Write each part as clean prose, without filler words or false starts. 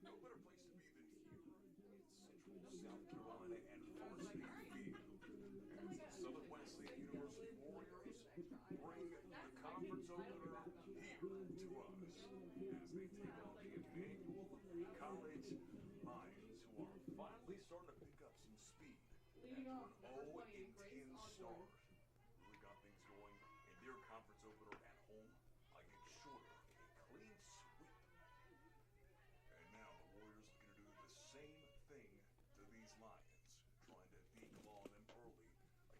No better place to be than here in Central South Carolina and Varsity Field as the Southern Wesleyan University Warriors bring the conference opener here to us as they take on the Emmanuel College Lions, who are finally starting to pick up some speed after an 0-10 start. Really got things going in their conference opener at home against Shorter. A clean sweep. And now the Warriors are going to do the same thing to these Lions, trying to declaw them early,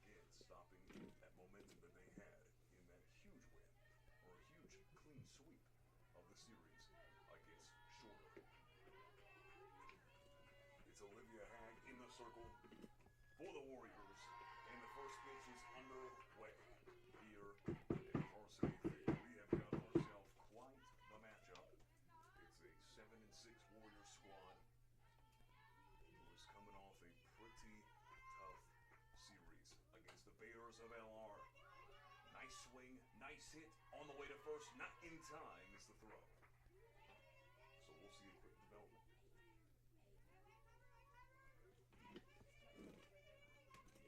again stopping that momentum that they had in that huge win, or a huge clean sweep of the series against Shorter. It's Olivia Hag in the circle for the Warriors, and the first pitch is underway here at Varsity Field. We have got ourselves quite the matchup. It's a 7-6 Warrior squad who is coming off a pretty tough series against the Bears of LR. Nice swing, nice hit on the way to first, not in time is the throw. So we'll see a quick development.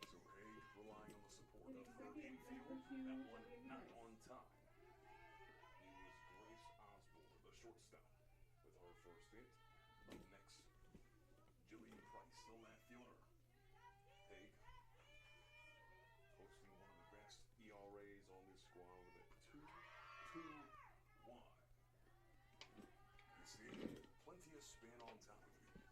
So Haig relying on the support of her infield. That one not on time. It was Grace Osborne, the shortstop, with her first hit. Up next, Jillian Price, the left fielder. Haig posting one of the best ERAs on this squad with a 2.21. You see, plenty of spin on top of it.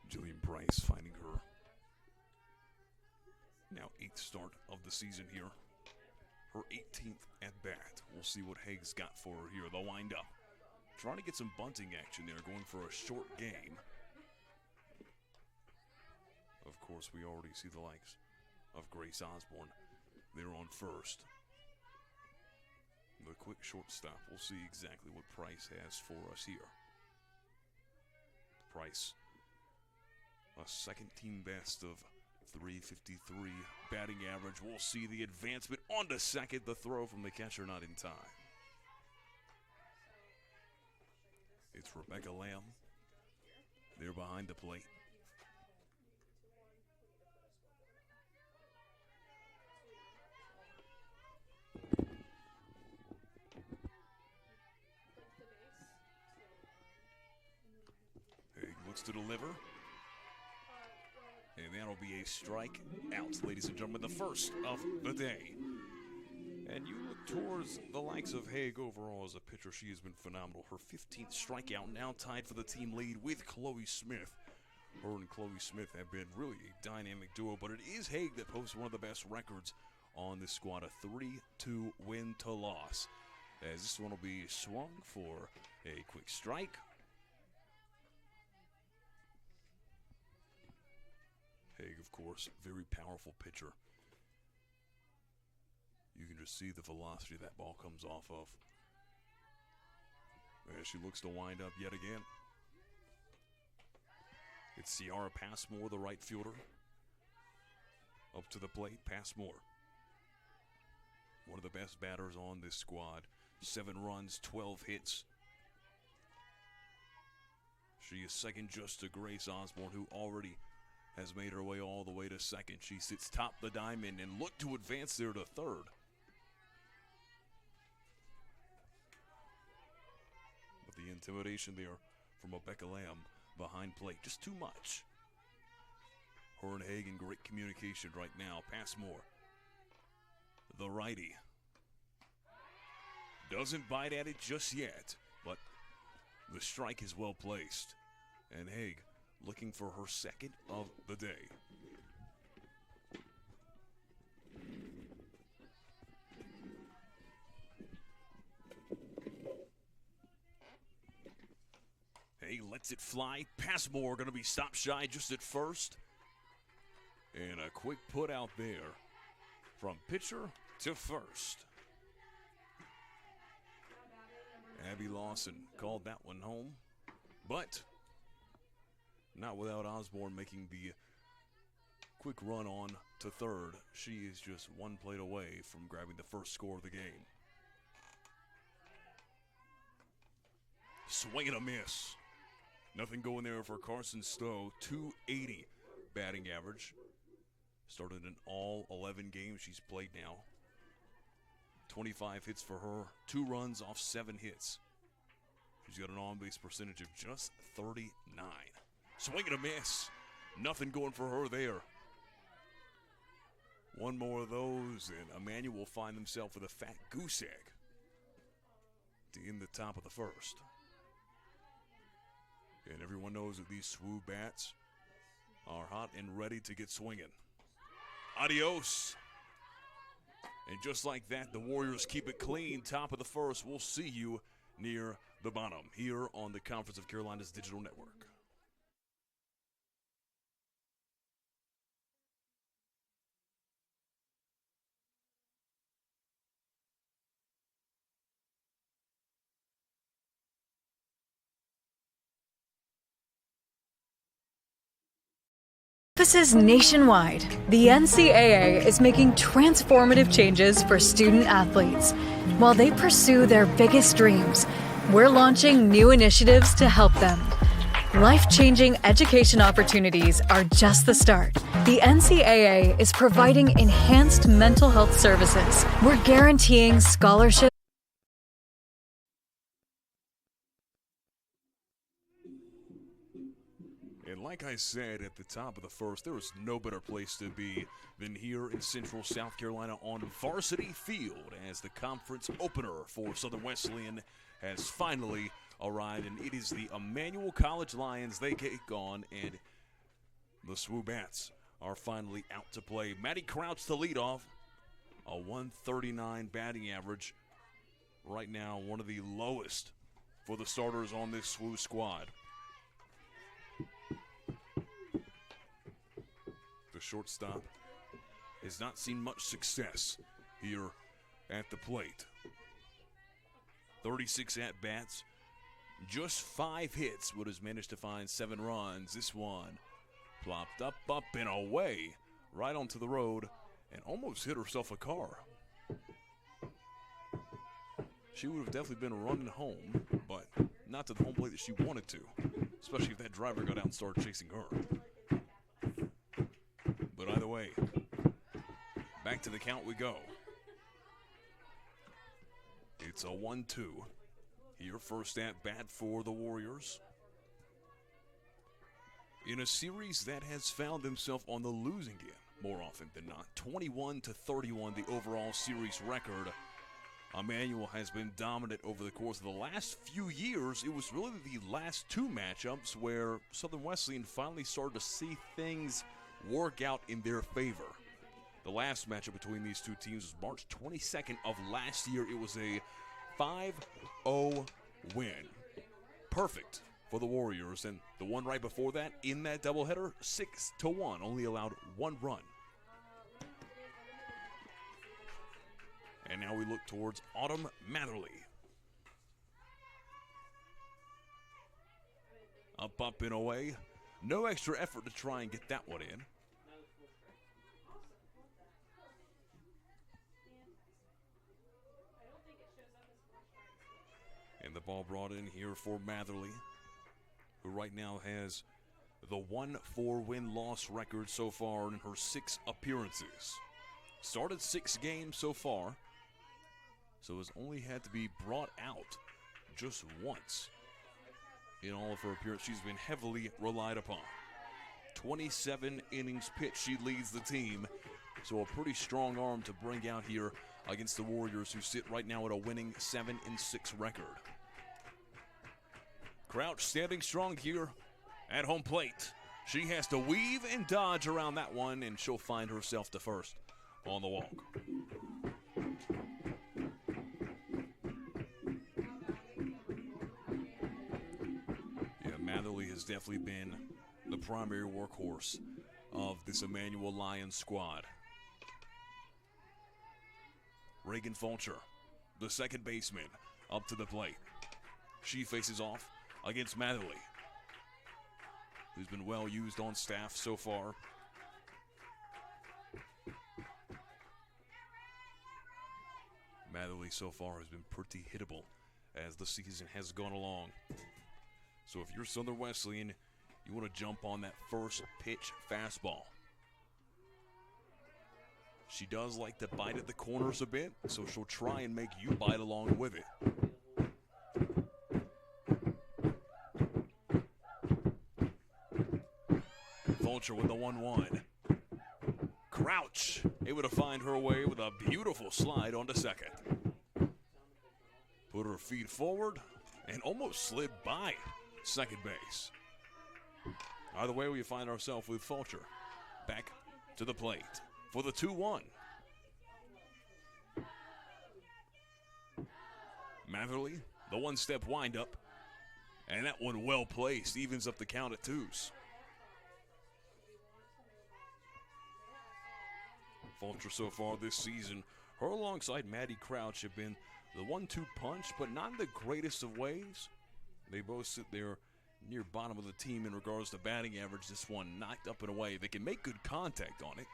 Jillian Price finding her now 8th start of the season here. Her 18th at bat. We'll see what Haig's got for her here. The windup. Trying to get some bunting action there, going for a short game. Of course, we already see the likes of Grace Osborne there on first. The quick shortstop. We'll see exactly what Price has for us here. Price, a second team best of 353 batting average. We'll see the advancement onto second. The throw from the catcher not in time. It's Rebecca Lamb there behind the plate. Haig looks to deliver. And that'll be a strike out, ladies and gentlemen, the first of the day. And you look towards the likes of Haig overall as a pitcher. She has been phenomenal. Her 15th strikeout, now tied for the team lead with Chloe Smith. Her and Chloe Smith have been really a dynamic duo, but it is Haig that posts one of the best records on this squad, a 3-2 win to loss. As this one will be swung for a quick strike. Haig, of course, very powerful pitcher. You can just see the velocity that ball comes off of. As she looks to wind up yet again. It's Ciara Passmore, the right fielder. Up to the plate, Passmore. One of the best batters on this squad. 7 runs, 12 hits. She is second just to Grace Osborne, who already has made her way all the way to second. She sits top the diamond and look to advance there to third. But the intimidation there from Rebecca Lamb behind plate, just too much. Her and Haig in great communication right now. Passmore, the righty. Doesn't bite at it just yet, but the strike is well placed. And Haig looking for her second of the day. Haig lets it fly. Passmore going to be stopped shy just at first. And a quick put out there from pitcher to first. Abby Lawson called that one home, but not without Osborne making the quick run on to third. She is just one plate away from grabbing the first score of the game. Swing and a miss. Nothing going there for Carson Stowe. 280 batting average. Started in all 11 games she's played now. 25 hits for her, 2 runs off 7 hits. She's got an on-base percentage of just 39. Swing and a miss. Nothing going for her there. One more of those, and Emmanuel will find himself with a fat goose egg to end the top of the first. And everyone knows that these SWU bats are hot and ready to get swinging. Adios. And just like that, the Warriors keep it clean. Top of the first. We'll see you near the bottom here on the Conference of Carolina's digital network. Campuses nationwide, the NCAA is making transformative changes for student athletes. While they pursue their biggest dreams, we're launching new initiatives to help them. Life-changing education opportunities are just the start. The NCAA is providing enhanced mental health services. We're guaranteeing scholarships. And like I said at the top of the first, there is no better place to be than here in Central South Carolina on Varsity Field as the conference opener for Southern Wesleyan has finally arrived. And it is the Emmanuel College Lions they take on, and the SWU Bats are finally out to play. Maddie Crouch to lead off, a 139 batting average. Right now, one of the lowest for the starters on this SWU squad. The shortstop has not seen much success here at the plate. 36 at-bats, just 5 hits, but has managed to find 7 runs. This one plopped up, and away, right onto the road, and almost hit herself a car. She would have definitely been running home, but not to the home plate that she wanted to, especially if that driver got out and started chasing her. But either way, back to the count we go. It's a 1-2. Here, first at bat for the Warriors. In a series that has found himself on the losing end more often than not. 21-31, the overall series record. Emmanuel has been dominant over the course of the last few years. It was really the last 2 matchups where Southern Wesleyan finally started to see things work out in their favor. The last matchup between these two teams was March 22nd of last year. It was a 5-0 win. Perfect for the Warriors. And the one right before that, in that doubleheader, 6-1, only allowed 1 run. And now we look towards Autumn Matherly. Up, and away. No extra effort to try and get that one in. And the ball brought in here for Matherly, who right now has the 1-4 win-loss record so far in her 6 appearances. Started 6 games so far, so has only had to be brought out just once in all of her appearances. She's been heavily relied upon. 27 innings pitched, she leads the team. So a pretty strong arm to bring out here against the Warriors, who sit right now at a winning 7-6 record. Crouch standing strong here at home plate. She has to weave and dodge around that one, and she'll find herself to first on the walk. Matherly has definitely been the primary workhorse of this Emmanuel Lions squad. Reagan Fulcher, the second baseman, up to the plate. She faces off against Matherly, who's been well used on staff so far. Matherly so far has been pretty hittable as the season has gone along. So if you're Southern Wesleyan, you want to jump on that first pitch fastball. She does like to bite at the corners a bit, so she'll try and make you bite along with it. Fulcher with the 1-1. Crouch able to find her way with a beautiful slide onto second. Put her feet forward and almost slid by second base. Either way, we find ourselves with Fulcher back to the plate for the 2-1. Matherly, the one-step windup, and that one well placed, evens up the count at 2s. Fulcher so far this season, her alongside Maddie Crouch have been the 1-2 punch, but not in the greatest of ways. They both sit there near bottom of the team in regards to batting average. This one knocked up and away. They can make good contact on it,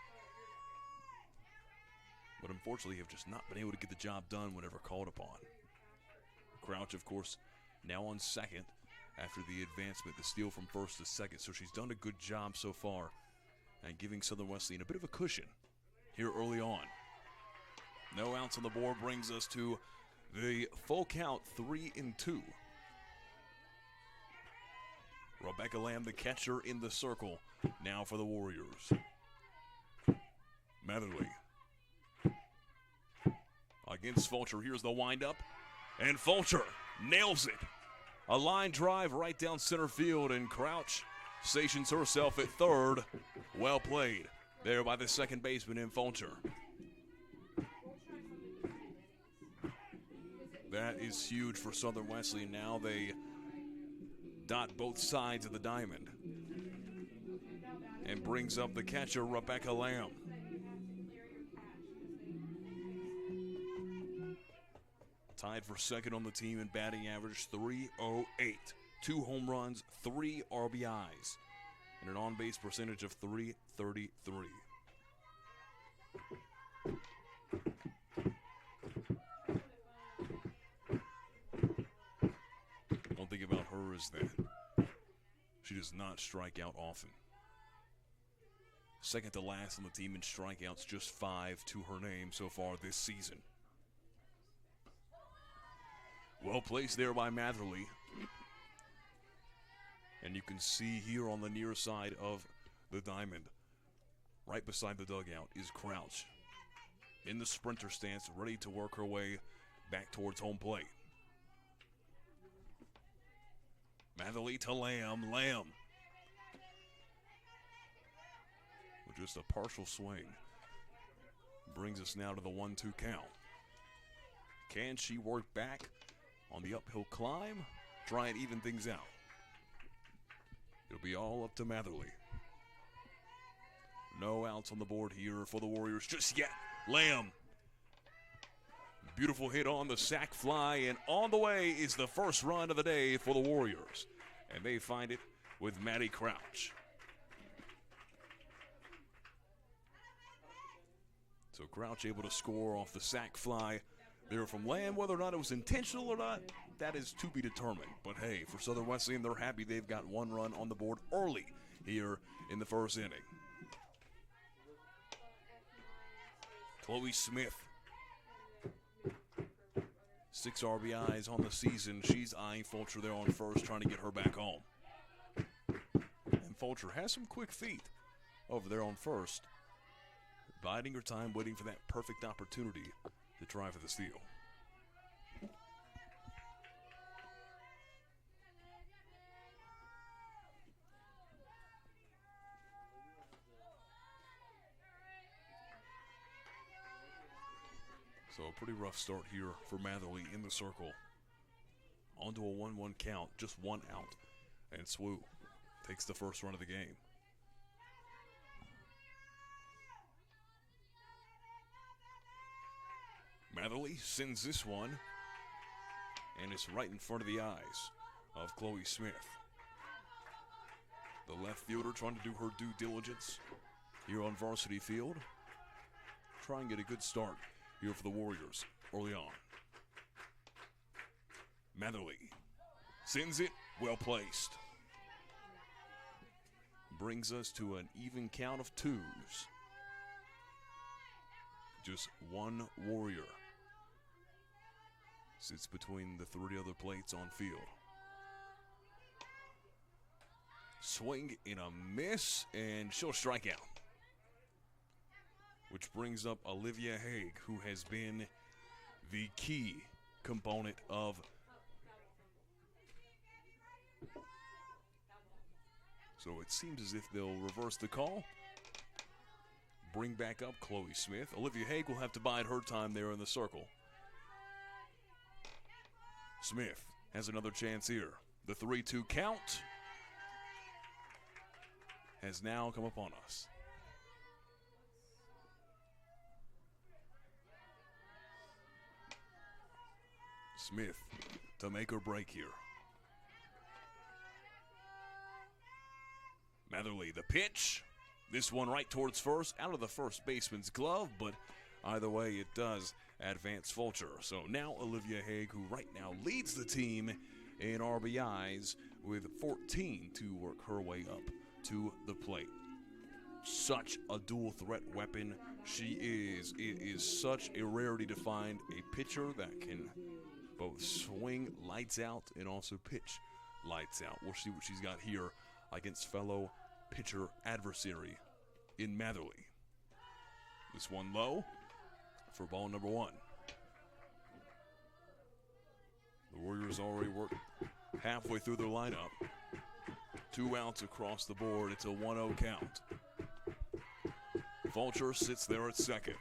but unfortunately have just not been able to get the job done whenever called upon. Crouch, of course, now on second after the advancement, the steal from first to second. So she's done a good job so far and giving Southern Wesleyan a bit of a cushion here early on. No outs on the board brings us to the full count, 3-2. Rebecca Lamb, the catcher, in the circle now for the Warriors. Matherly against Fulcher. Here's the windup, and Fulcher nails it. A line drive right down center field, and Crouch stations herself at third. Well played there by the second baseman in Fulcher. That is huge for Southern Wesleyan. Now they dot both sides of the diamond, and brings up the catcher, Rebecca Lamb. Tied for second on the team in batting average, .308. 2 home runs, 3 RBIs, and an on-base percentage of .333. One thing about her is that she does not strike out often. Second to last on the team in strikeouts, just 5 to her name so far this season. Well placed there by Matherly. And you can see here on the near side of the diamond, right beside the dugout, is Crouch in the sprinter stance, ready to work her way back towards home plate. Matherly to Lamb. Lamb with just a partial swing brings us now to the 1-2 count. Can she work back on the uphill climb, try and even things out? It'll be all up to Matherly. No outs on the board here for the Warriors just yet. Lamb, beautiful hit on the sac fly, and on the way is the first run of the day for the Warriors. And they find it with Maddie Crouch. So Crouch able to score off the sac fly there from Lamb. Whether or not it was intentional or not, that is to be determined. But hey, for Southern Wesleyan, they're happy they've got 1 run on the board early here in the first inning. Chloe Smith, 6 RBIs on the season. She's eyeing Fulcher there on first, trying to get her back home. And Fulcher has some quick feet over there on first, biding her time, waiting for that perfect opportunity to try for the steal. So a pretty rough start here for Matherly in the circle. Onto a 1-1 count, just 1 out. And SWU takes the first run of the game. Matherly sends this one, and it's right in front of the eyes of Chloe Smith. The left fielder trying to do her due diligence here on varsity field. Try and get a good start here for the Warriors early on. Matherly sends it, well placed. Brings us to an even count of 2s. Just one Warrior sits between the 3 other plates on field. Swing and a miss, and she'll strike out. Which brings up Olivia Haig, who has been the key component of so it seems as if they'll reverse the call. Bring back up Chloe Smith. Olivia Haig will have to bide her time there in the circle. Smith has another chance here. The 3-2 count has now come upon us. Smith to make or break here. Matherly, the pitch. This one right towards first, out of the first baseman's glove, but either way it does advance Fulcher. So now Olivia Haig, who right now leads the team in RBIs with 14 to work her way up to the plate. Such a dual threat weapon she is. It is such a rarity to find a pitcher that can both swing lights out and also pitch lights out. We'll see what she's got here against fellow pitcher adversary in Matherly. This one low for ball number 1. The Warriors already worked halfway through their lineup. 2 outs across the board. It's a 1-0 count. Fulcher sits there at second.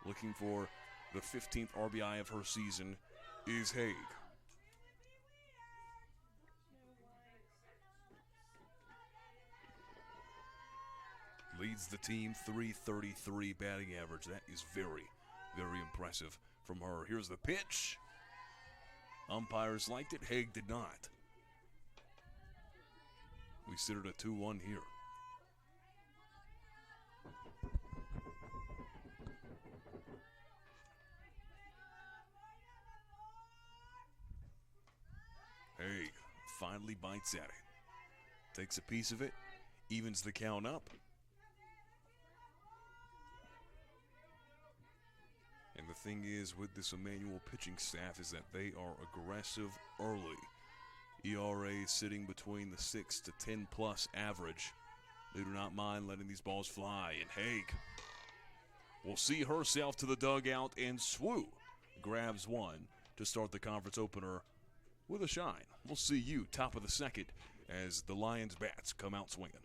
Looking for the 15th RBI of her season is Haig. Leads the team, .333 batting average. That is very, very impressive from her. Here's the pitch. Umpires liked it. Haig did not. We sit at a 2-1 here. Haig finally bites at it. Takes a piece of it. Evens the count up. And the thing is with this Emmanuel pitching staff is that they are aggressive early. ERA sitting between the 6 to 10 plus average. They do not mind letting these balls fly. And Haig will see herself to the dugout, and SWU grabs one to start the conference opener with a shine. We'll see you top of the second as the Lions bats come out swinging.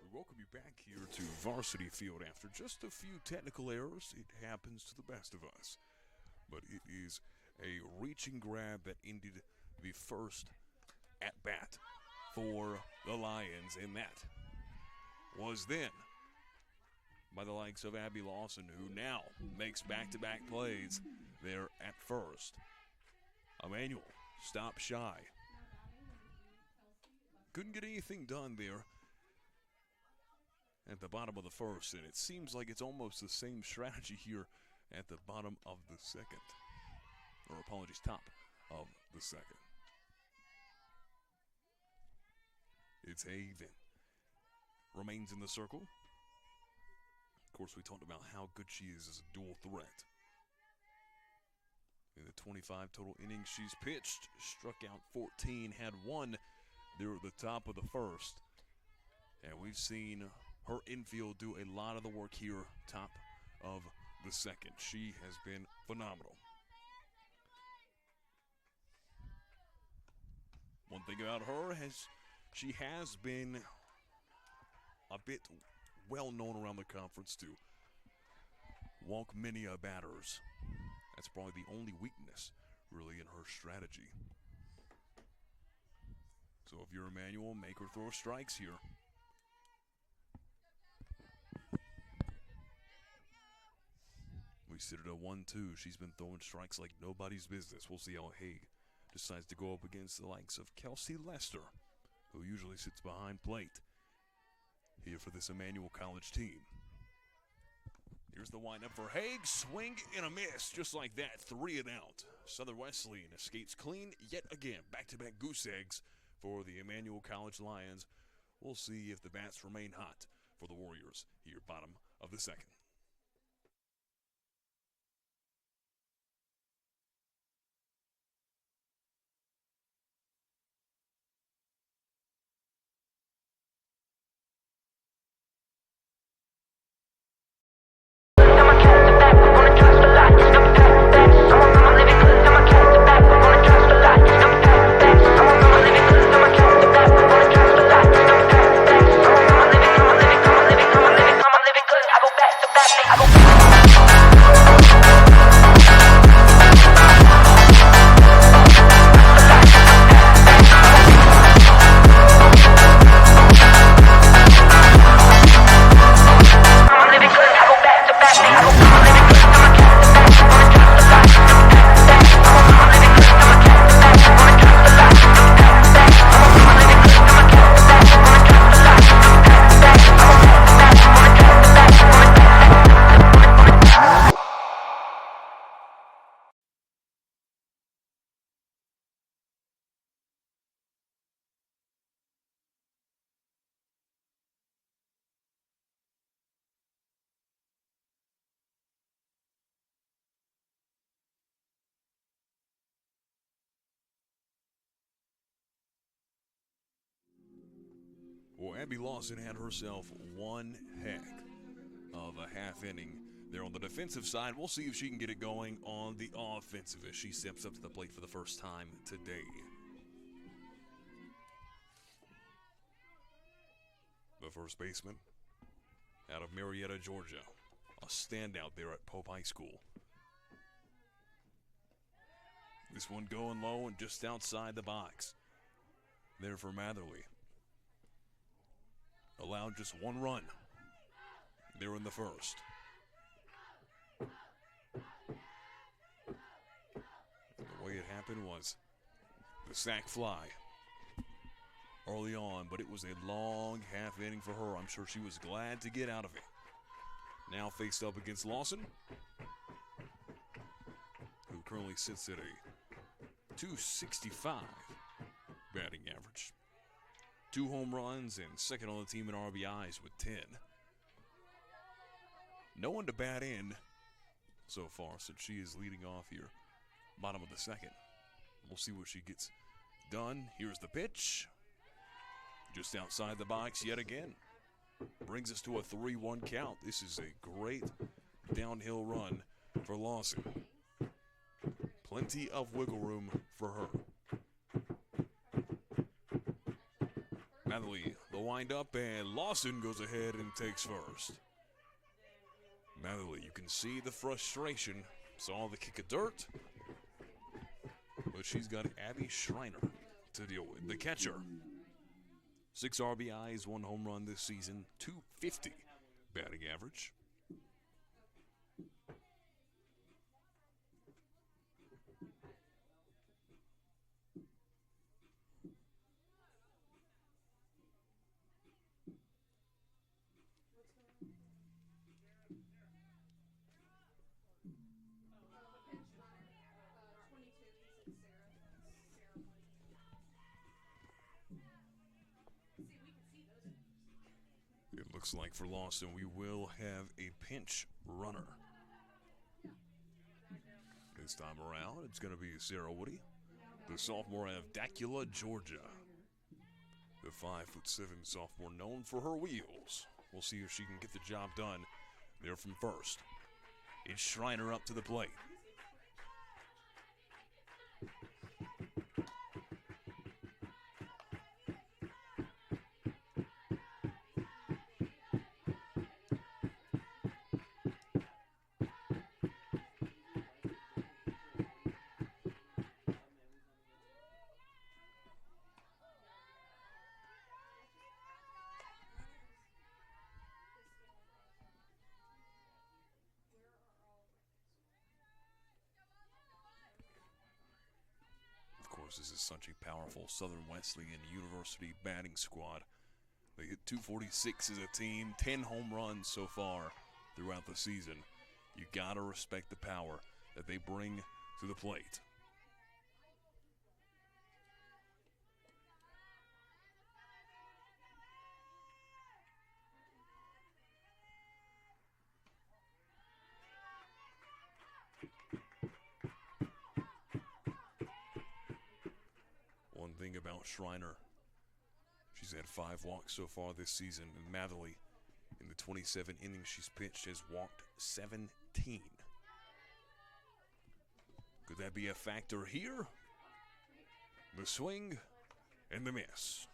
We welcome you back here to Varsity Field after just a few technical errors. It happens to the best of us. But it is a reaching grab that ended the first at-bat for the Lions, and that was then by the likes of Abby Lawson, who now makes back-to-back plays there at first. Emmanuel stopped shy. Couldn't get anything done there at the bottom of the first, and it seems like it's almost the same strategy here at the bottom of the second. Or apologies, top of the second. It's Haven. Remains in the circle. Of course, we talked about how good she is as a dual threat. In the 25 total innings she's pitched, struck out 14, had one there at the top of the first. And we've seen her infield do a lot of the work here, top of the second. She has been phenomenal. One thing about her she has been a bit well known around the conference to walk many batters. That's probably the only weakness really in her strategy. So if you're Emmanuel, make her throw strikes here. We sit at a 1-2. She's been throwing strikes like nobody's business. We'll see how Haig decides to go up against the likes of Kelsey Lester, who usually sits behind plate here for this Emmanuel College team. Here's the windup for Haig. Swing and a miss. Just like that, 3 and out. Southern Wesleyan escapes clean yet again. Back-to-back goose eggs for the Emmanuel College Lions. We'll see if the bats remain hot for the Warriors here, bottom of the second. Well, Abby Lawson had herself one heck of a half inning there on the defensive side. We'll see if she can get it going on the offensive as she steps up to the plate for the first time today. The first baseman out of Marietta, Georgia. A standout there at Pope High School. This one going low and just outside the box. There for Matherly. Allowed just one run there in the first. The way it happened was the sac fly early on, but it was a long half inning for her. I'm sure she was glad to get out of it. Now faced up against Lawson, who currently sits at a .265 batting average. 2 home runs and second on the team in RBIs with 10. No one to bat in so far since she is leading off here. Bottom of the second. We'll see what she gets done. Here's the pitch. Just outside the box yet again. Brings us to a 3-1 count. This is a great downhill run for Lawson. Plenty of wiggle room for her. Matherly, the windup, and Lawson goes ahead and takes first. Matherly, you can see the frustration. Saw the kick of dirt, but she's got Abby Schreiner to deal with. The catcher. 6 RBIs, 1 home run this season, .250 batting average. It looks like for Lawson, we will have a pinch runner. This time around, it's going to be Sarah Woody, the sophomore out of Dacula, Georgia. The 5'7" sophomore known for her wheels. We'll see if she can get the job done there from first. It's Schreiner up to the plate. This is such a powerful Southern Wesleyan University batting squad. They hit .246 as a team, 10 home runs so far throughout the season. You gotta respect the power that they bring to the plate. About Schreiner, she's had 5 walks so far this season, and Matherly, in the 27 innings she's pitched, has walked 17. Could that be a factor here? The swing and the miss.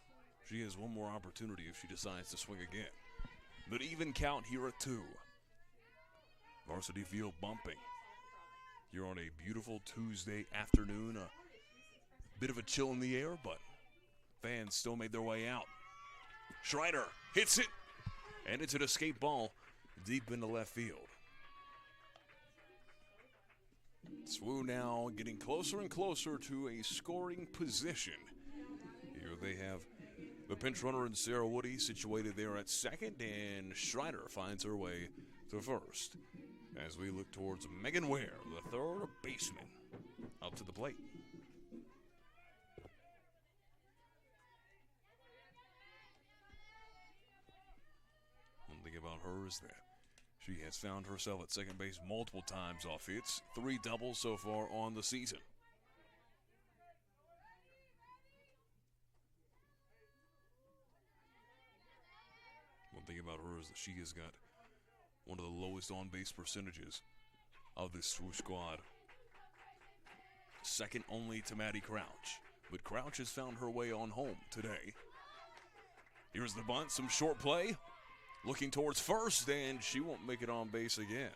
She has one more opportunity if she decides to swing again. But even count here at 2. Varsity field bumping. You're on a beautiful Tuesday afternoon. Bit of a chill in the air, but fans still made their way out. Schreiner hits it, and it's an escape ball deep into left field. SWU now getting closer and closer to a scoring position. Here they have the pinch runner and Sarah Woody situated there at second, and Schreiner finds her way to first as we look towards Megan Ware, the third baseman, up to the plate. About her is that she has found herself at second base multiple times off hits, 3 doubles so far on the season. One thing about her is that she has got one of the lowest on-base percentages of this SWU squad, second only to Maddie Crouch, but Crouch has found her way on home today. Here's the bunt, some short play. Looking towards first, and she won't make it on base again.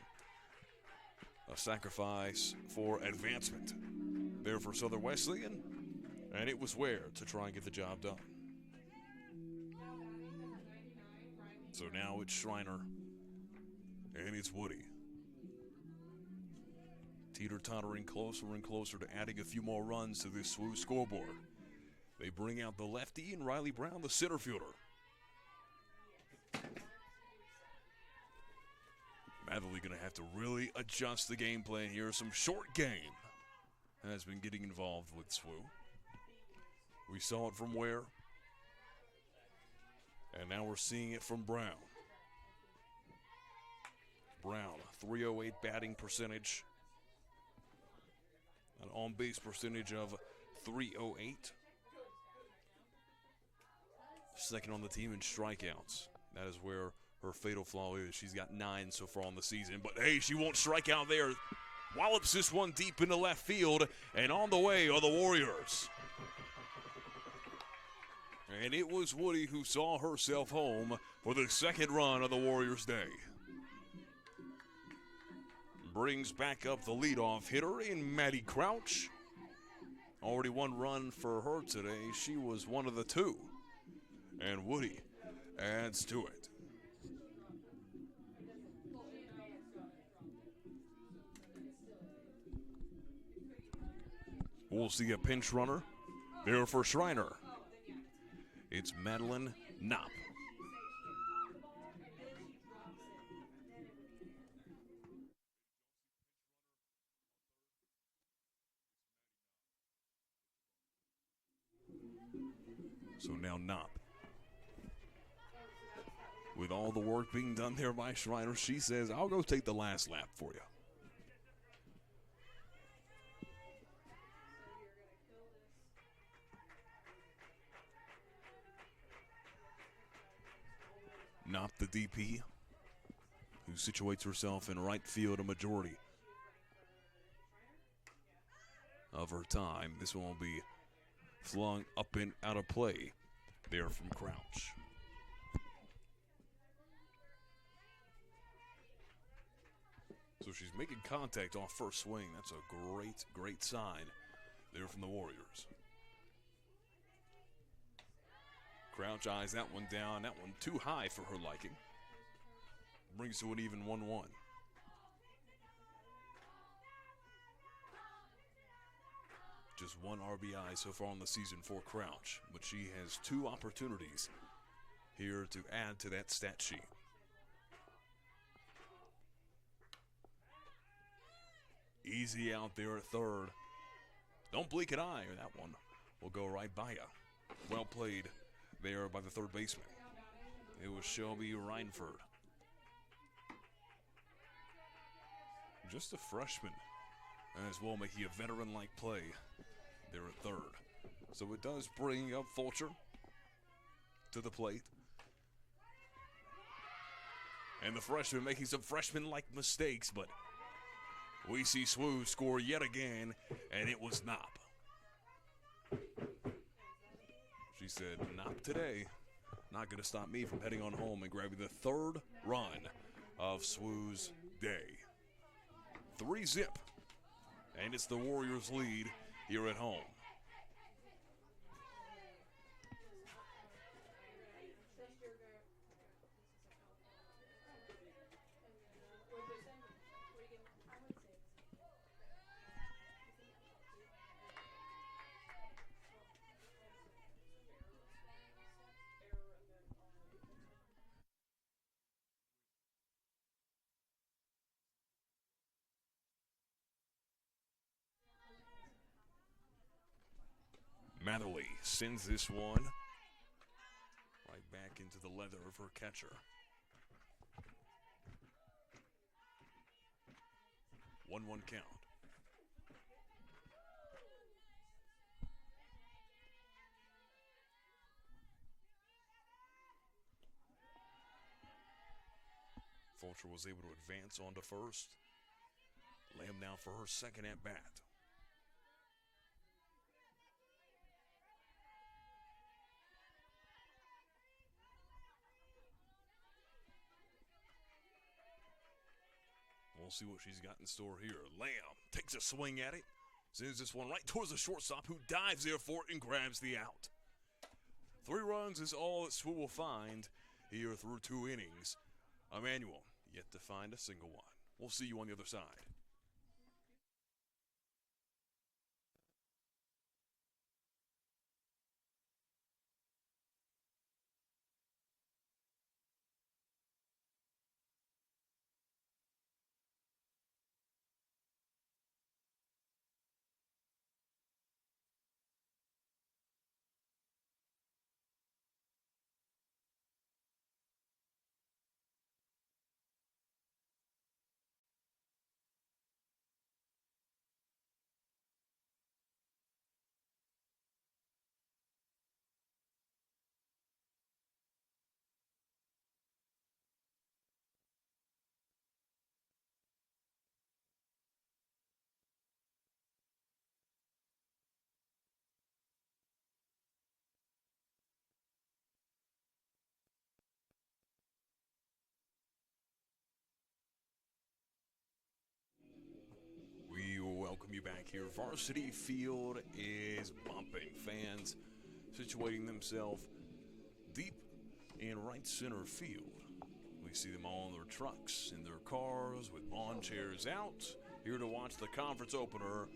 A sacrifice for advancement there for Southern Wesleyan, and it was Ware to try and get the job done. So now it's Schreiner, and it's Woody. Teeter-tottering closer and closer to adding a few more runs to this SWU scoreboard. They bring out the lefty and Riley Brown, the center fielder. Matherly going to have to really adjust the game plan here. Some short game has been getting involved with SWU. We saw it from Ware, and now we're seeing it from Brown. Brown, 308 batting percentage, an on-base percentage of 308. Second on the team in strikeouts. That is where her fatal flaw is. She's got 9 so far on the season, but hey, she won't strike out there. Wallops this one deep into left field, and on the way are the Warriors. And it was Woody who saw herself home for the second run of the Warriors' day. Brings back up the leadoff hitter in Maddie Crouch. Already one run for her today. She was one of the two. And Woody adds to it. We'll see a pinch runner there for Schreiner. It's Madeline Knopp. So now Knopp. With all the work being done there by Schreiner, she says, I'll go take the last lap for you. Knopp, the DP, who situates herself in right field a majority of her time. This one will be flung up and out of play there from Crouch. So she's making contact off first swing. That's a great, great sign there from the Warriors. Crouch eyes that one down. That one too high for her liking. Brings to an even 1-1. Just one RBI so far on the season for Crouch, but she has two opportunities here to add to that stat sheet. Easy out there at third. Don't blink an eye, or that one will go right by you. Well played there by the third baseman. It was Shelby Reinford. Just a freshman as well, making a veteran-like play there at third. So it does bring up Fulcher to the plate. And the freshman making some freshman-like mistakes, but we see SWU score yet again, and it was Knopp. She said, not today. Not going to stop me from heading on home and grabbing the third run of SWU's day. 3-0. And it's the Warriors' lead here at home. Matherly sends this one right back into the leather of her catcher. 1-1 count. Fulcher was able to advance onto first. Lamb now for her second at bat. We'll see what she's got in store here. Lamb takes a swing at it. Sends this one right towards the shortstop, who dives there for it and grabs the out. 3 runs is all that SWU will find here through 2 innings. Emmanuel yet to find a single one. We'll see you on the other side. here. Varsity Field is bumping. Fans situating themselves deep in right center field. We see them all in their trucks, in their cars, with lawn chairs out, here to watch the conference opener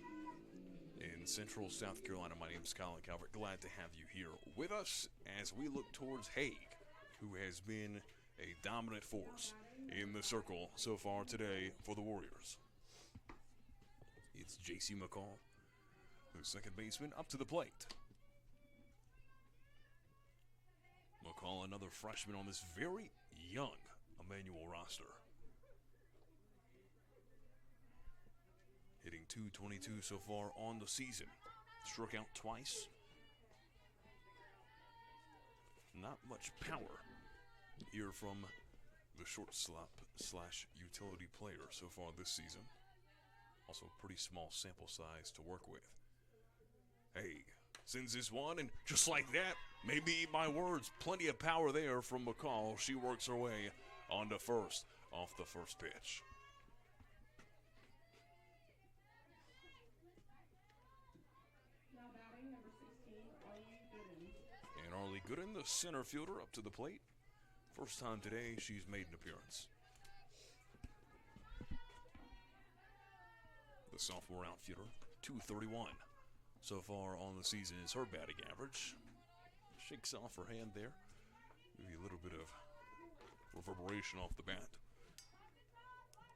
in Central South Carolina. My name is Colin Calvert. Glad to have you here with us as we look towards Hague, who has been a dominant force in the circle so far today for the Warriors. It's J.C. McCall, the second baseman, up to the plate. McCall, another freshman on this very young Emmanuel roster. Hitting .222 so far on the season. Struck out twice. Not much power here from the shortstop slash utility player so far this season. Also pretty small sample size to work with. Hague sends this one, and just like that, maybe eat my words, plenty of power there from McCall. She works her way onto first off the first pitch. And Arlie Gooden, the center fielder, up to the plate. First time today she's made an appearance. The sophomore outfielder, .231 so far on the season is her batting average. Shakes off her hand there. Maybe a little bit of reverberation off the bat.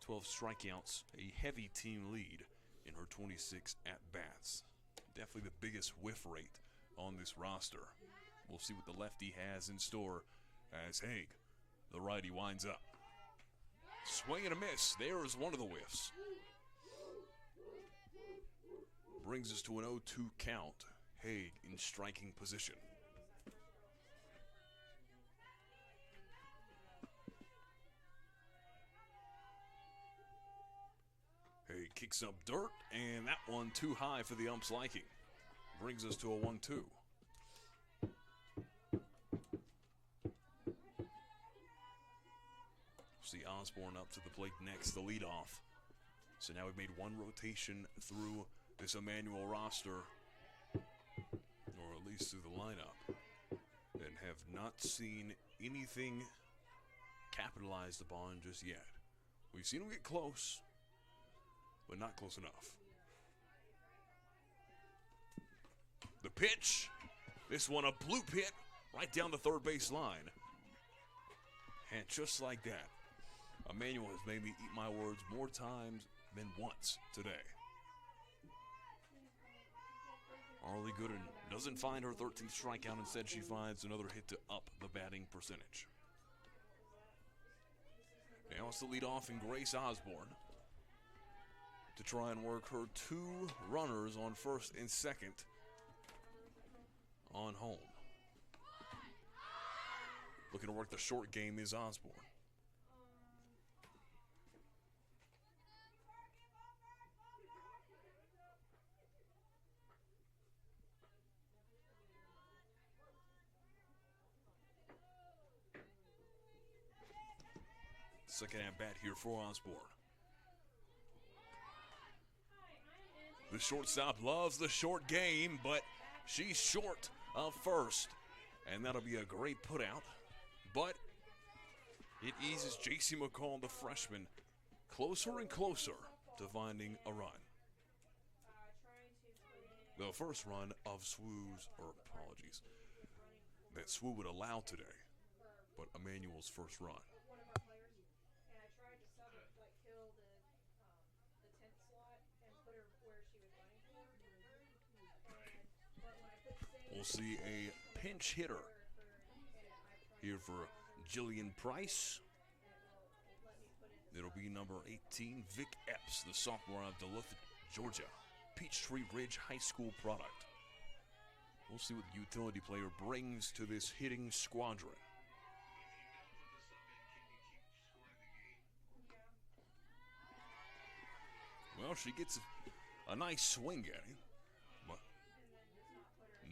12 strikeouts, a heavy team lead in her 26 at-bats. Definitely the biggest whiff rate on this roster. We'll see what the lefty has in store as Hague, the righty, winds up. Swing and a miss. There is one of the whiffs. Brings us to an 0-2 count. Hague in striking position. Hague kicks up dirt, and that one too high for the ump's liking. Brings us to a 1-2. See Osborne up to the plate next, the leadoff. So now we've made one rotation through this Emmanuel roster, or at least through the lineup, and have not seen anything capitalized upon just yet. We've seen them get close, but not close enough. The pitch, this one a blue pit right down the third base line. And just like that, Emmanuel has made me eat my words more times than once today. Arlie Gooden doesn't find her 13th strikeout. Instead, she finds another hit to up the batting percentage. Now it's the leadoff in Grace Osborne to try and work her two runners on first and second on home. Looking to work the short game is Osborne. Second at bat here for Osborne. The shortstop loves the short game, but she's short of first. And that'll be a great putout. But it eases J.C. McCall, the freshman, closer and closer to finding a run. The first run of that SWU would allow today, but Emmanuel's first run. We'll see a pinch hitter here for Jillian Price. It'll be number 18, Vic Epps, the sophomore out of Duluth, Georgia. Peachtree Ridge High School product. We'll see what the utility player brings to this hitting squadron. Well, she gets a nice swing at him, but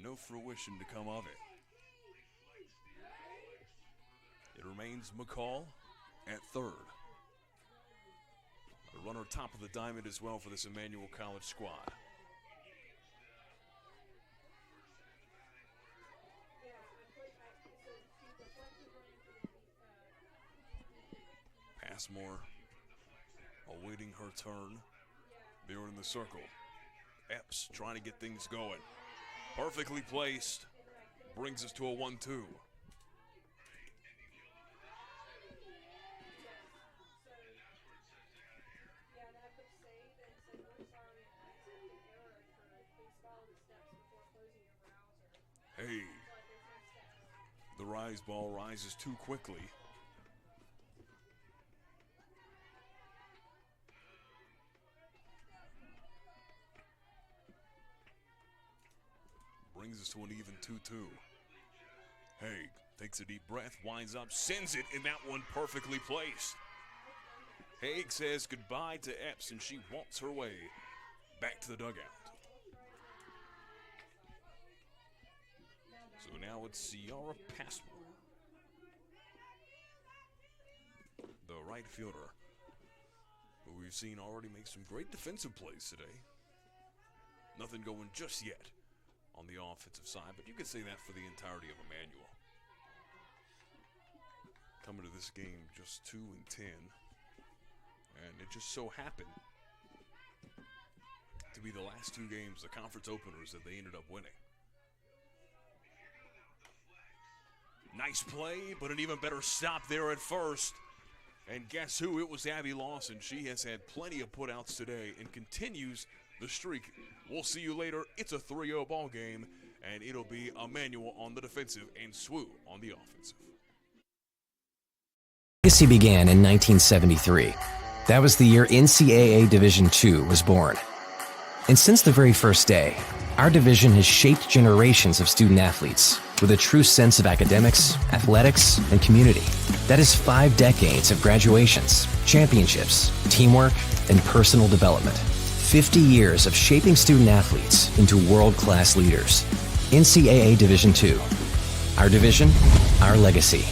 no fruition to come of it. It remains McCall at third. A runner top of the diamond as well for this Emmanuel College squad. Passmore awaiting her turn. They're in the circle. Epps trying to get things going. Perfectly placed. Brings us to a 1-2. Hey. The rise ball rises too quickly. Brings us to an even 2-2. Haig takes a deep breath, winds up, sends it, and that one perfectly placed. Haig says goodbye to Epps, and she walks her way back to the dugout. So now it's Ciara Passmore, the right fielder, who we've seen already make some great defensive plays today. Nothing going just yet on the offensive side, but you could say that for the entirety of Emmanuel. Coming to this game just 2-10, and it just so happened to be the last two games, the conference openers, that they ended up winning. Nice play, but an even better stop there at first. And guess who? It was Abby Lawson. She has had plenty of putouts today and continues the streak. We'll see you later. It's a 3-0 ball game, and it'll be Emmanuel on the defensive and SWU on the offensive. Legacy began in 1973. That was the year NCAA Division II was born. And since the very first day, our division has shaped generations of student athletes with a true sense of academics, athletics, and community. That is 5 decades of graduations, championships, teamwork, and personal development. 50 years of shaping student athletes into world-class leaders. NCAA Division II. Our division, our legacy.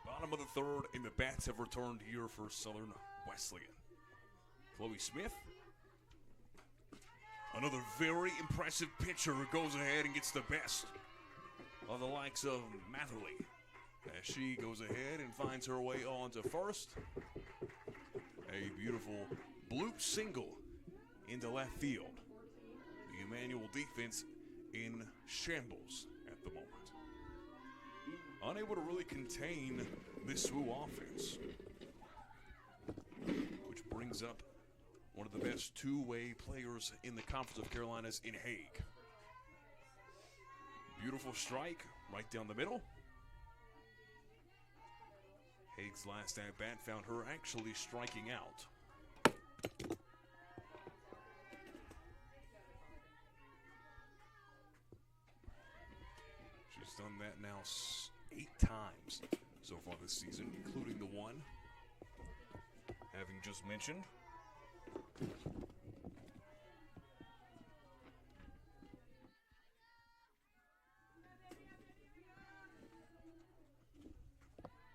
Bottom of the third, and the bats have returned here for Southern Wesleyan. Chloe Smith, another very impressive pitcher, goes ahead and gets the best of the likes of Matherly as she goes ahead and finds her way on to first. A beautiful bloop single into left field. The Emmanuel defense in shambles at the moment. Unable to really contain this SWU offense, which brings up one of the best two-way players in the Conference of Carolinas in Haig. Beautiful strike right down the middle. Haig's last at-bat found her actually striking out. She's done that now 8 times so far this season, including the one having just mentioned.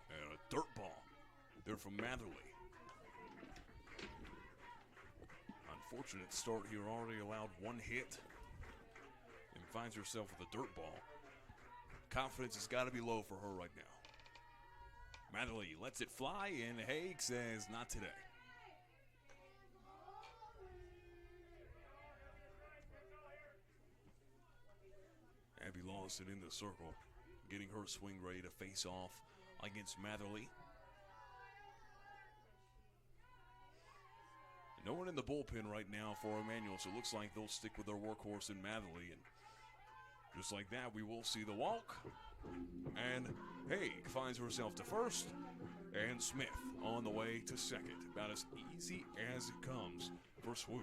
And a dirt ball there from Matherly. Unfortunate start here, already allowed 1 hit and finds herself with a dirt ball. Confidence has got to be low for her right now. Matherly lets it fly, and Haig says, not today. Abby Lawson in the circle, getting her swing ready to face off against Matherly. No one in the bullpen right now for Emmanuel, so it looks like they'll stick with their workhorse in Matherly. And just like that, we will see the walk. And Haig finds herself to first. And Smith on the way to second. About as easy as it comes for SWU.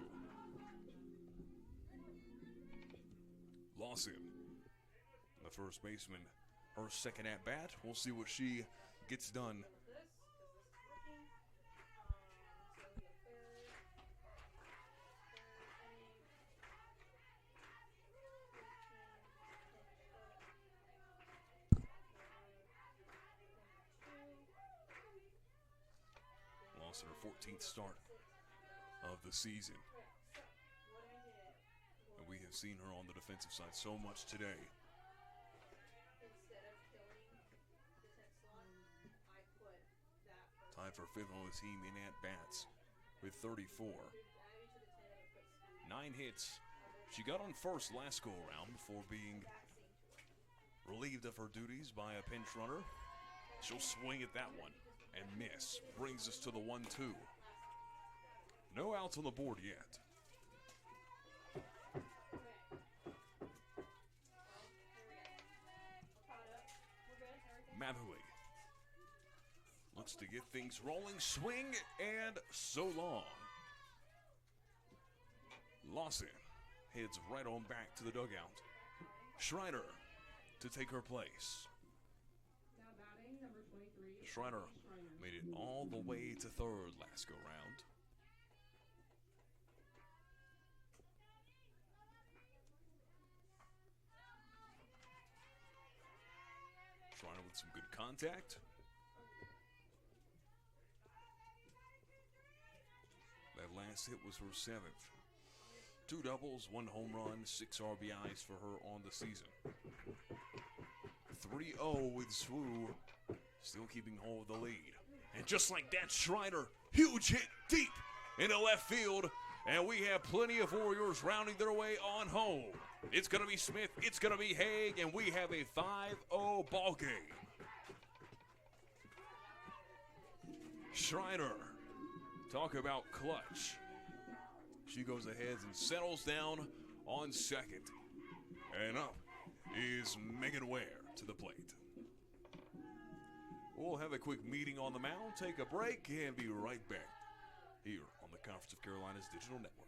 Lawson, the first baseman, her second at bat. We'll see what she gets done. Lawson, her 14th start of the season. And we have seen her on the defensive side so much today. Tied for fifth on the team in at-bats with 34. 9 hits. She got on first last go-around before being relieved of her duties by a pinch runner. She'll swing at that one and miss. Brings us to the 1-2. No outs on the board yet. Matherly looks to get things rolling. Swing and so long. Lawson heads right on back to the dugout. Schreiner to take her place. Schreiner made it all the way to third last go round. Schreiner with some good contact. That last hit was her 7th. 2 doubles, 1 home run, 6 RBIs for her on the season. 3-0 with SWU, still keeping hold of the lead. And just like that, Schreiner, huge hit deep into left field. And we have plenty of Warriors rounding their way on home. It's going to be Smith, it's going to be Haig, and we have a 5-0 ball game. Schreiner, talk about clutch. She goes ahead and settles down on second. And up is Megan Ware to the plate. We'll have a quick meeting on the mound, take a break, and be right back here on the Conference of Carolina's Digital Network.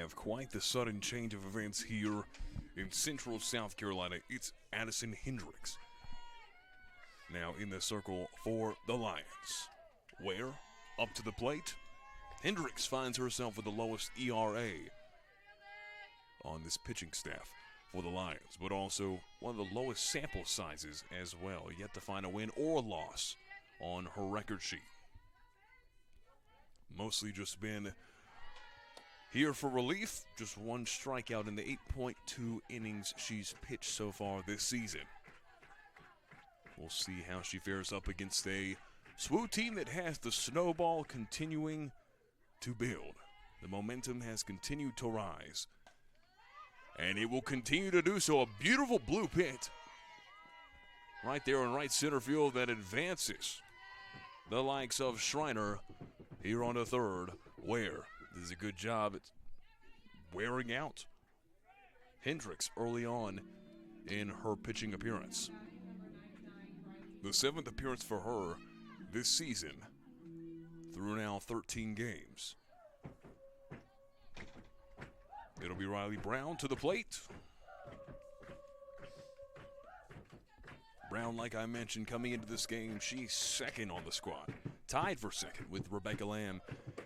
have quite the sudden change of events here in Central South Carolina. It's Addison Hendricks now in the circle for the Lions. Ware up to the plate. Hendricks finds herself with the lowest ERA on this pitching staff for the Lions, but also one of the lowest sample sizes as well. Yet to find a win or loss on her record sheet. Mostly just been here for relief. Just one strikeout in the 8.2 innings she's pitched so far this season. We'll see how she fares up against a SWU team that has the snowball continuing to build. The momentum has continued to rise, and it will continue to do so. A beautiful blue pit right there in right center field that advances the likes of Schreiner here on the third. Ware does a good job at wearing out Hendricks early on in her pitching appearance. The 7th appearance for her this season through now 13 games. It'll be Riley Brown to the plate. Brown, like I mentioned, coming into this game, she's second on the squad. Tied for second with Rebecca Lamb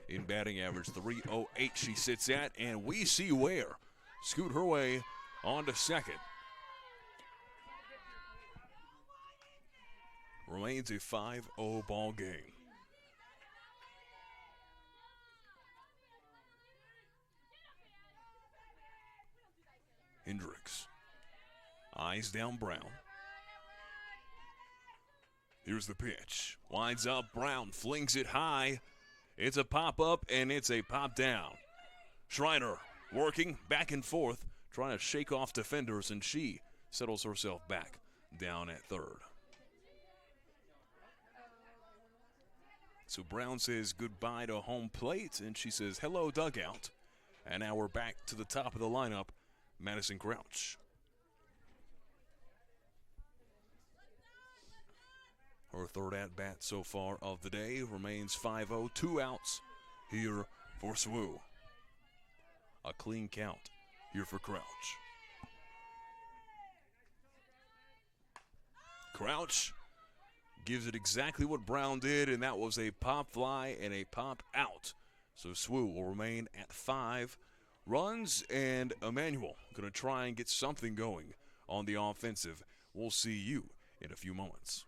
in batting average. 308 she sits at, and we see Ware scoot her way onto second. Remains a 5-0 ball game. Hendricks. Eyes down Brown. Here's the pitch. Winds up. Brown flings it high. It's a pop up and it's a pop down. Schreiner working back and forth, trying to shake off defenders, and she settles herself back down at third. So Brown says goodbye to home plate, and she says hello dugout. And now we're back to the top of the lineup, Madison Crouch. Her third at-bat so far of the day remains 5-0, 2 outs here for SWU. A clean count here for Crouch. Crouch gives it exactly what Brown did, and that was a pop fly and a pop out. So SWU will remain at 5 runs, and Emmanuel going to try and get something going on the offensive. We'll see you in a few moments.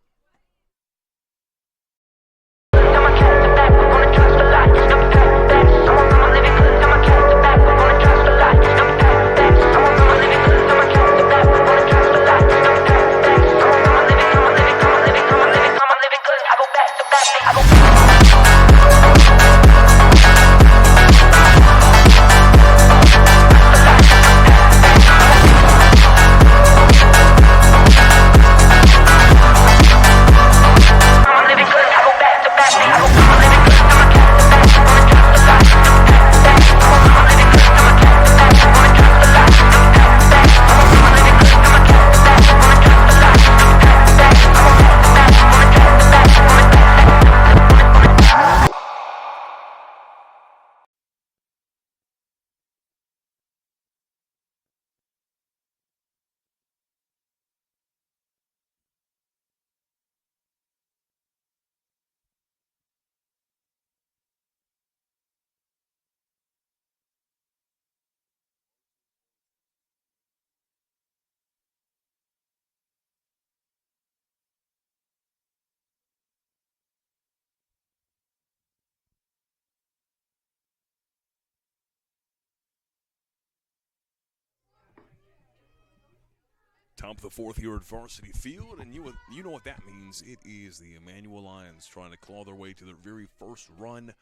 Top of the fourth here at Varsity Field, and you know what that means. It is the Emmanuel Lions trying to claw their way to their very first run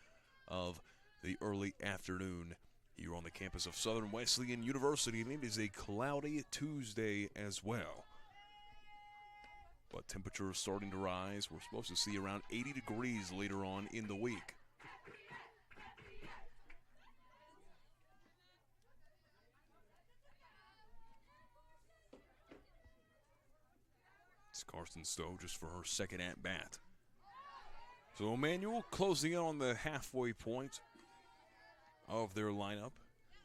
of the early afternoon here on the campus of Southern Wesleyan University, and it is a cloudy Tuesday as well. But temperatures starting to rise. We're supposed to see around 80 degrees later on in the week. Carson Stowe just for her second at-bat. So Emmanuel closing in on the halfway point of their lineup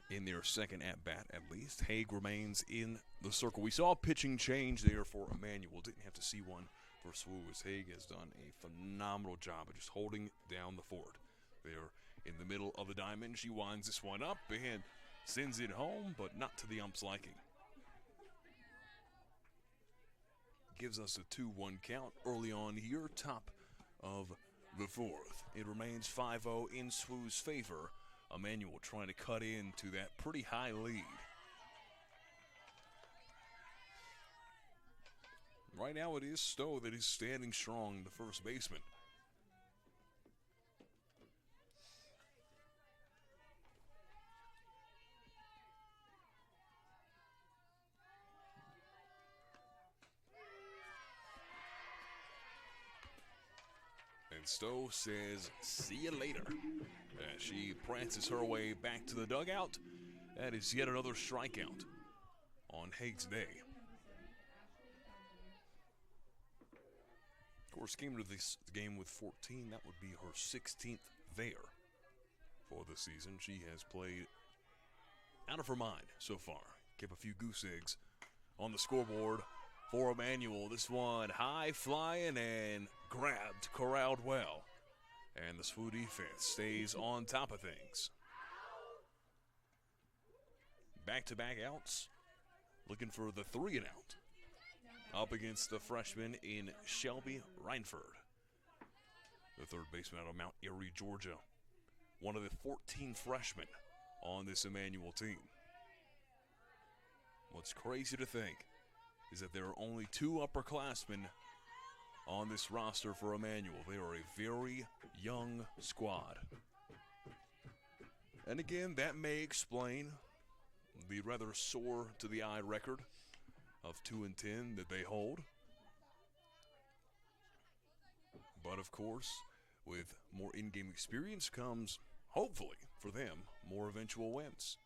in their second at-bat at least. Haig remains in the circle. We saw a pitching change there for Emmanuel. Didn't have to see one for SWU, as Haig has done a phenomenal job of just holding down the fort. They're in the middle of the diamond. She winds this one up and sends it home, but not to the ump's liking. Gives us a 2-1 count early on here, top of the fourth. It remains 5-0 in SWU's favor. Emmanuel trying to cut into that pretty high lead. Right now it is Stowe that is standing strong, the first baseman. And Stowe says, "See you later," as she prances her way back to the dugout. That is yet another strikeout on Haig's day. Of course, came to this game with 14. That would be her 16th there for the season. She has played out of her mind so far. Kept a few goose eggs on the scoreboard for Emmanuel. This one high flying and grabbed, corralled well. And the SWU defense stays on top of things. Back-to-back outs. Looking for the 3-and-out. Up against the freshman in Shelby Reinford. The third baseman out of Mount Airy, Georgia. One of the 14 freshmen on this Emmanuel team. What's crazy to think is that there are only 2 upperclassmen on this roster for Emmanuel. They are a very young squad. And again, that may explain the rather sore to the eye record of 2-10 that they hold. But of course, with more in-game experience comes, hopefully for them, more eventual wins.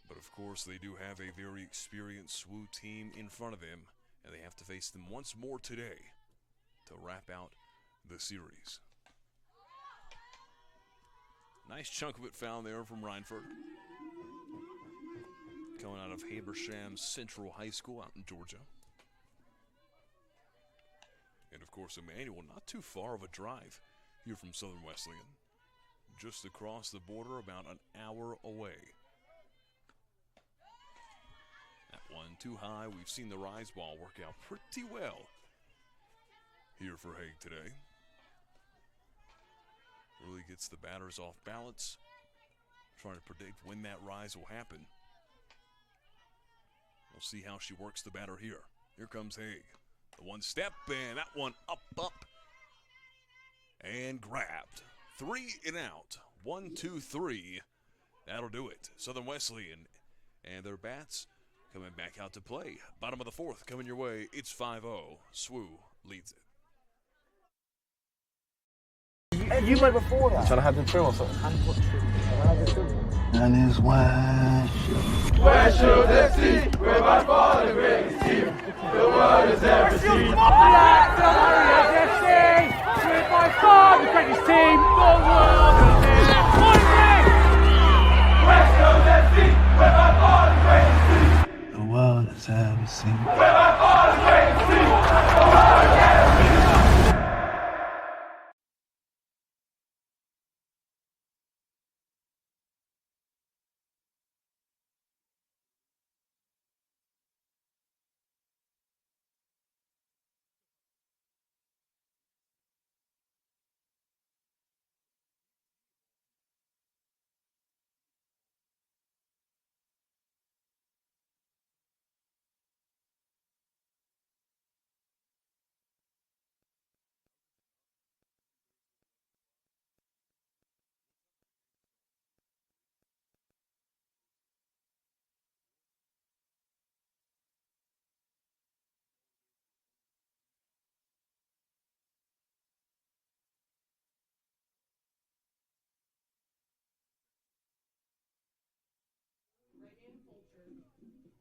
But of course, they do have a very experienced SWU team in front of them, and they have to face them once more today to wrap out the series. Nice chunk of it found there from Reinford. Coming out of Habersham Central High School out in Georgia. And of course, Emmanuel, not too far of a drive here from Southern Wesleyan. Just across the border, about an hour away. That one too high. We've seen the rise ball work out pretty well here for Haig today. Really gets the batters off balance. Trying to predict when that rise will happen. We'll see how she works the batter here. Here comes Haig. The one step, and that one up. And grabbed. 3-and-out. 1, 2, 3. That'll do it. Southern Wesleyan and their bats coming back out to play. Bottom of the fourth coming your way. It's 5-0. SWU leads it. You played before that. Trying to have the trim or something? And his West Sheffield FC, we're by far the greatest team the world has ever seen. Sheffield FC, we're by far the greatest team the world has ever seen. Sheffield FC, we're by far the greatest team the world has ever seen. we're by far the greatest team the world has ever seen.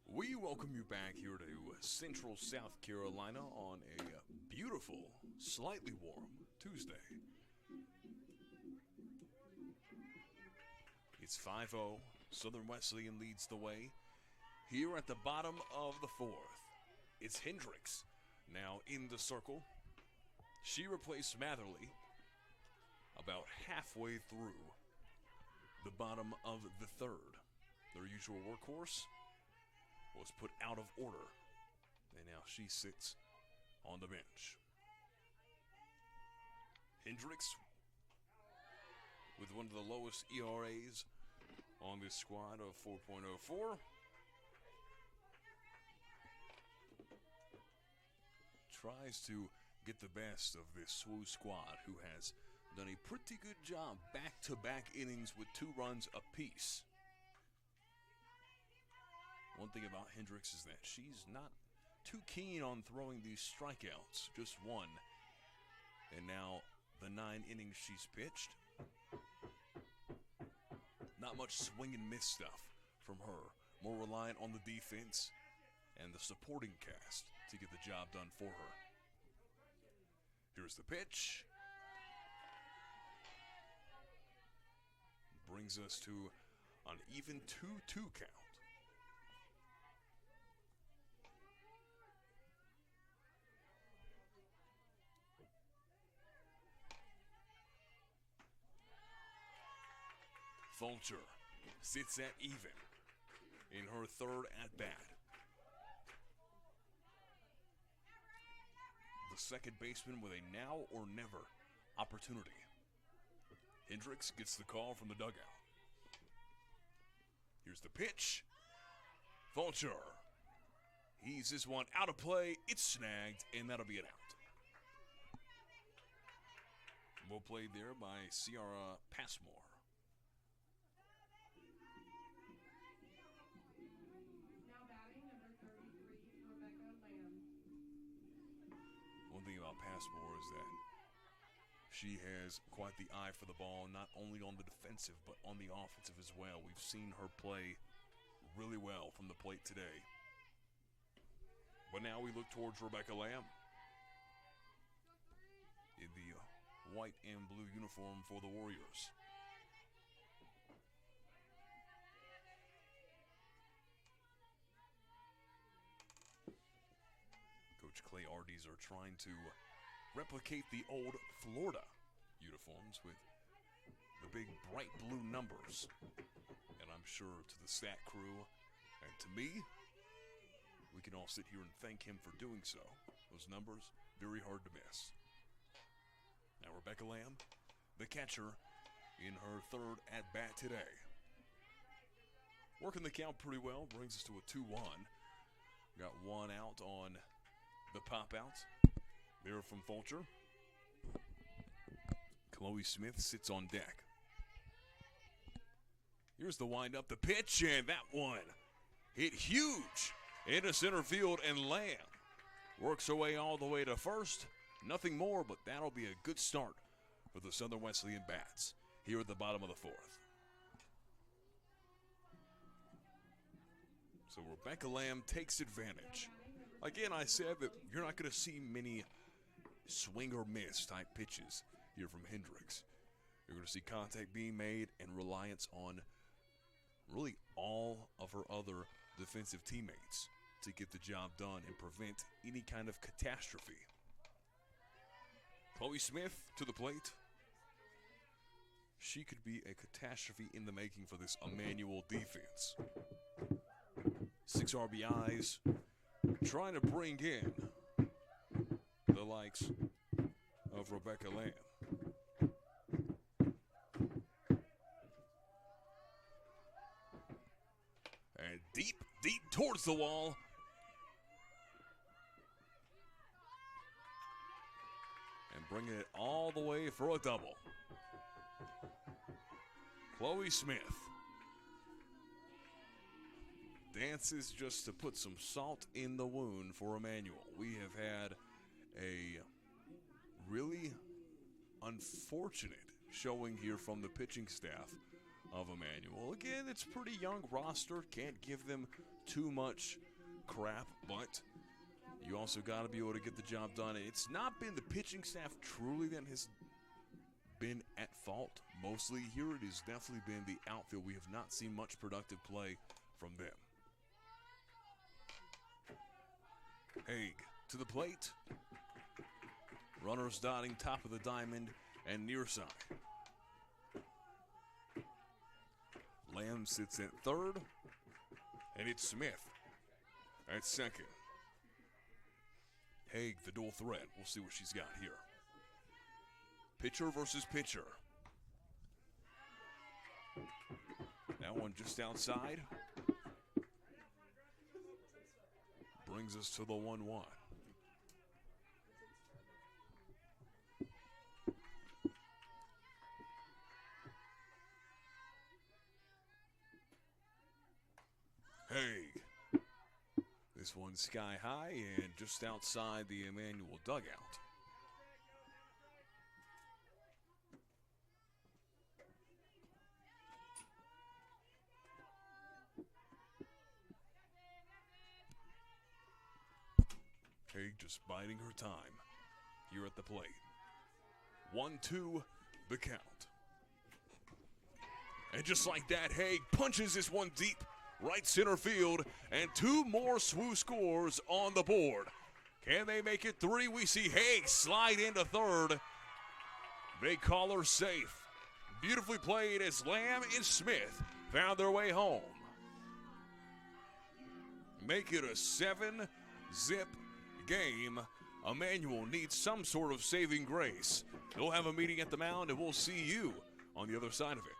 We welcome you back here to Central South Carolina on a beautiful, slightly warm Tuesday. It's 5-0. Southern Wesleyan leads the way. Here at the bottom of the fourth, it's Hendricks now in the circle. She replaced Matherly about halfway through the bottom of the third. Their usual workhorse was put out of order, and now she sits on the bench. Hendricks with one of the lowest ERAs on this squad of 4.04. Tries to get the best of this SWU squad, who has done a pretty good job back-to-back innings with 2 runs apiece. One thing about Hendricks is that she's not too keen on throwing these strikeouts, just one. And now the 9 innings she's pitched, not much swing and miss stuff from her. More reliant on the defense and the supporting cast to get the job done for her. Here's the pitch. Brings us to an even 2-2 count. Fulcher sits at even in her third at-bat. The second baseman with a now or never opportunity. Hendricks gets the call from the dugout. Here's the pitch. Fulcher. He's this one out of play. It's snagged, and that'll be an out. Well played there by Ciara Passmore. One thing about Passmore is that she has quite the eye for the ball, not only on the defensive, but on the offensive as well. We've seen her play really well from the plate today. But now we look towards Rebecca Lamb in the white and blue uniform for the Warriors. Coach Clay Ardies are trying to replicate the old Florida uniforms with the big bright blue numbers. And I'm sure to the stat crew and to me, we can all sit here and thank him for doing so. Those numbers, very hard to miss. Now Rebecca Lamb, the catcher, in her third at-bat today. Working the count pretty well, brings us to a 2-1. Got one out on the pop-out there from Fulcher. Chloe Smith sits on deck. Here's the windup, the pitch, and that one hit huge into center field, and Lamb works her way all the way to first. Nothing more, but that'll be a good start for the Southern Wesleyan Bats here at the bottom of the fourth. So Rebecca Lamb takes advantage. Again, I said that you're not going to see many swing or miss type pitches here from Hendricks. You're going to see contact being made and reliance on really all of her other defensive teammates to get the job done and prevent any kind of catastrophe. Chloe Smith to the plate. She could be a catastrophe in the making for this Emmanuel defense. 6 RBIs, trying to bring in the likes of Rebecca Lamb. And deep towards the wall. And bringing it all the way for a double. Chloe Smith dances just to put some salt in the wound for Emmanuel. We have had a really unfortunate showing here from the pitching staff of Emmanuel. Again, it's a pretty young roster. Can't give them too much crap, but you also got to be able to get the job done. It's not been the pitching staff truly that has been at fault mostly here. It has definitely been the outfield. We have not seen much productive play from them. Haig to the plate. Runners dotting top of the diamond and near side. Lamb sits at third, and it's Smith at second. Haig, the dual threat. We'll see what she's got here. Pitcher versus pitcher. That one just outside. Brings us to the 1-1. Haig. This one's sky high and just outside the Emmanuel dugout. Haig just biding her time here at the plate. 1-2 the count. And just like that, Haig punches this one deep right center field, and 2 more SWU scores on the board. Can they make it 3? We see Haig slide into third. They call her safe. Beautifully played as Lamb and Smith found their way home. Make it a 7-zip game. Emmanuel needs some sort of saving grace. They'll have a meeting at the mound, and we'll see you on the other side of it.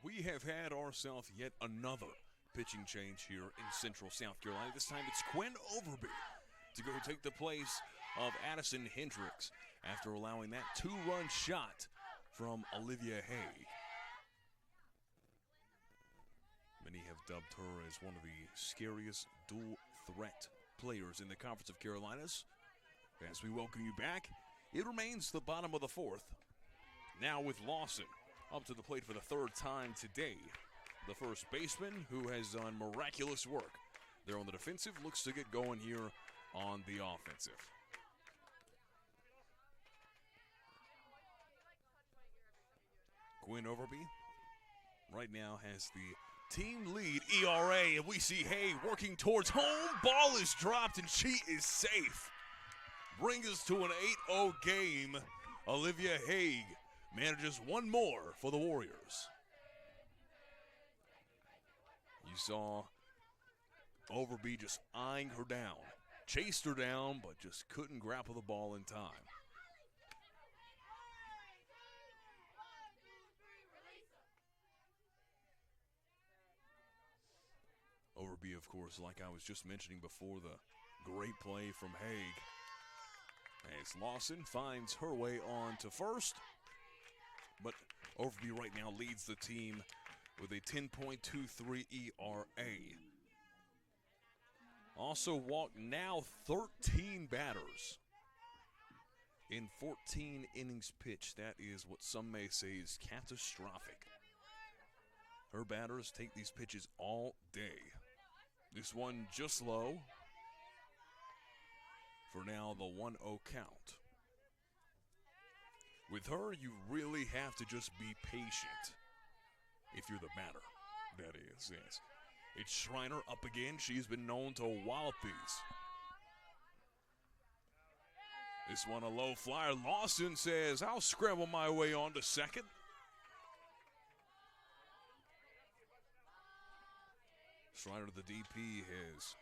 We have had ourselves yet another pitching change here in Central South Carolina. This time it's Quinn Overby to go take the place of Addison Hendricks after allowing that 2-run shot from Olivia Haig. Many have dubbed her as one of the scariest dual threat players in the Conference of Carolinas. As we welcome you back, it remains the bottom of the 4th. Now with Lawson up to the plate for the 3rd time today. The first baseman, who has done miraculous work there on the defensive, looks to get going here on the offensive. Quinn Overby right now has the team lead ERA, and we see Hay working towards home. Ball is dropped, and she is safe. Brings us to an 8-0 game. Olivia Haig manages one more for the Warriors. You saw Overby just eyeing her down. Chased her down, but just couldn't grapple the ball in time. Overby, of course, like I was just mentioning before the Great play from Haig. As Lawson finds her way on to first. But Overby right now leads the team with a 10.23 ERA. Also walked now 13 batters in 14 innings pitched. That is what some may say is catastrophic. Her batters take these pitches all day. This one just low. For now, the 1-0 count. With her, you really have to just be patient if you're the batter. That is, yes. It's Schreiner up again. She's been known to wallop these. This one a low flyer. Lawson says, I'll scramble my way on to second. Schreiner, the DP, has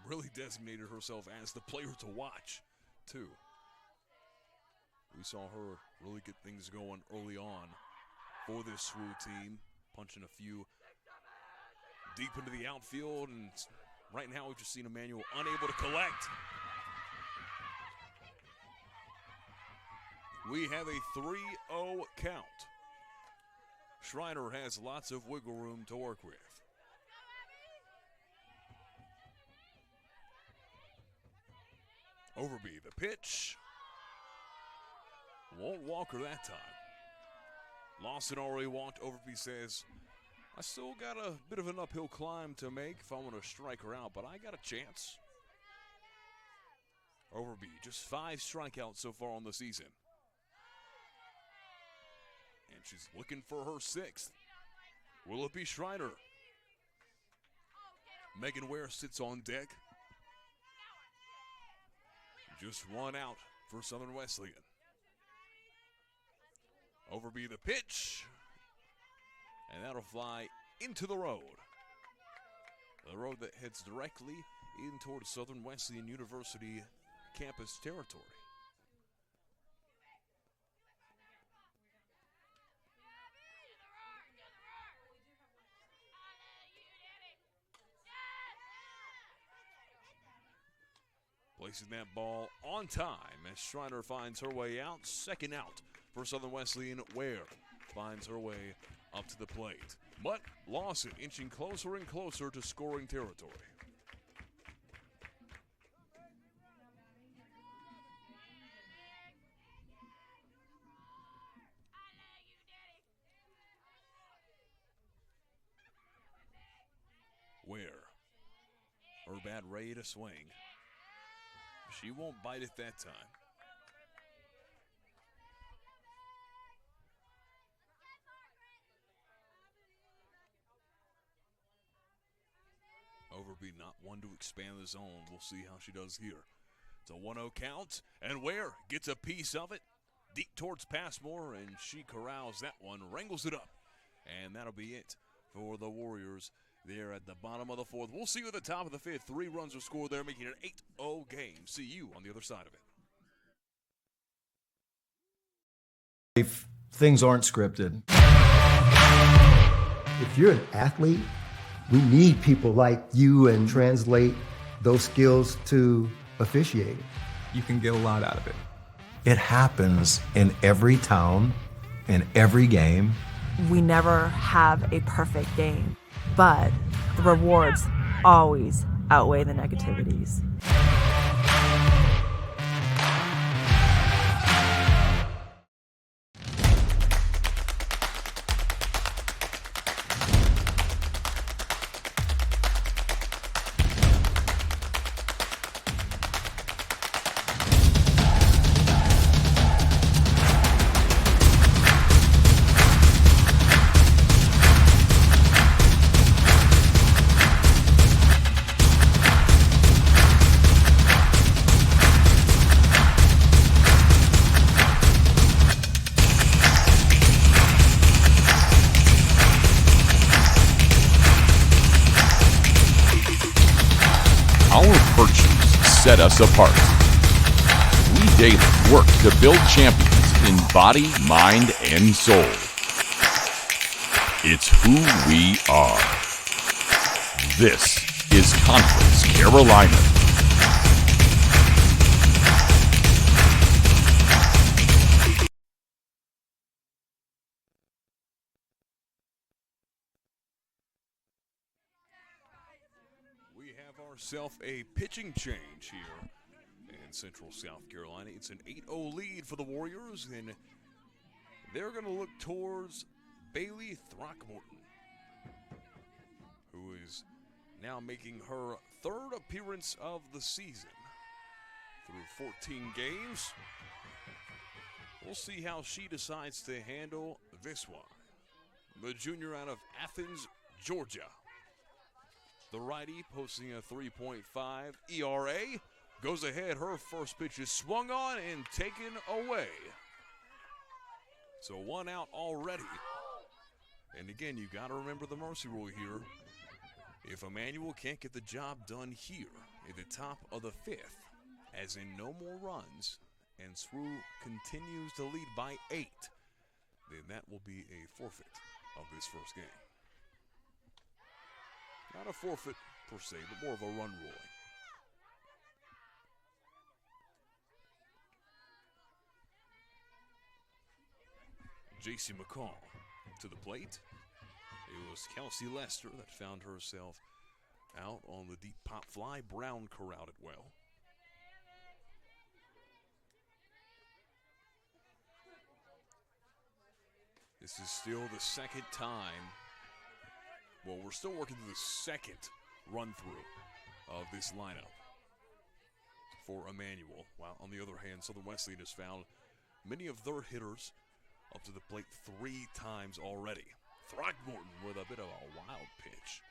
really designated herself as the player to watch, too. We saw her really get things going early on for this SWU team, punching a few deep into the outfield, and right now we've just seen Emmanuel unable to collect. We have a 3-0 count. Schreiner has lots of wiggle room to work with. Overby, the pitch. Won't walk her that time. Lawson already walked. Overby says, I still got a bit of an uphill climb to make if I want to strike her out, but I got a chance. Overby, just 5 strikeouts so far on the season. And she's looking for her 6th. Will it be Schreiner? Megan Ware sits on deck. Just 1 out for Southern Wesleyan. Overby the pitch. And that'll fly into the road. The road that heads directly in towards Southern Wesleyan University campus territory. Placing that ball on time as Schreiner finds her way out. 2nd out for Southern Wesleyan. Ware finds her way up to the plate. But Lawson inching closer and closer to scoring territory. Ware. Her bat ready to swing. She won't bite it that time. Overby not one to expand the zone. We'll see how she does here. It's a 1-0 count, and Ware gets a piece of it deep towards Passmore, and she corrals that one, wrangles it up, and that'll be it for the Warriors there at the bottom of the 4th. We'll see you at the top of the 5th. 3 runs are scored there, making it an 8-0 game. See you on the other side of it. If things aren't scripted. If you're an athlete, we need people like you and translate those skills to officiating. You can get a lot out of it. It happens in every town, in every game. We never have a perfect game, but the rewards always outweigh the negativities. Set us apart. We daily work to build champions in body, mind, and soul. It's who we are. This is Conference Carolina. We have ourselves a pitching change here in Central South Carolina. It's an 8-0 lead for the Warriors, and they're going to look towards Bailey Throckmorton, who is now making her third appearance of the season through 14 games. We'll see how she decides to handle this one. The junior out of Athens, Georgia. The righty posting a 3.5 ERA. Goes ahead, her first pitch is swung on and taken away. So one out already. And again, you got to remember the mercy rule here. If Emmanuel can't get the job done here at the top of the fifth, as in no more runs, and SWU continues to lead by 8, then that will be a forfeit of this first game. Not a forfeit per se, but more of a run ruling. J.C. McCall to the plate. It was Kelsey Lester that found herself out on the deep pop fly. Brown corralled it well. This is still the second time. Well, we're still working through the second run-through of this lineup for Emmanuel. While on the other hand, Southern Wesleyan has found many of their hitters up to the plate 3 times already. Throckmorton with a bit of a wild pitch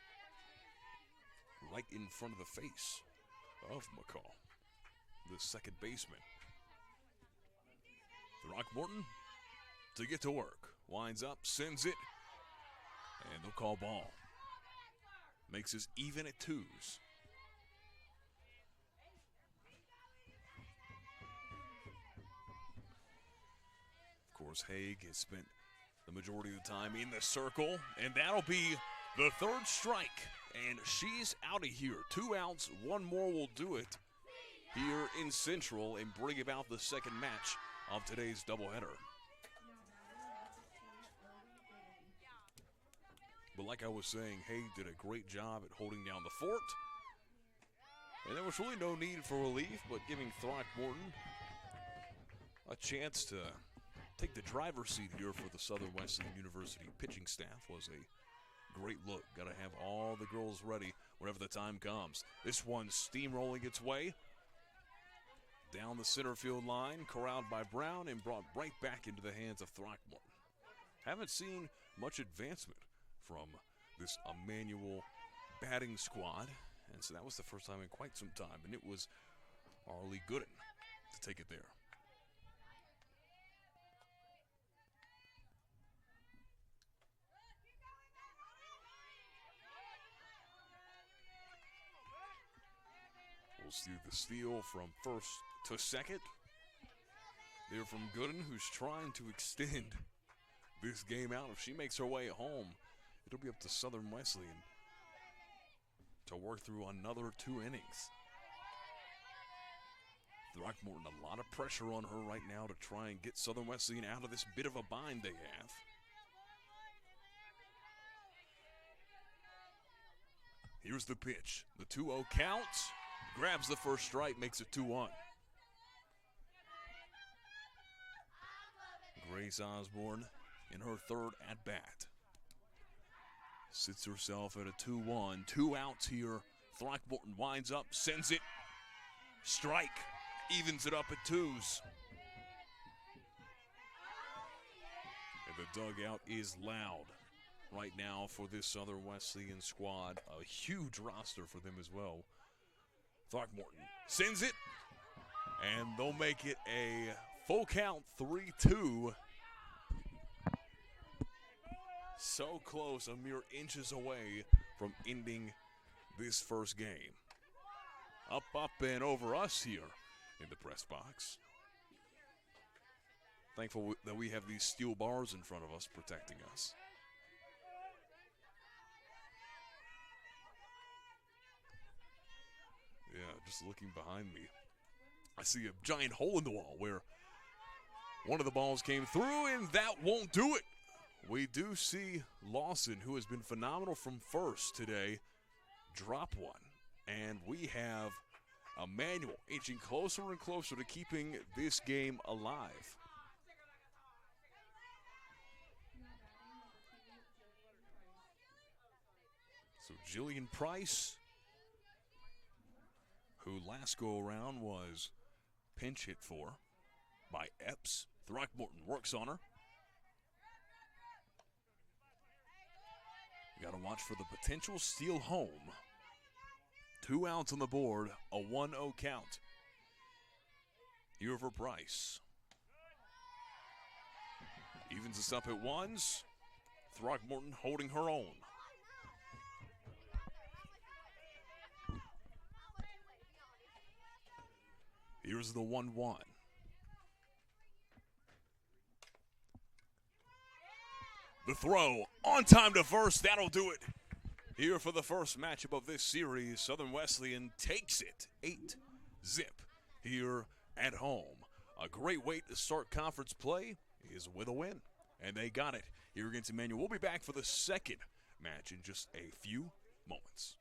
right in front of the face of McCall, the second baseman. Throckmorton to get to work. Winds up, sends it, and they'll call ball. Makes us even at 2s. Of course, Haig has spent the majority of the time in the circle, and that'll be the third strike. And she's out of here. 2 outs, 1 more will do it here in Central and bring about the second match of today's doubleheader. But like I was saying, Haig did a great job at holding down the fort. And there was really no need for relief, but giving Throckmorton a chance to take the driver's seat here for the Southern Wesleyan University pitching staff was a great look. Got to have all the girls ready whenever the time comes. This one's steamrolling its way down the center field line, corralled by Brown and brought right back into the hands of Throckmorton. Haven't seen much advancement from this Emmanuel batting squad, and so that was the first time in quite some time, and it was Arlie Gooden to take it there. We'll see the steal from first to second. There from Gooden, who's trying to extend this game out. If she makes her way home, it'll be up to Southern Wesleyan to work through another 2 innings. Throckmorton, a lot of pressure on her right now to try and get Southern Wesleyan out of this bit of a bind they have. Here's the pitch. The 2-0 count. Grabs the first strike, makes it 2-1. Grace Osborne in her third at-bat. Sits herself at a 2-1. 2 outs here. Throckmorton winds up, sends it. Strike. Evens it up at 2s. And the dugout is loud right now for this Southern Wesleyan squad. A huge roster for them as well. Throckmorton sends it, and they'll make it a full count, 3-2. So close, a mere inches away from ending this first game. Up, and over us here in the press box. Thankful that we have these steel bars in front of us protecting us. just looking behind me, I see a giant hole in the wall where one of the balls came through, and that won't do it. We do see Lawson, who has been phenomenal from first today, drop one. And we have Emmanuel inching closer and closer to keeping this game alive. So Jillian Price, who last go around was pinch hit for by Epps. Throckmorton works on her. You got to watch for the potential steal home. 2 outs on the board, a 1-0 count. Here for Price. Evens us up at ones. Throckmorton holding her own. Here's the 1-1. The throw on time to first. That'll do it. Here for the first matchup of this series, Southern Wesleyan takes it 8-0 here at home. A great way to start conference play is with a win, and they got it here against Emmanuel. We'll be back for the second match in just a few moments.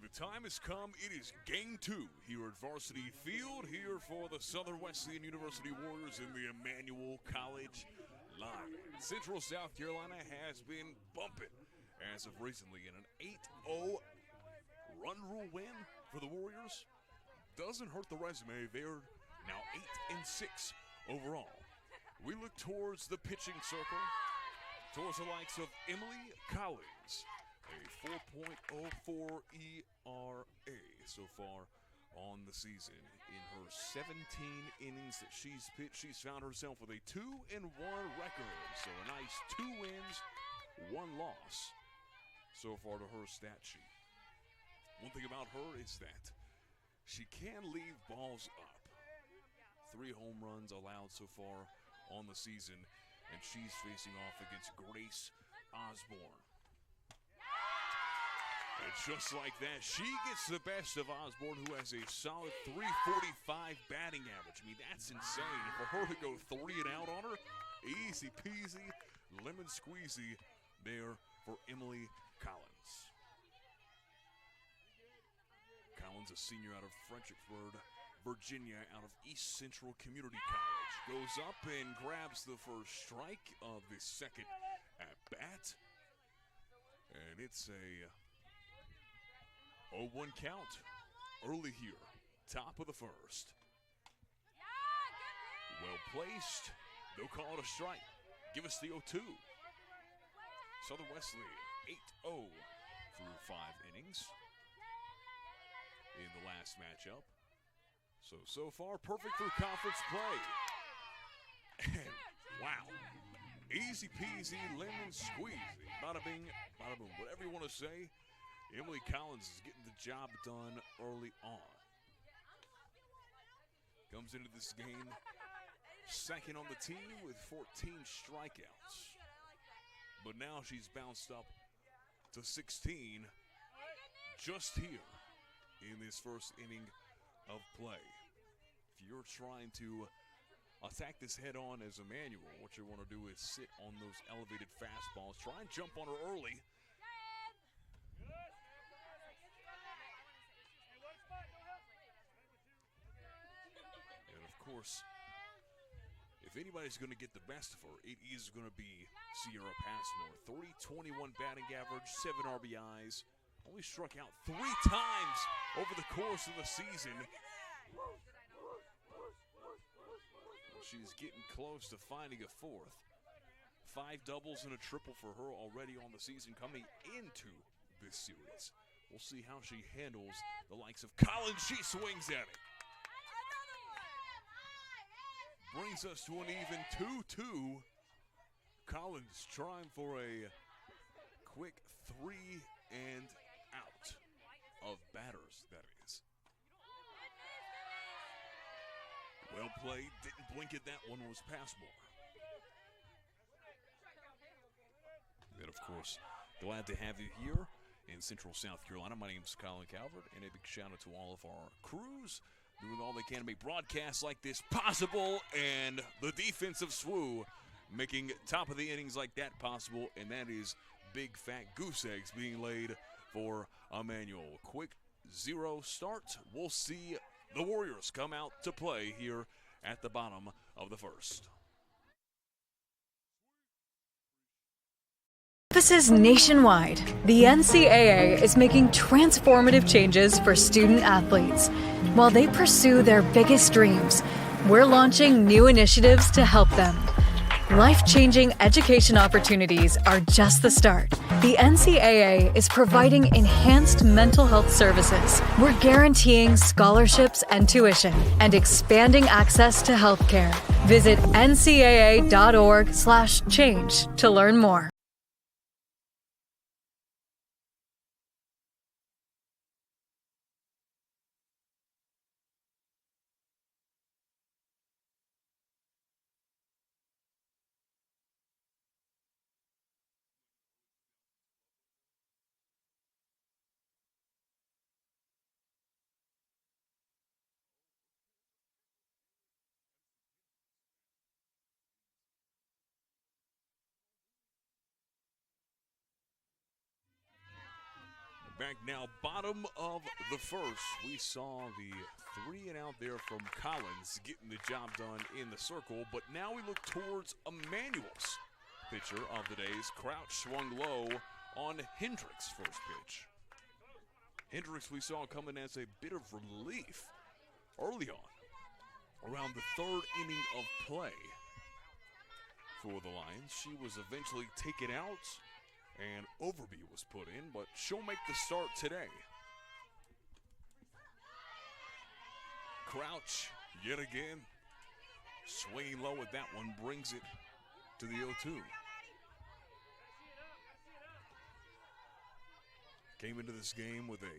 The time has come. It is game 2 here at Varsity Field, here for the Southern Wesleyan University Warriors in the Emmanuel College line. Central South Carolina has been bumping as of recently in an 8-0 run rule win for the Warriors. Doesn't hurt the resume. They're now 8-6 overall. We look towards the pitching circle, towards the likes of Emily Collins, a 4.04 ERA so far on the season. In her 17 innings that she's pitched, she's found herself with a 2-1 record. So a nice 2 wins, 1 loss so far to her stat sheet. One thing about her is that she can leave balls up. 3 home runs allowed so far on the season, and she's facing off against Grace Osborne. And just like that, she gets the best of Osborne, who has a solid 345 batting average. I mean, that's insane. For her to go 3 and out on her, easy peasy, lemon squeezy there for Emily Collins. Collins, a senior out of Fredericksburg, Virginia, out of East Central Community College, goes up and grabs the first strike of the second at bat. And it's a 0-1 count early here, top of the first. Well placed. They'll call it a strike. Give us the 0-2. Southern Wesleyan 8-0 through 5 innings in the last matchup. So far, perfect through conference play. And wow, easy peasy, lemon squeezy, bada bing, bada boom, whatever you want to say. Emily Collins is getting the job done early on. Comes into this game second on the team with 14 strikeouts. But now she's bounced up to 16 just here in this first inning of play. If you're trying to attack this head on as Emmanuel, what you want to do is sit on those elevated fastballs. Try and jump on her early. And of course, if anybody's going to get the best of her, it is going to be Sierra Passmore. 321 batting average, 7 RBIs. Only struck out 3 times over the course of the season. She's getting close to finding a 4th. 5 doubles and a triple for her already on the season coming into this series. We'll see how she handles the likes of Collins. She swings at it. Brings us to an even 2-2. Collins trying for a quick 3 and out of batters, that is. Well played, didn't blink it, that one was Passmore. And of course, glad to have you here in Central South Carolina. My name is Colin Calvert, and a big shout out to all of our crews doing all they can to make broadcasts like this possible, and the defense of SWU making top of the innings like that possible, and that is big fat goose eggs being laid for Emmanuel. Quick 0 start. We'll see the Warriors come out to play here at the bottom of the first. Campuses nationwide, the NCAA is making transformative changes for student athletes. While they pursue their biggest dreams, we're launching new initiatives to help them. Life-changing education opportunities are just the start. The NCAA is providing enhanced mental health services. We're guaranteeing scholarships and tuition and expanding access to healthcare. Visit ncaa.org/change to learn more. Back now, bottom of the first. We saw the 3 and out there from Collins getting the job done in the circle, but now we look towards Emmanuel's pitcher of the days. Crouch swung low on Hendricks' first pitch. Hendricks we saw coming as a bit of relief early on, around the 3rd inning of play for the Lions. She was eventually taken out, and Overby was put in, but she'll make the start today. Crouch, yet again, swinging low at that one, brings it to the 0-2. Came into this game with a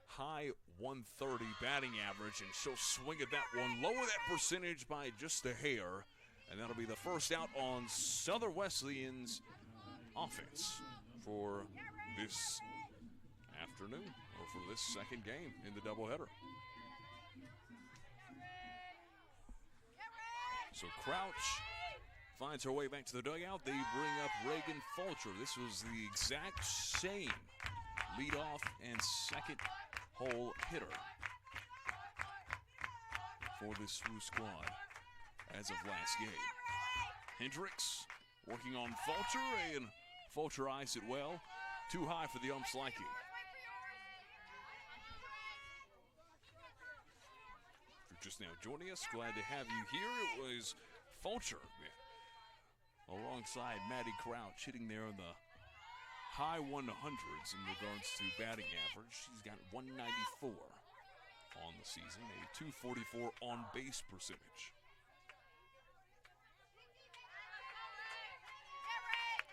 high 130 batting average, and she'll swing at that one, lower that percentage by just a hair, and that'll be the first out on Southern Wesleyan's offense for this afternoon, or for this second game in the doubleheader. So Crouch finds her way back to the dugout. They bring up Reagan Fulcher. This was the exact same leadoff and second hole hitter for the SWU squad as of last game. Hendricks working on Fulcher, and Fulcher eyes it well. Too high for the ump's liking. If you're just now joining us, glad to have you here. It was Fulcher alongside Maddie Crouch, hitting there in the high 100s in regards to batting average. She's got 194 on the season, a 244 on base percentage.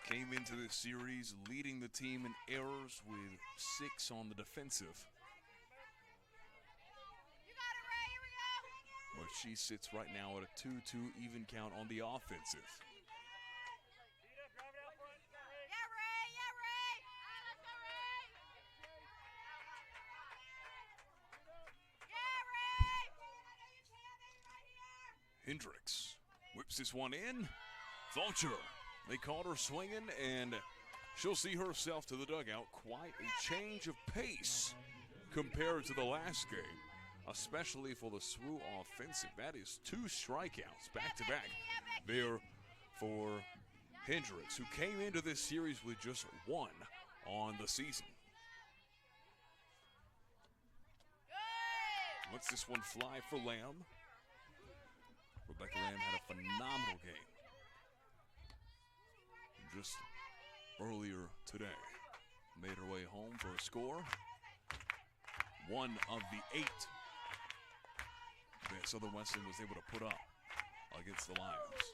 Came into this series leading the team in errors with 6 on the defensive. But she sits right now at a 2-2 even count on the offensive. Hendricks whips this one in. Fulcher, they caught her swinging, and she'll see herself to the dugout. Quite a change of pace compared to the last game, especially for the SWU offensive. That is 2 strikeouts back-to-back there for Hendricks, who came into this series with just 1 on the season. Lets this one fly for Lamb. Rebecca Lamb had a phenomenal game just earlier today. Made her way home for a score. 1 of the 8 that Southern Wesleyan was able to put up against the Lions.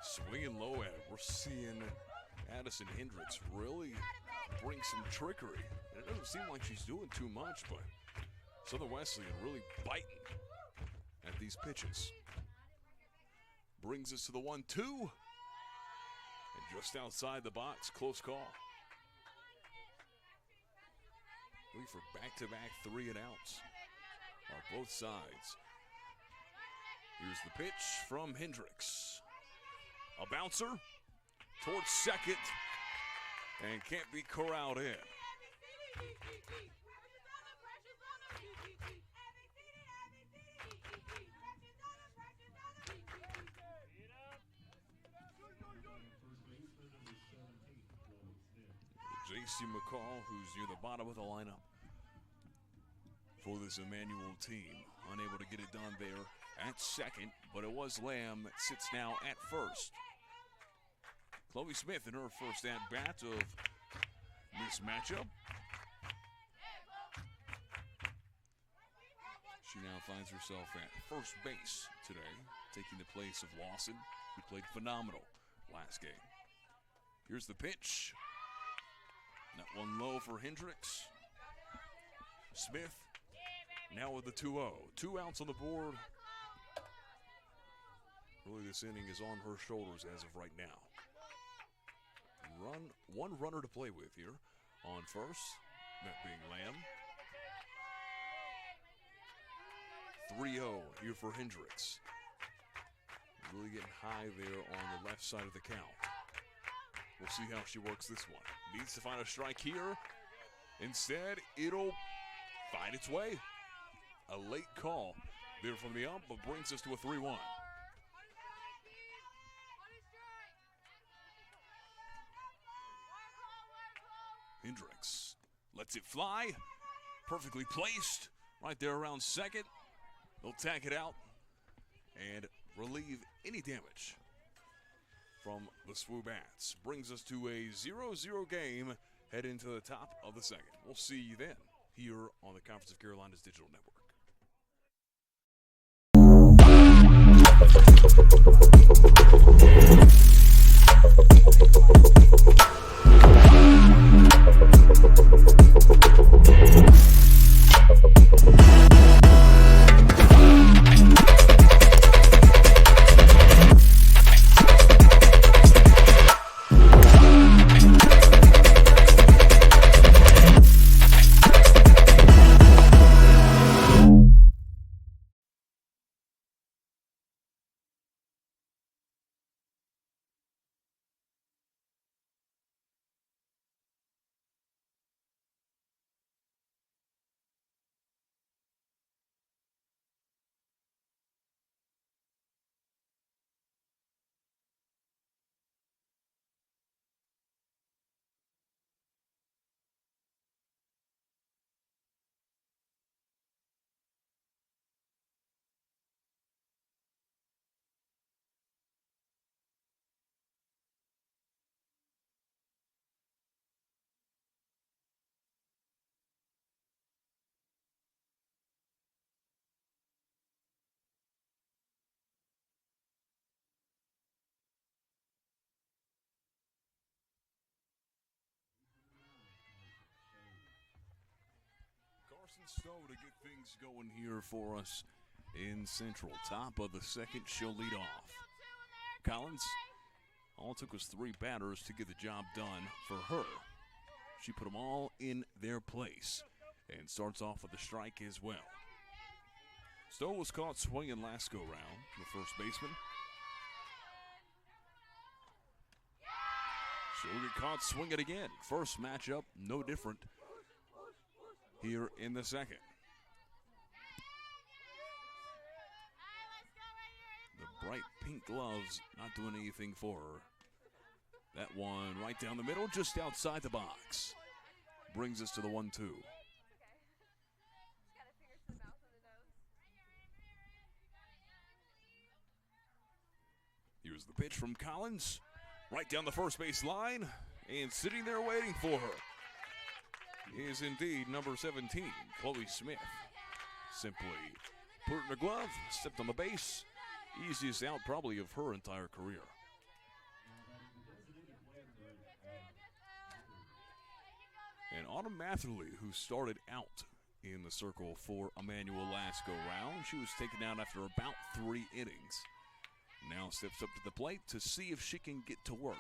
Swinging low at it, we're seeing Addison Hendricks really bring some trickery. And it doesn't seem like she's doing too much, but Southern Wesleyan really biting at these pitches. Brings us to the 1-2. And just outside the box, close call. Looking for back-to-back 3 and outs on both sides. Here's the pitch from Hendricks. A bouncer towards second, and can't be corralled in. J.C. McCall, who's near the bottom of the lineup for this Emmanuel team. Unable to get it done there at second, but it was Lamb that sits now at first. Chloe Smith in her first at-bat of this matchup. She now finds herself at first base today, taking the place of Lawson, who played phenomenal last game. Here's the pitch. That one low for Hendricks. Smith now with the 2-0. 2 outs on the board. Really, this inning is on her shoulders as of right now. One runner to play with here on first, that being Lamb. 3-0 here for Hendricks. Really getting high there on the left side of the count. We'll see how she works this one. Needs to find a strike here. Instead, it'll find its way. A late call there from the ump, but brings us to a 3-1. Hendricks lets it fly. Perfectly placed. Right there around second. They'll tag it out and relieve any damage from the SWU bats. Brings us to a 0-0 game. Head into the top of the second. We'll see you then here on the Conference of Carolinas Digital Network. Stowe to get things going here for us in Central. Top of the second, she'll lead off. Collins, all it took was 3 batters to get the job done for her. She put them all in their place and starts off with a strike as well. Stowe was caught swinging last go-round, the first baseman. She'll get caught swinging again. First matchup, no different here in the second. The bright pink gloves not doing anything for her. That one right down the middle, just outside the box. Brings us to the 1-2. Here's the pitch from Collins. Right down the first base line. And sitting there waiting for her is indeed number 17, Chloe Smith. Simply put it in her glove, stepped on the base. Easiest out probably of her entire career. And Autumn Matherly, who started out in the circle for Emmanuel last go-round. She was taken out after about 3 innings. Now steps up to the plate to see if she can get to work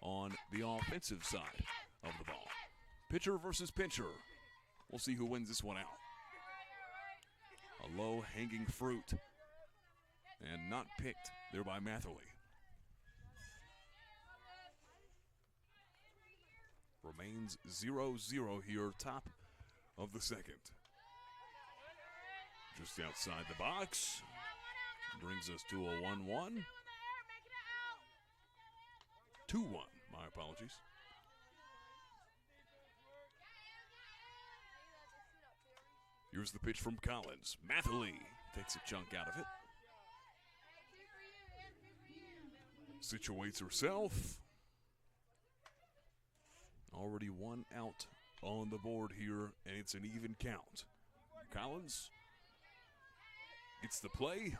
on the offensive side of the ball. Pitcher versus pitcher. We'll see who wins this one out. A low-hanging fruit. And not picked there by Matherly. Remains 0-0 here, top of the second. Just outside the box. Brings us to a 1-1. 2-1, my apologies. Here's the pitch from Collins. Matherly takes a chunk out of it. Situates herself. Already 1 out on the board here, and it's an even count. Collins gets the play,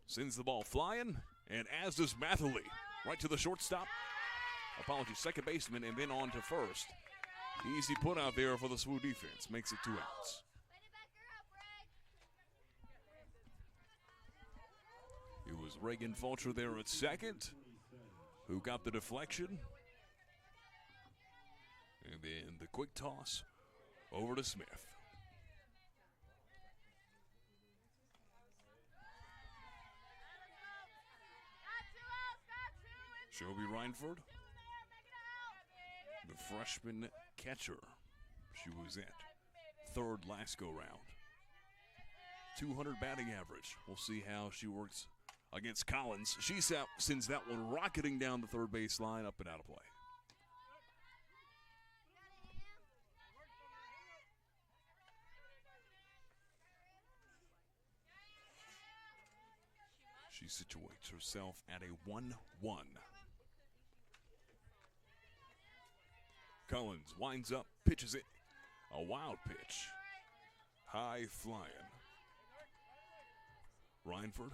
sends the ball flying, and as does Matherly. Right to the shortstop. Apologies, second baseman, and then on to first. Easy put out there for the SWU defense. Makes it 2 outs. It was Reagan Fulcher there at second, who got the deflection. And then the quick toss over to Smith. Shelby Reinford, the freshman catcher. She was at third last go-round. 200 batting average. We'll see how she works against Collins. She sends that one rocketing down the third base line, up and out of play. She situates herself at a 1-1. Collins winds up, pitches it. A wild pitch. High flying. Reinford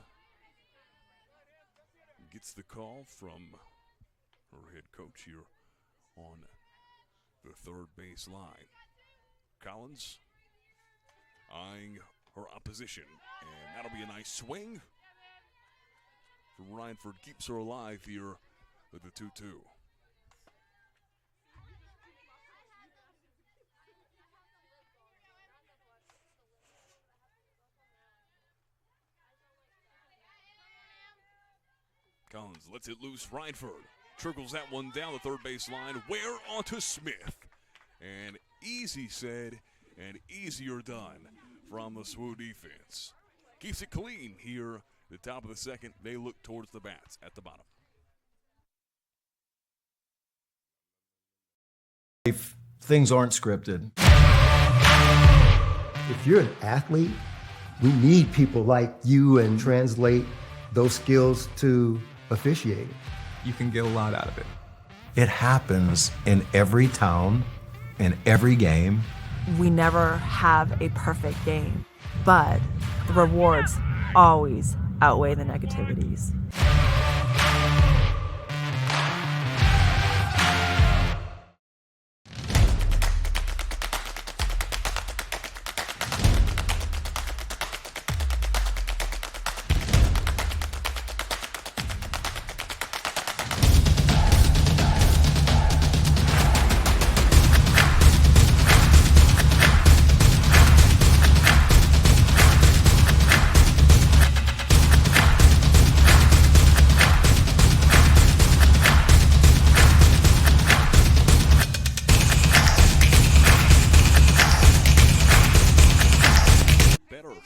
gets the call from her head coach here on the third base line. Collins eyeing her opposition, and that'll be a nice swing from Reinford. Keeps her alive here with the 2-2. Collins lets it loose. Reinford trickles that one down the third base line. Where onto Smith. And easy said and easier done from the SWU defense. Keeps it clean here at the top of the second. They look towards the bats at the bottom. If things aren't scripted. If you're an athlete, we need people like you and translate those skills to officiating. You can get a lot out of it. It happens in every town, in every game. We never have a perfect game, but the rewards always outweigh the negativities.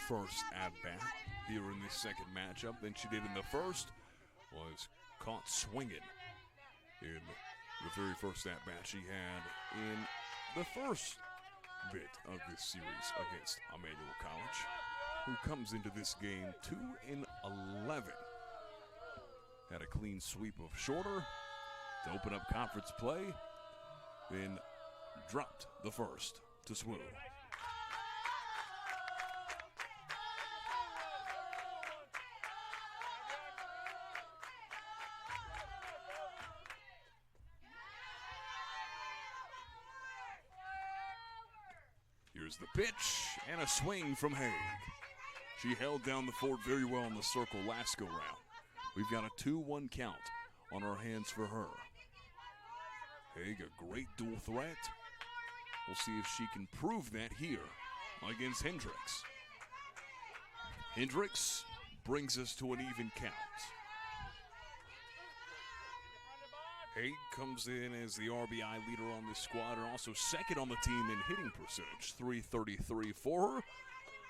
First at-bat here in this second matchup than she did in the first. Was caught swinging in the very first at-bat she had in the first bit of this series against Emmanuel College, who comes into this game 2-11. Had a clean sweep of shorter to open up conference play, then dropped the first to SWU. Here's the pitch and a swing from Haig. She held down the fort very well in the circle last go round. We've got a 2-1 count on our hands for her. Haig, a great dual threat. We'll see if she can prove that here against Hendricks. Hendricks brings us to an even count. Haig comes in as the RBI leader on this squad and also second on the team in hitting percentage. .333 for her.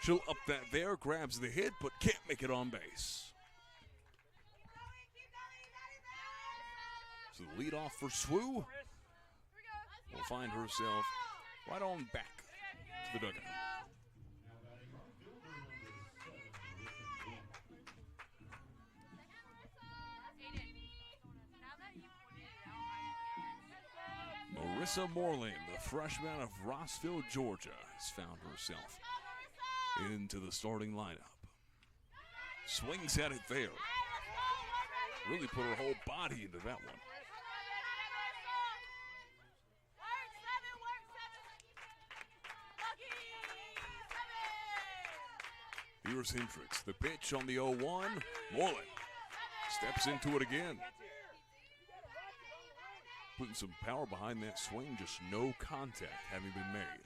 She'll up that there, grabs the hit, but can't make it on base. So the leadoff for SWU will find herself right on back to the dugout. Marissa Moreland, the freshman of Rossville, Georgia, has found herself into the starting lineup. Swings at it there. Really put her whole body into that one. Here's Hendricks. The pitch on the 0-1. Moreland steps into it again. Putting some power behind that swing, just no contact having been made.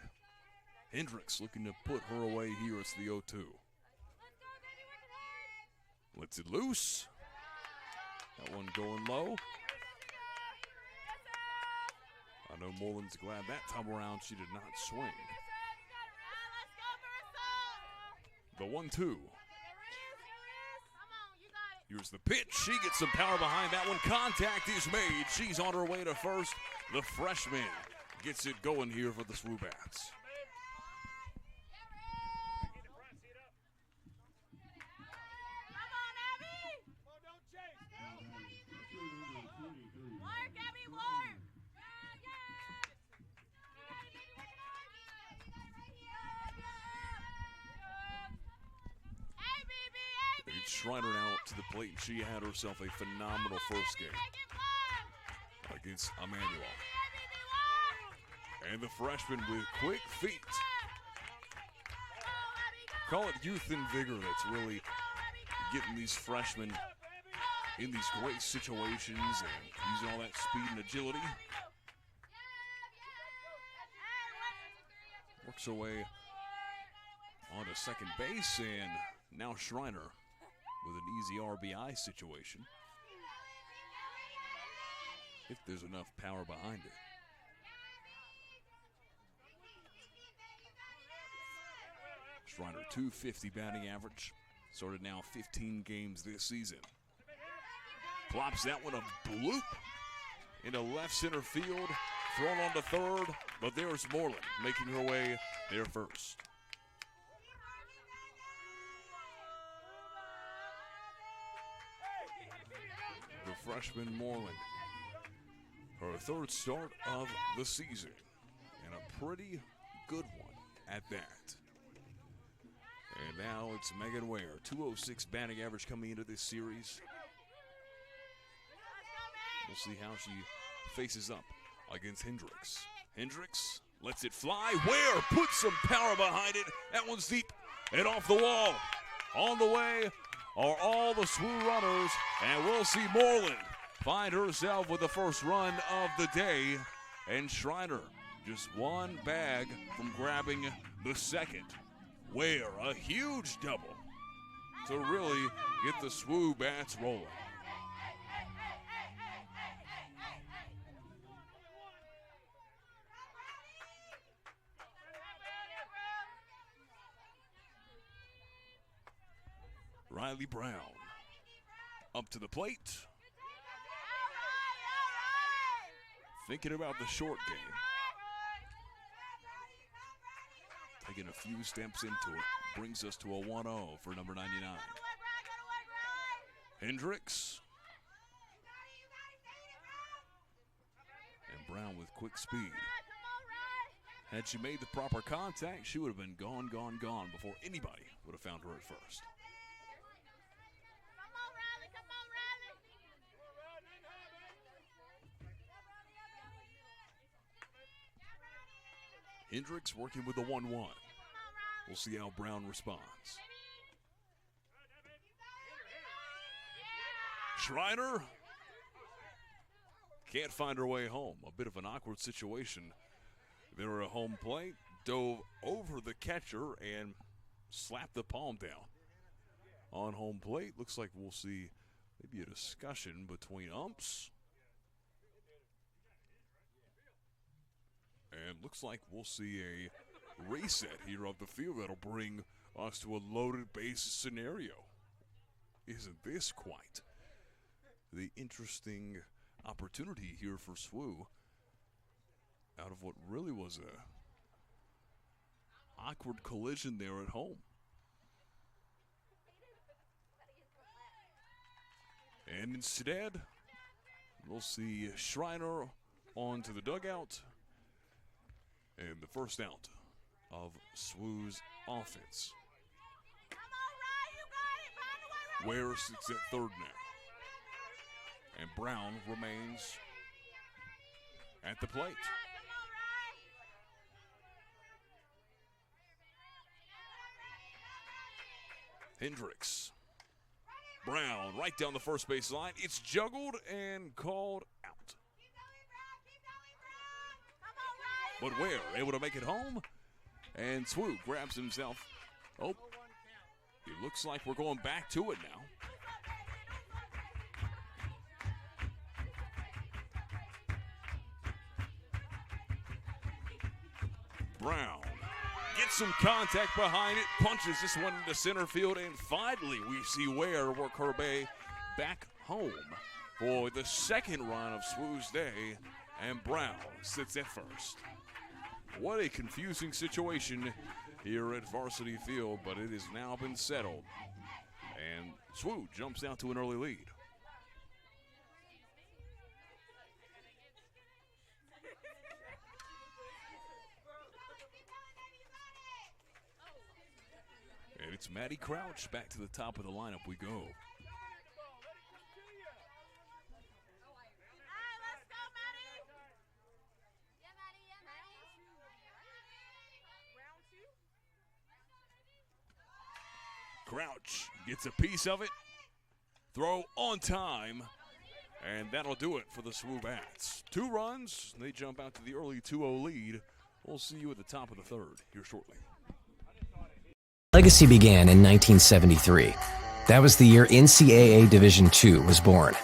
Hendricks looking to put her away here. It's the 0-2. Lets it loose. That one going low. I know Moreland's glad that time around she did not swing. The 1-2. Here's the pitch. She gets some power behind that one. Contact is made. She's on her way to first. The freshman gets it going here for the SWU Bats. Schreiner now up to the plate, and she had herself a phenomenal first game against Emmanuel. And the freshman with quick feet. Call it youth and vigor that's really getting these freshmen in these great situations and using all that speed and agility. Works her way onto second base, and now Schreiner with an easy RBI situation, if there's enough power behind it. Schreiner, .250 batting average. Started now 15 games this season. Plops that one a bloop into left center field, thrown on to third, but there's Moreland making her way there first. The freshman Moreland, her third start of the season, and a pretty good one at that. And now it's Megan Ware, .206 batting average coming into this series. We'll see how she faces up against Hendricks. Hendricks lets it fly. Ware puts some power behind it. That one's deep and off the wall. On the way are all the SWU runners, and we'll see Moreland find herself with the first run of the day, and Schreiner just one bag from grabbing the second. Ware, a huge double to really get the SWU Bats rolling. Riley Brown up to the plate. Thinking about the short game. Taking a few steps into it. Brings us to a 1-0 for number 99. Hendricks. And Brown with quick speed. Had she made the proper contact, she would have been gone before anybody would have found her at first. Hendricks working with the 1-1. We'll see how Brown responds. Schreiner can't find her way home. A bit of an awkward situation. They were at home plate, dove over the catcher and slapped the palm down. On home plate, looks like we'll see maybe a discussion between umps. And looks like we'll see a reset here of the field that'll bring us to a loaded base scenario. Isn't this quite the interesting opportunity here for SWU out of what really was a awkward collision there at home? And instead, we'll see Schreiner onto the dugout. And the first out of SWU's offense. Ware sits at third now. And Brown remains at the plate. Hendricks. Brown right down the first base line. It's juggled and called out. But Ware able to make it home, and SWU grabs himself. Oh, it looks like we're going back to it now. Brown gets some contact behind it, punches this one into center field, and finally we see Ware work her way back home for the second run of SWU's day, and Brown sits at first. What a confusing situation here at Varsity Field, but it has now been settled, and SWU jumps out to an early lead. And it's Maddie Crouch back to the top of the lineup we go. Crouch gets a piece of it. Throw on time. And that'll do it for the SWU Bats. 2 runs. They jump out to the early 2-0 lead. We'll see you at the top of the third here shortly. Legacy began in 1973. That was the year NCAA Division II was born.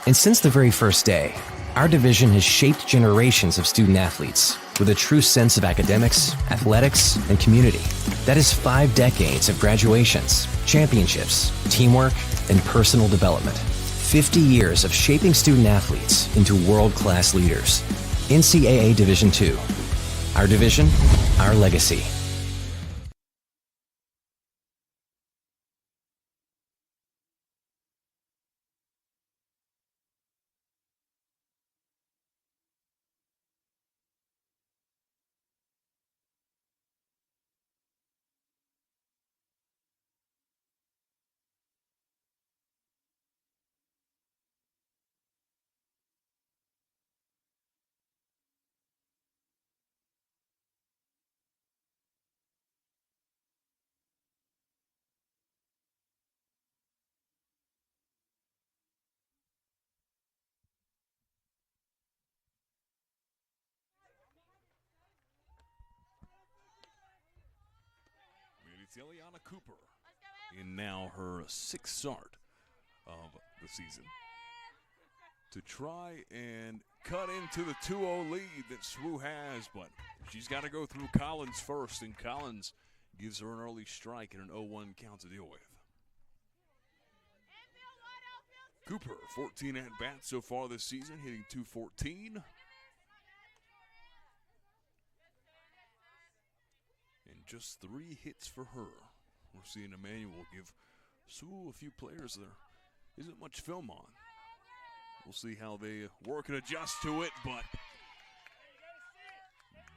And since the very first day, our division has shaped generations of student athletes with a true sense of academics, athletics, and community. That is 5 decades of graduations, championships, teamwork, and personal development. 50 years of shaping student athletes into world-class leaders. NCAA Division II. Our division, our legacy. It's Eliana Cooper in now her 6th start of the season to try and cut into the 2-0 lead that SWU has, but she's got to go through Collins first, and Collins gives her an early strike and an 0-1 count to deal with. Cooper, 14 at-bats so far this season, hitting .214. Just 3 hits for her. We're seeing Emmanuel give SWU a few players there isn't much film on. We'll see how they work and adjust to it, but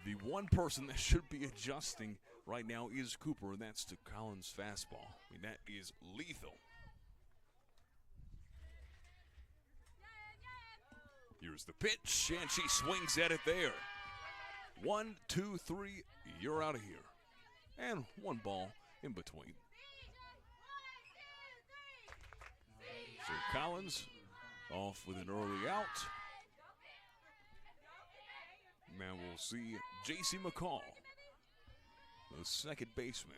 the one person that should be adjusting right now is Cooper, and that's to Collins' fastball. I mean, that is lethal. Here's the pitch, and she swings at it there. 1, 2, 3, you're out of here. And 1 ball in between. So Collins off with an early out. Now we'll see J.C. McCall, the second baseman,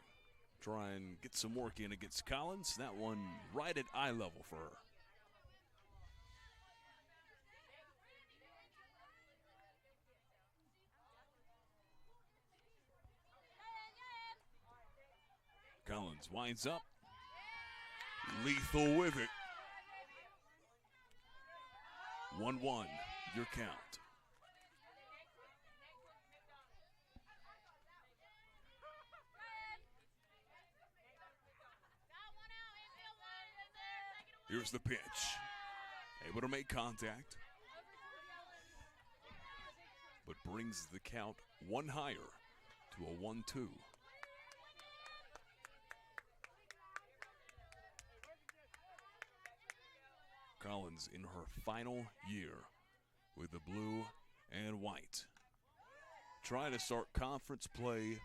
try and get some work in against Collins. That one right at eye level for her. Collins winds up. Lethal with it. 1-1, your count. Here's the pitch. Able to make contact, but brings the count 1 higher to a 1-2. Collins in her final year with the blue and white. Trying to start conference play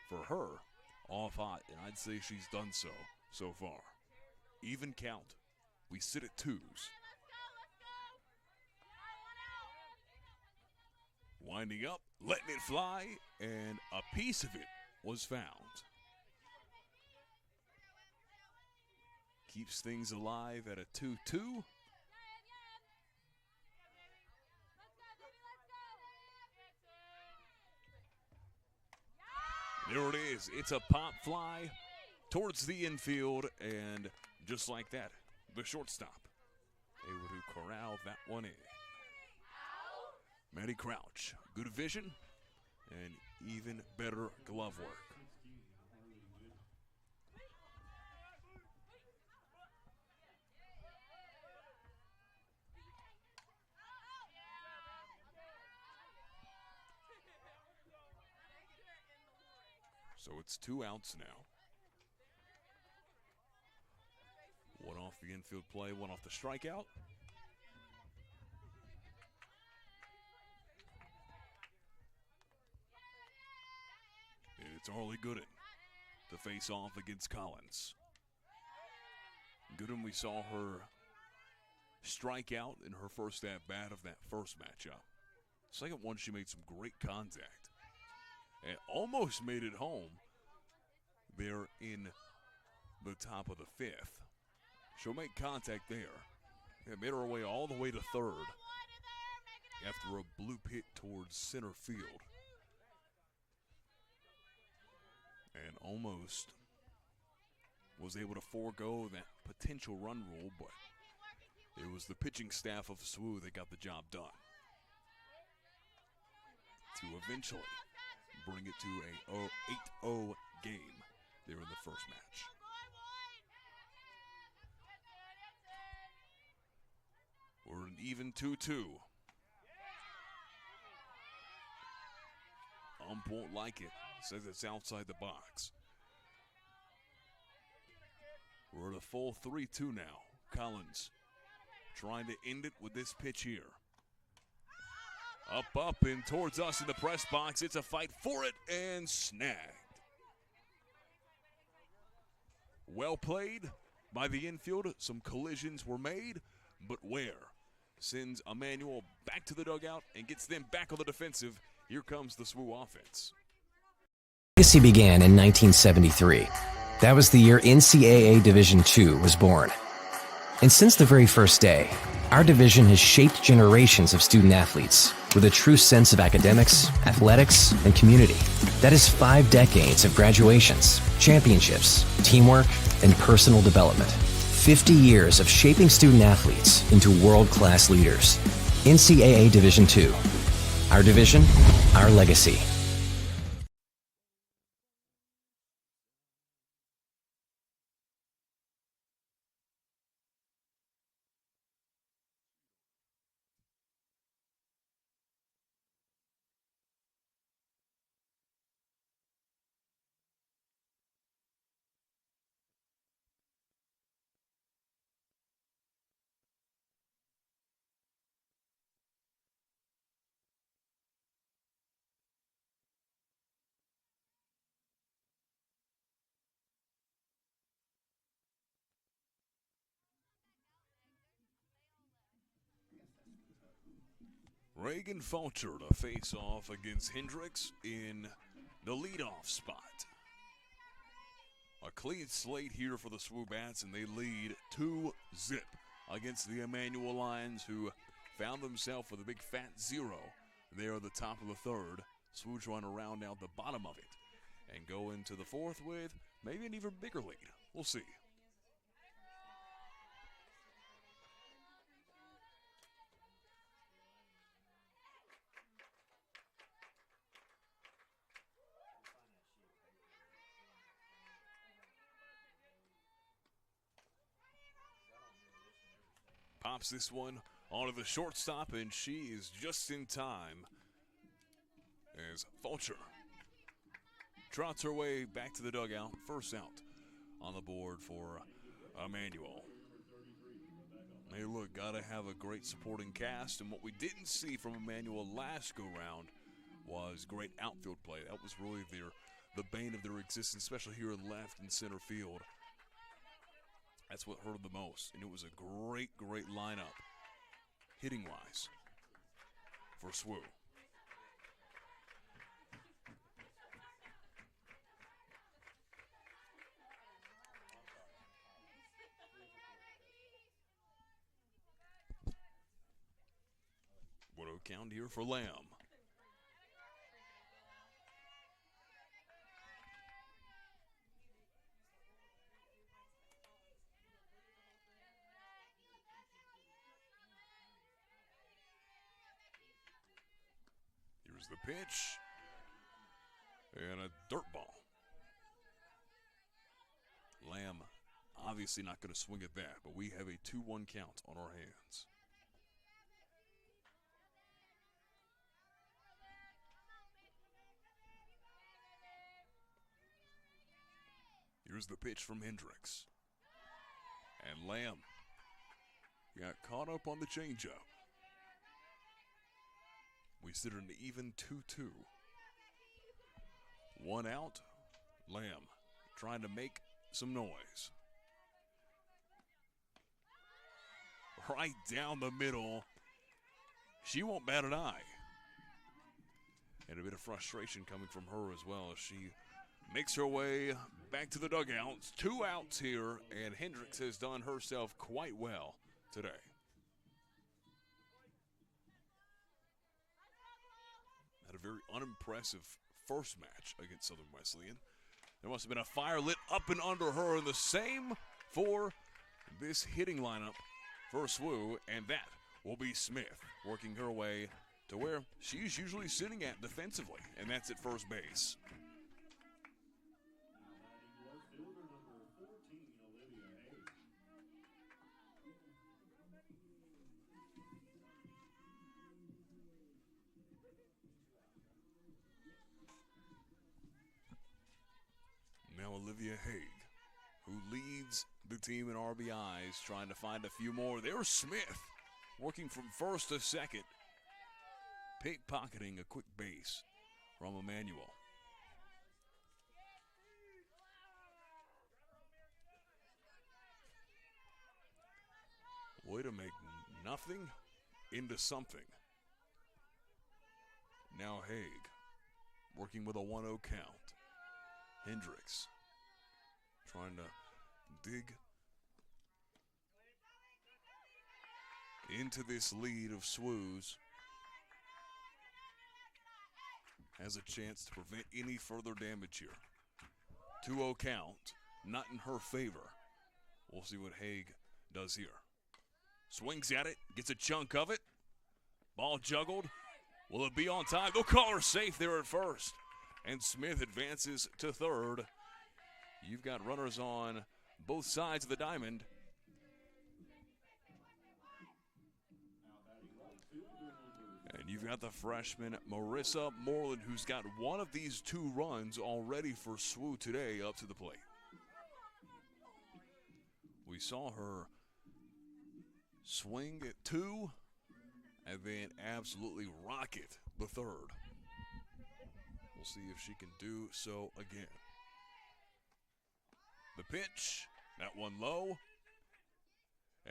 for her off hot, and I'd say she's done so far. Even count. We sit at 2s. Winding up, letting it fly, and a piece of it was found. Keeps things alive at a 2-2. There it is. It's a pop fly towards the infield, and just like that, the shortstop able to corral that one in. Maddie Crouch, good vision and even better glove work. So it's 2 outs now. One off the infield play, one off the strikeout. And it's Harley Gooden to face off against Collins. Gooden, we saw her strike out in her first at-bat of that first matchup. Second one, she made some great contact and almost made it home there in the top of the 5th. She'll make contact there. It made her way all the way to third after a bloop hit towards center field. And almost was able to forego that potential run rule, but it was the pitching staff of SWU that got the job done to eventually bring it to a 8-0 game there in the first match. We're an even 2-2. Ump won't like it. Says it's outside the box. We're at a full 3-2 now. Collins trying to end it with this pitch here. Up, and towards us in the press box. It's a fight for it and snagged. Well played by the infield. Some collisions were made, but Ware sends Emmanuel back to the dugout and gets them back on the defensive. Here comes the SWU offense. Legacy began in 1973. That was the year NCAA Division II was born. And since the very first day, our division has shaped generations of student athletes with a true sense of academics, athletics, and community. That is 5 decades of graduations, championships, teamwork, and personal development. 50 years of shaping student athletes into world-class leaders. NCAA Division II. Our division, our legacy. Reagan Fulcher to face off against Hendricks in the leadoff spot. A clean slate here for the SWU Bats, and they lead 2-0 against the Emmanuel Lions, who found themselves with a big fat 0 there at the top of the 3rd. SWU trying to round out the bottom of it and go into the 4th with maybe an even bigger lead. We'll see. Pops this one onto the shortstop, and she is just in time as Fulcher trots her way back to the dugout. First out on the board for Emmanuel. Hey, look, got to have a great supporting cast, and what we didn't see from Emmanuel last go-round was great outfield play. That was really the bane of their existence, especially here in left and center field. That's what hurt them the most, and it was a great lineup, hitting-wise, for SWU. What a count here for Lamb. Here's the pitch. And a dirt ball. Lamb obviously not going to swing at that, but we have a 2-1 count on our hands. Here's the pitch from Hendricks. And Lamb got caught up on the changeup. We sit at an even 2-2. 1 out. Lamb trying to make some noise. Right down the middle. She won't bat an eye. And a bit of frustration coming from her as well as she makes her way back to the dugouts. 2 outs here, and Hendricks has done herself quite well today. Had a very unimpressive first match against Southern Wesleyan. There must have been a fire lit up and under her, and the same for this hitting lineup for SWU, and that will be Smith working her way to where she's usually sitting at defensively, and that's at first base. Now Olivia Haig, who leads the team in RBIs, trying to find a few more. There's Smith, working from first to second, pickpocketing a quick base from Emmanuel. Way to make nothing into something. Now Haig, working with a 1-0 count. Hendricks trying to dig into this lead of SWU's. Has a chance to prevent any further damage here. 2-0 count, not in her favor. We'll see what Haig does here. Swings at it, gets a chunk of it. Ball juggled. Will it be on time? They'll call her safe there at first. And Smith advances to third. You've got runners on both sides of the diamond. And you've got the freshman Marissa Moreland, who's got one of these 2 runs already for SWU today up to the plate. We saw her swing at 2 and then absolutely rocket the third. We'll see if she can do so again. The pitch, that one low.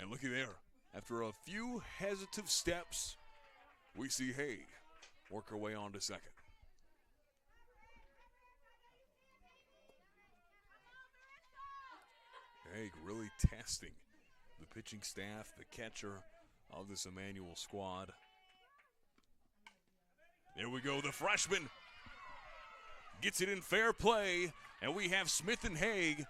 And looky there. After a few hesitant steps, we see Haig work her way on to second. Haig really testing the pitching staff, the catcher of this Emmanuel squad. There we go, the freshman gets it in fair play, and we have Smith and Haig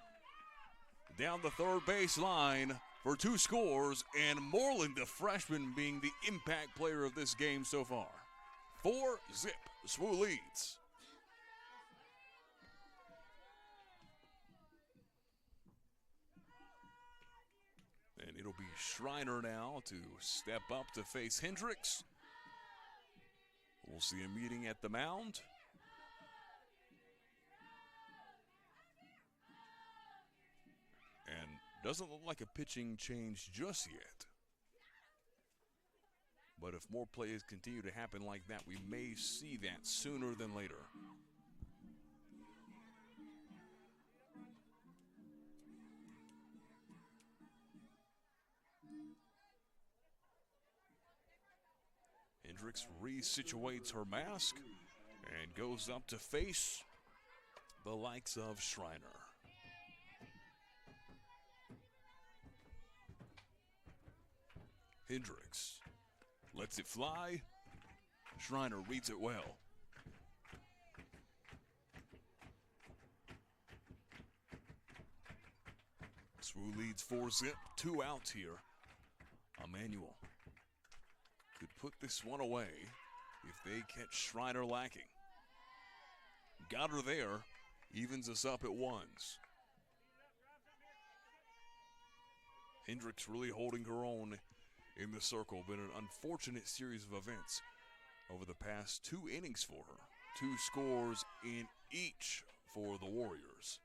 down the third base line for 2 scores, and Moreland, the freshman, being the impact player of this game so far. 4-0, SWU leads. And it'll be Schreiner now to step up to face Hendricks. We'll see a meeting at the mound. And doesn't look like a pitching change just yet. But if more plays continue to happen like that, we may see that sooner than later. Hendricks resituates her mask and goes up to face the likes of Schreiner. Hendricks lets it fly. Schreiner reads it well. SWU leads 4-0, 2 outs here. Emmanuel could put this one away if they catch Schreiner lacking. Got her there, evens us up at ones. Hendricks really holding her own in the circle. Been an unfortunate series of events over the past 2 innings for her. 2 scores in each for the Warriors.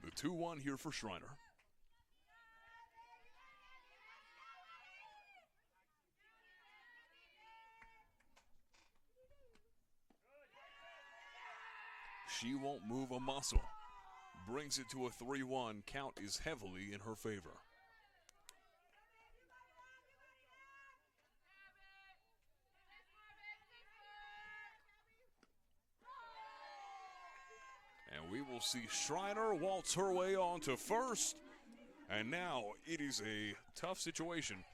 The 2-1 here for Schreiner. She won't move a muscle. Brings it to a 3-1. Count is heavily in her favor. And we will see Schreiner waltz her way on to first. And now it is a tough situation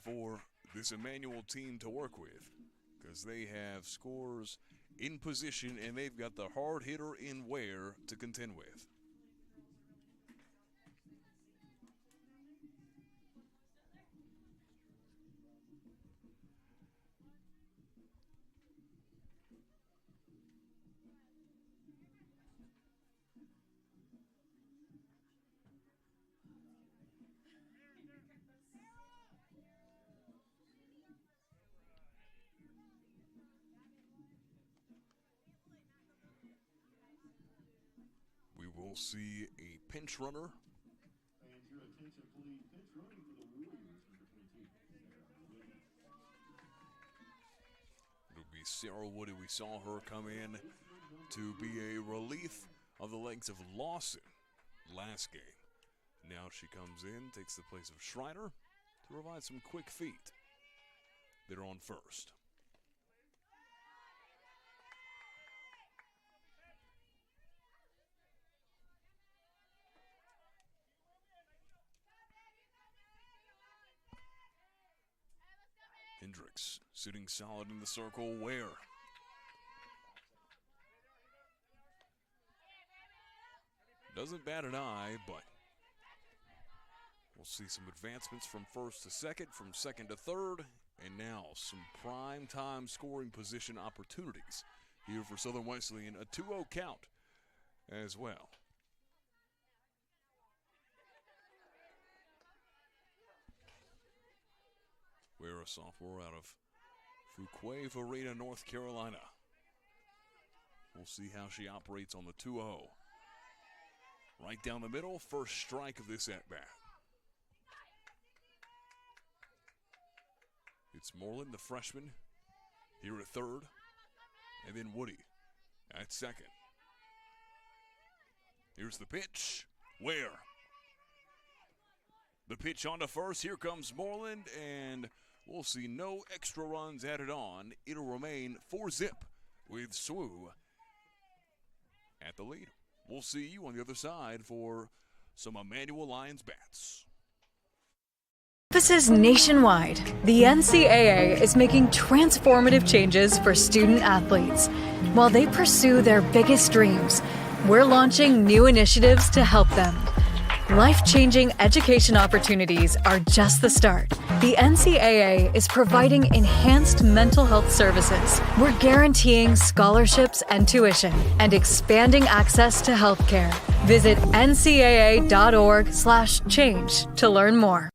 for this Emmanuel team to work with, because they have scores in position and they've got the hard hitter in Ware to contend with. We will see a pinch runner. It'll be Sarah Woody. We saw her come in to be a relief of the legs of Lawson last game. Now she comes in, takes the place of Schreiner to provide some quick feet. They're on first. Hendricks sitting solid in the circle. Ware. Doesn't bat an eye, but we'll see some advancements from first to second, from second to third, and now some prime time scoring position opportunities here for Southern Wesleyan. A 2-0 count as well. We're a sophomore out of Fuquay Varina, North Carolina. We'll see how she operates on the 2-0. Right down the middle, first strike of this at-bat. It's Moreland, the freshman, here at third, and then Woody at second. Here's the pitch. Ware. The pitch on to first. Here comes Moreland, and we'll see no extra runs added on. It'll remain 4-zip with SWU at the lead. We'll see you on the other side for some Emmanuel Lions bats. Campuses nationwide, the NCAA is making transformative changes for student athletes. While they pursue their biggest dreams, we're launching new initiatives to help them. Life-changing education opportunities are just the start. The NCAA is providing enhanced mental health services. We're guaranteeing scholarships and tuition and expanding access to healthcare. Visit ncaa.org/change to learn more.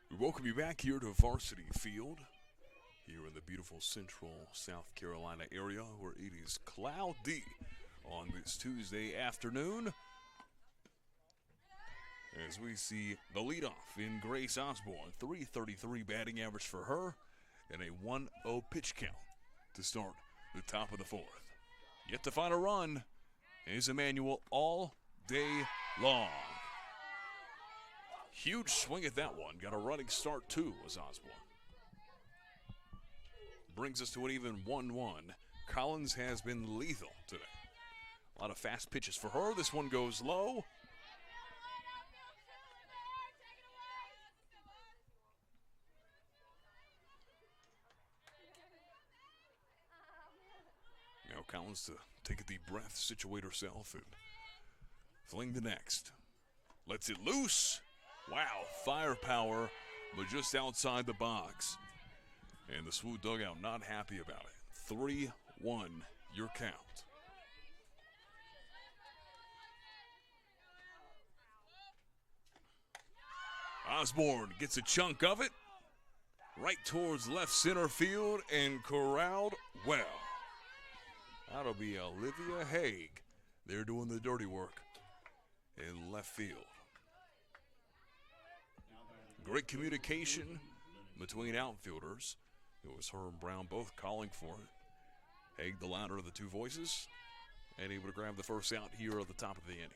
We welcome you back here to Varsity Field, here in the beautiful central South Carolina area, where it is cloudy on this Tuesday afternoon. as we see the leadoff in Grace Osborne. 333 batting average for her and a 1-0 pitch count to start the top of the fourth. Yet to find a run is Emmanuel all day long. Huge swing at that one. Got a running start too, was Osborne. Brings us to an even 1-1. Collins has been lethal today. A lot of fast pitches for her. This one goes low. Now Collins to take a deep breath, situate herself, and fling the next. Lets it loose. Wow, firepower, but just outside the box. And the SWU dugout not happy about it. 3-1, your count. Osborne gets a chunk of it. Right towards left center field and corralled well. That'll be Olivia Haig. They're doing the dirty work in left field. Great communication between outfielders. It was her and Brown both calling for it. Haig, the louder of the two voices, and able to grab the first out here at the top of the inning.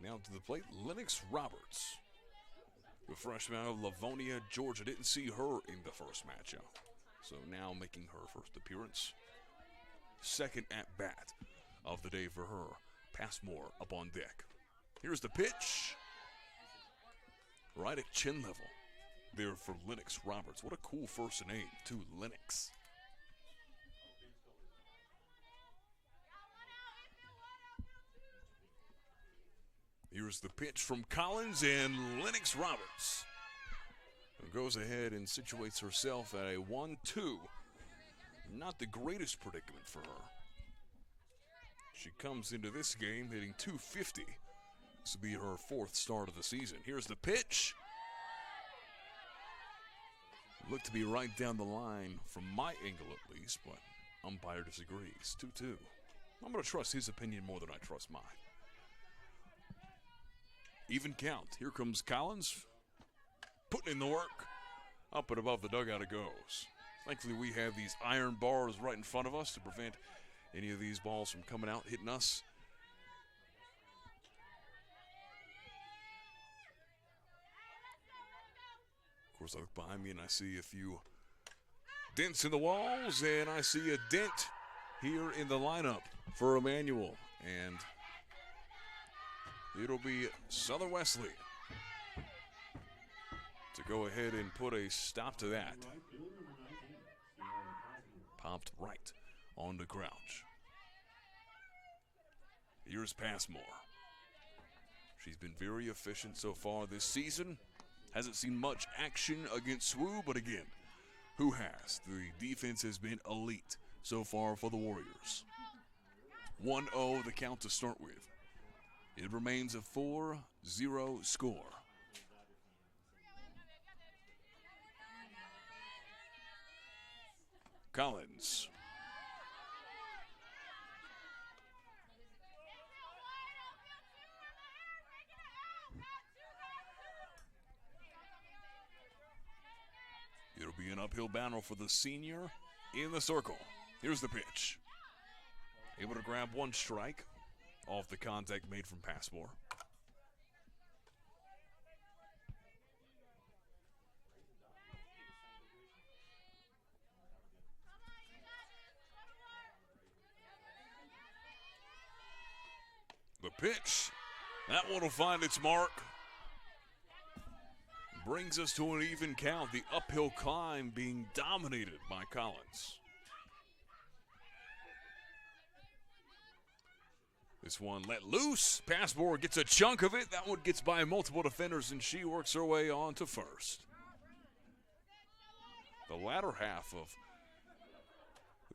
Now to the plate, Lennox Roberts. The freshman out of Livonia, Georgia. Didn't see her in the first matchup. So now making her first appearance. Second at bat of the day for her. Passmore up on deck. Here's the pitch. Right at chin level there for Lennox Roberts. What a cool first name, too, Lennox. Here's the pitch from Collins, and Lennox Roberts goes ahead and situates herself at a 1-2. Not the greatest predicament for her. She comes into this game hitting .250. This will be her fourth start of the season. Here's the pitch. Looked to be right down the line from my angle at least, but umpire disagrees. 2-2. I'm going to trust his opinion more than I trust mine. Even count. Here comes Collins. Putting in the work. Up and above the dugout it goes. Thankfully we have these iron bars right in front of us to prevent any of these balls from coming out, hitting us. Of course, I look behind me and I see a few dents in the walls, and I see a dent here in the lineup for Emmanuel. And it'll be Southern Wesley to go ahead and put a stop to that. Popped right on the crouch. Here's Passmore. She's been very efficient so far this season. Hasn't seen much action against SWU, but again, who has? The defense has been elite so far for the Warriors. 1-0 the count to start with. It remains a 4-0 score. Collins. It'll be an uphill battle for the senior in the circle. Here's the pitch. Able to grab one strike off the contact made from Passmore. The pitch, that one will find its mark. Brings us to an even count. The uphill climb being dominated by Collins. This one let loose. Passmore gets a chunk of it. That one gets by multiple defenders, and she works her way on to first. The latter half of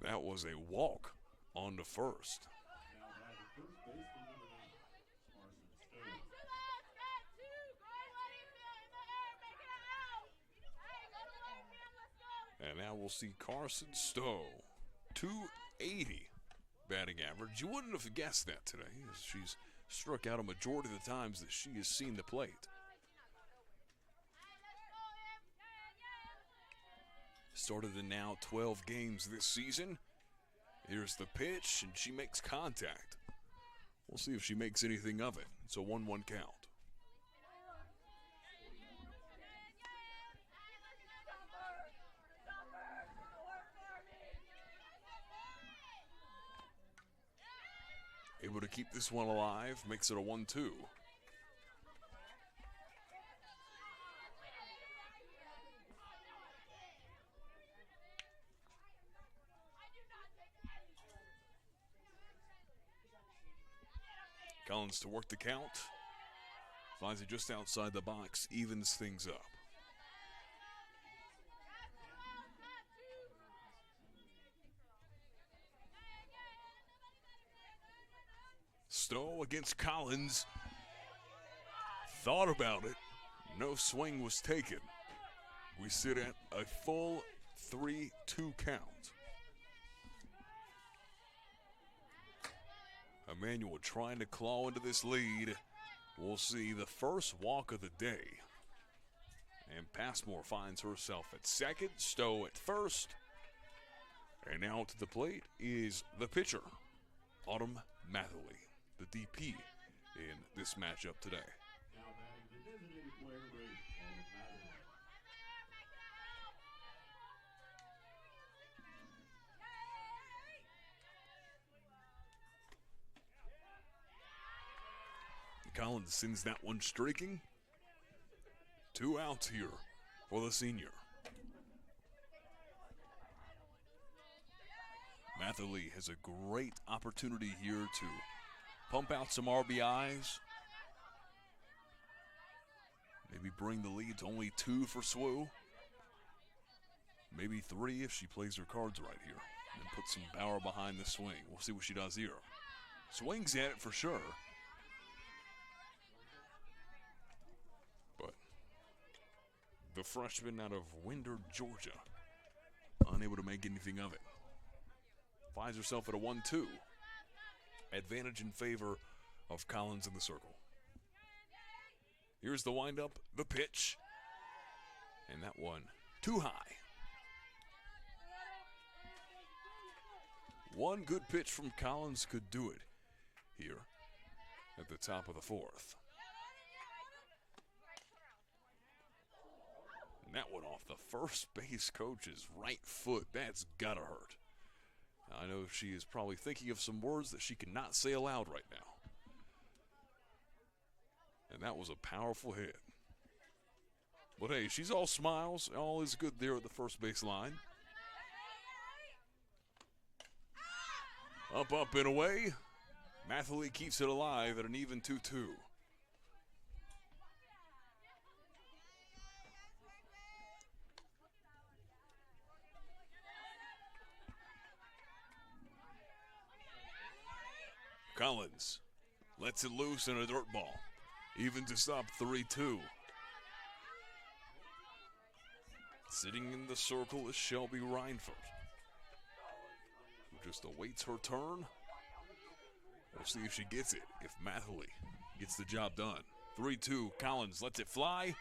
that was a walk on to first. And now we'll see Carson Stowe. 280 batting average. You wouldn't have guessed that today, as she's struck out a majority of the times that she has seen the plate. Started in now 12 games this season. Here's the pitch, and she makes contact. We'll see if she makes anything of it. It's a 1-1 count. Able to keep this one alive, makes it a 1-2. Collins to work the count. Finds it just outside the box, evens things up. Stowe against Collins. Thought about it. No swing was taken. We sit at a full 3-2 count. Emmanuel trying to claw into this lead. We'll see the first walk of the day. And Passmore finds herself at second. Stowe at first. And now to the plate is the pitcher, Autumn Matherly, the DP in this matchup today. Now batting the designated player, Autumn Matherly. Collins sends that one streaking. 2 outs here for the senior. Matherly has a great opportunity here to pump out some RBIs. Maybe bring the lead to only 2 for SWU. Maybe 3 if she plays her cards right here. And put some power behind the swing. We'll see what she does here. Swings at it for sure. But the freshman out of Winder, Georgia, unable to make anything of it. Finds herself at a 1-2. Advantage in favor of Collins in the circle. Here's the windup, the pitch. And that one too high. One good pitch from Collins could do it here at the top of the 4th. And that one off the first base coach's right foot. That's gotta hurt. I know she is probably thinking of some words that she cannot say aloud right now. And that was a powerful hit. But hey, she's all smiles. All is good there at the first base line. Up, and away. Matherly keeps it alive at an even 2-2. Collins lets it loose in a dirt ball. Evens us up 3-2. Sitting in the circle is Shelby Reinford, who just awaits her turn. We'll see if she gets it, if Matherly gets the job done. 3-2, Collins lets it fly,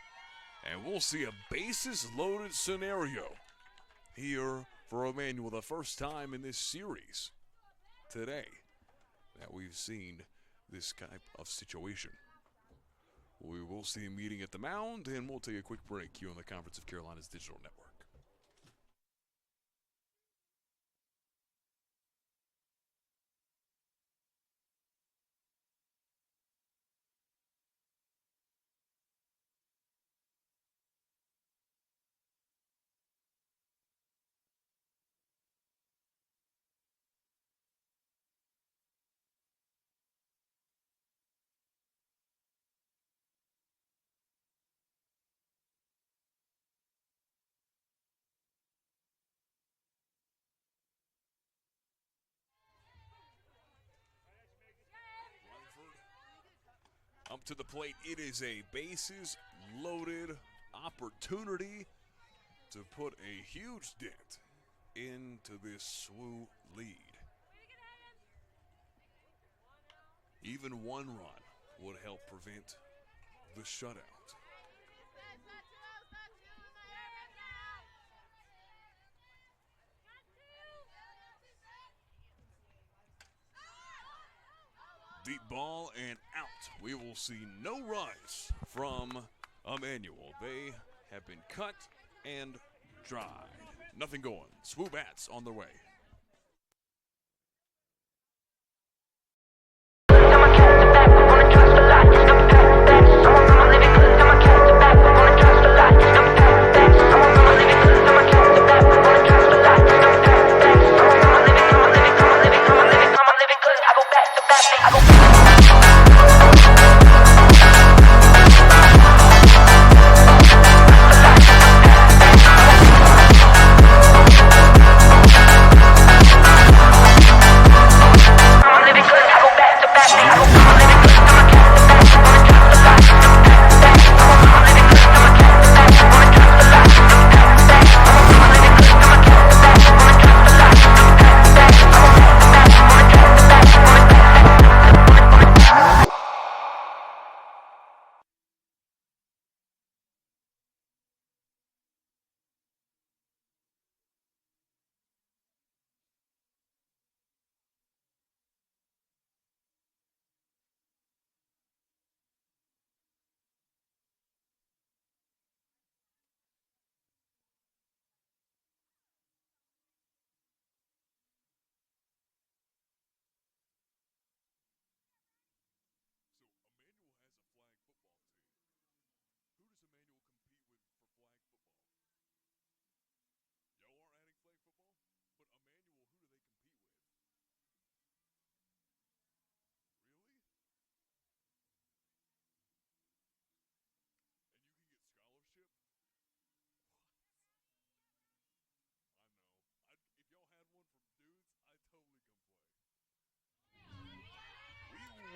and we'll see a bases-loaded scenario here for Emmanuel, the first time in this series today that we've seen this type of situation. We will see a meeting at the mound, and we'll take a quick break here on the Conference of Carolina's digital network. Up to the plate, it is a bases-loaded opportunity to put a huge dent into this SWU lead. Even one run would help prevent the shutout. Deep ball and out. We will see no runs from Emmanuel. They have been cut and dried. Nothing going. SWU bats on their way.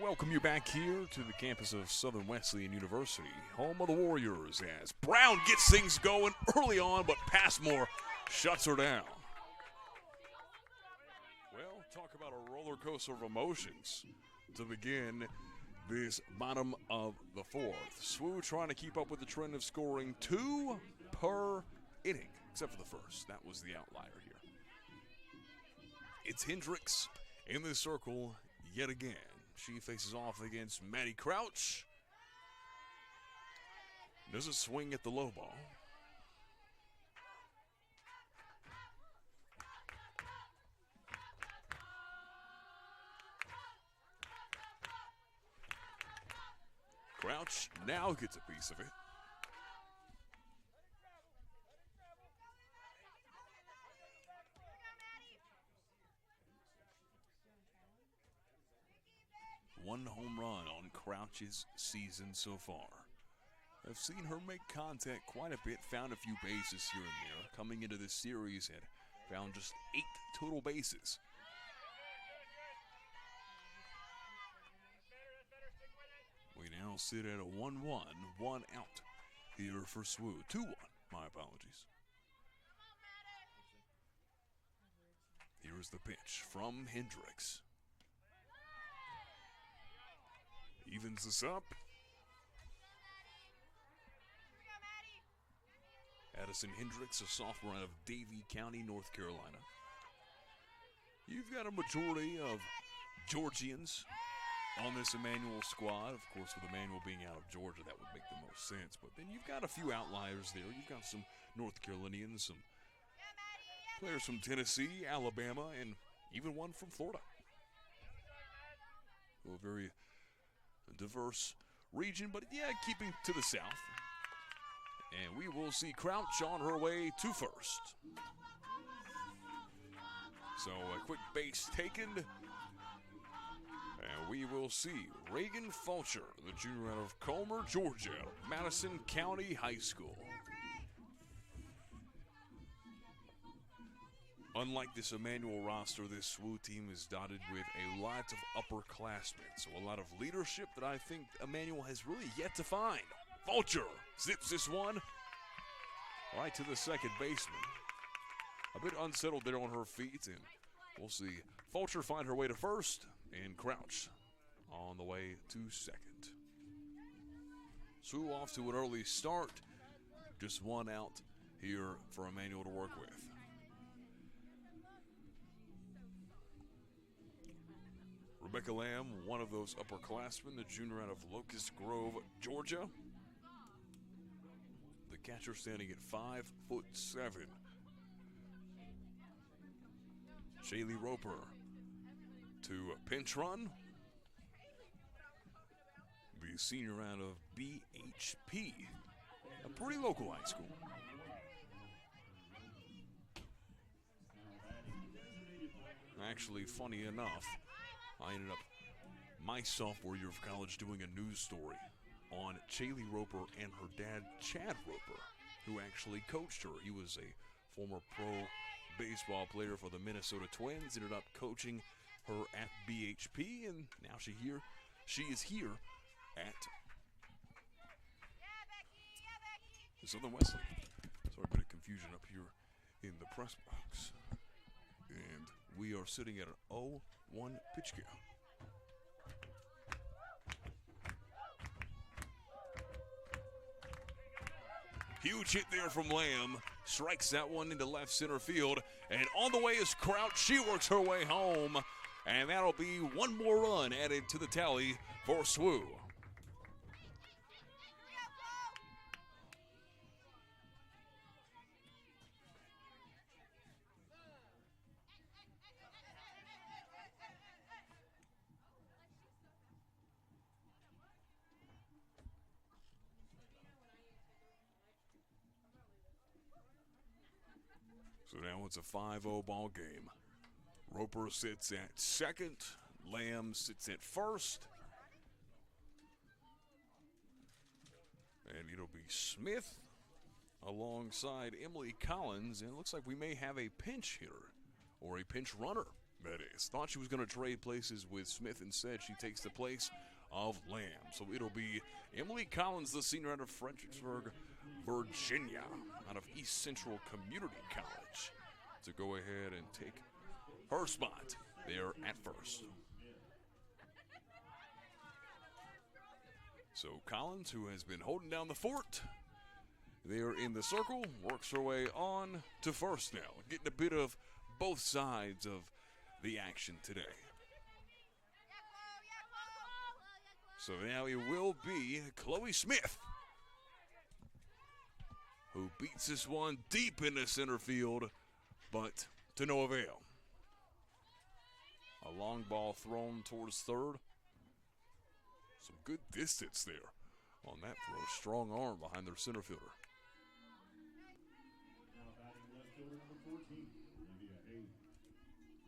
Welcome you back here to the campus of Southern Wesleyan University, home of the Warriors, as Brown gets things going early on, but Passmore shuts her down. Well, talk about a roller coaster of emotions to begin this bottom of the fourth. SWU trying to keep up with the trend of scoring 2 per inning, except for the first. That was the outlier here. It's Hendricks in the circle yet again. She faces off against Maddie Crouch. Does a swing at the low ball. Crouch now gets a piece of it. One home run on Crouch's season so far. I've seen her make contact quite a bit, found a few bases here and there. Coming into this series, had found just 8 total bases. We now sit at a 1-1, 1 out here for SWU. 2-1, my apologies. Here's the pitch from Hendricks. Evens this up. Addison Hendricks, a sophomore out of Davie County, North Carolina. You've got a majority of Georgians on this Emmanuel squad. Of course, with Emmanuel being out of Georgia, that would make the most sense. But then you've got a few outliers there. You've got some North Carolinians, some players from Tennessee, Alabama, and even one from Florida. A very diverse region, but yeah, keeping to the south. And we will see Crouch on her way to first. So a quick base taken. And we will see Reagan Fulcher, the junior out of Comer, Georgia, Madison County High School. Unlike this Emmanuel roster, this SWU team is dotted with a lot of upperclassmen. So a lot of leadership that I think Emmanuel has really yet to find. Fulcher zips this one right to the second baseman. A bit unsettled there on her feet, and we'll see Fulcher find her way to first, and Crouch on the way to second. SWU off to an early start. Just one out here for Emmanuel to work with. Rebecca Lamb, one of those upperclassmen, the junior out of Locust Grove, Georgia. The catcher standing at 5'7". Shaylee Roper to pinch run. The senior out of BHP, a pretty local high school. Actually, funny enough, I ended up my sophomore year of college doing a news story on Shaylee Roper and her dad, Chad Roper, who actually coached her. He was a former pro baseball player for the Minnesota Twins, ended up coaching her at BHP, and now she is here at Southern Wesley. Sorry, a bit of confusion up here in the press box. And we are sitting at an 0-1 pitch count. Huge hit there from Lamb. Strikes that one into left center field. And on the way is Crouch. She works her way home. And that'll be one more run added to the tally for SWU. So now it's a 5-0 ball game. Roper sits at second. Lamb sits at first. And it'll be Smith alongside Emily Collins. And it looks like we may have a pinch hitter, or a pinch runner, that is. Thought she was going to trade places with Smith. Instead, she takes the place of Lamb. So it'll be Emily Collins, the senior out of Fredericksburg, Virginia, out of East Central Community College, to go ahead and take her spot there at first. So Collins, who has been holding down the fort there in the circle, works her way on to first now, getting a bit of both sides of the action today. So now it will be Chloe Smith who beats this one deep into center field, but to no avail. A long ball thrown towards third. Some good distance there on that throw. Strong arm behind their center fielder.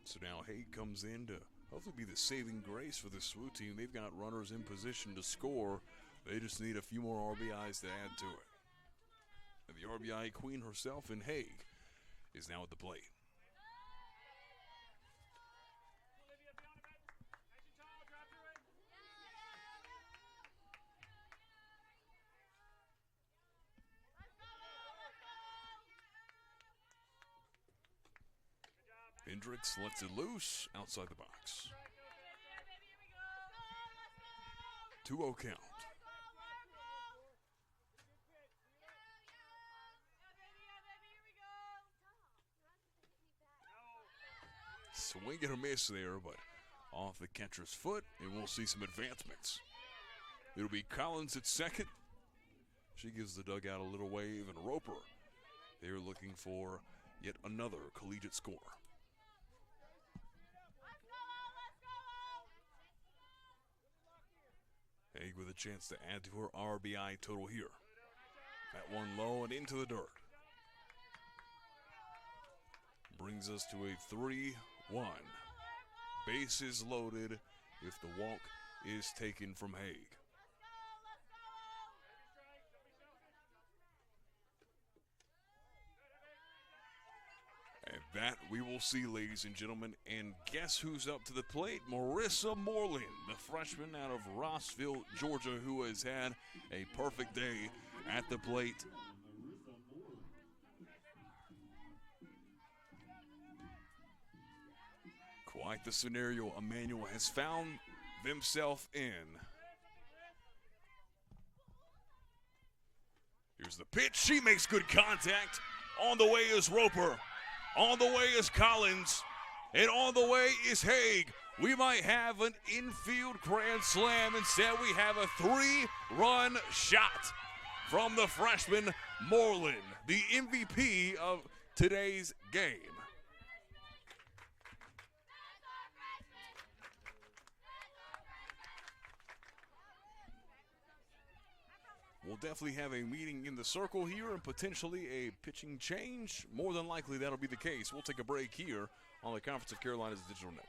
So now Haig comes in to hopefully be the saving grace for the SWU team. They've got runners in position to score. They just need a few more RBIs to add to it. And the RBI queen herself in Haig is now at the plate. Hendricks lets it loose outside the box. 2-0 count. Swing and a miss there, but off the catcher's foot, and we'll see some advancements. It'll be Collins at second. She gives the dugout a little wave, and Roper, they're looking for yet another collegiate score. Haig with a chance to add to her RBI total here. That one low and into the dirt. Brings us to a 3-1. Bases loaded if the walk is taken from Haig. And that we will see, ladies and gentlemen. And guess who's up to the plate? Marissa Moreland, the freshman out of Rossville, Georgia, who has had a perfect day at the plate. Quite the scenario Emmanuel has found themselves in. Here's the pitch. She makes good contact. On the way is Roper. On the way is Collins. And on the way is Haig. We might have an infield grand slam. Instead, we have a 3-run shot from the freshman Moreland, the MVP of today's game. We'll definitely have a meeting in the circle here and potentially a pitching change. More than likely, that'll be the case. We'll take a break here on the Conference of Carolina's Digital Network.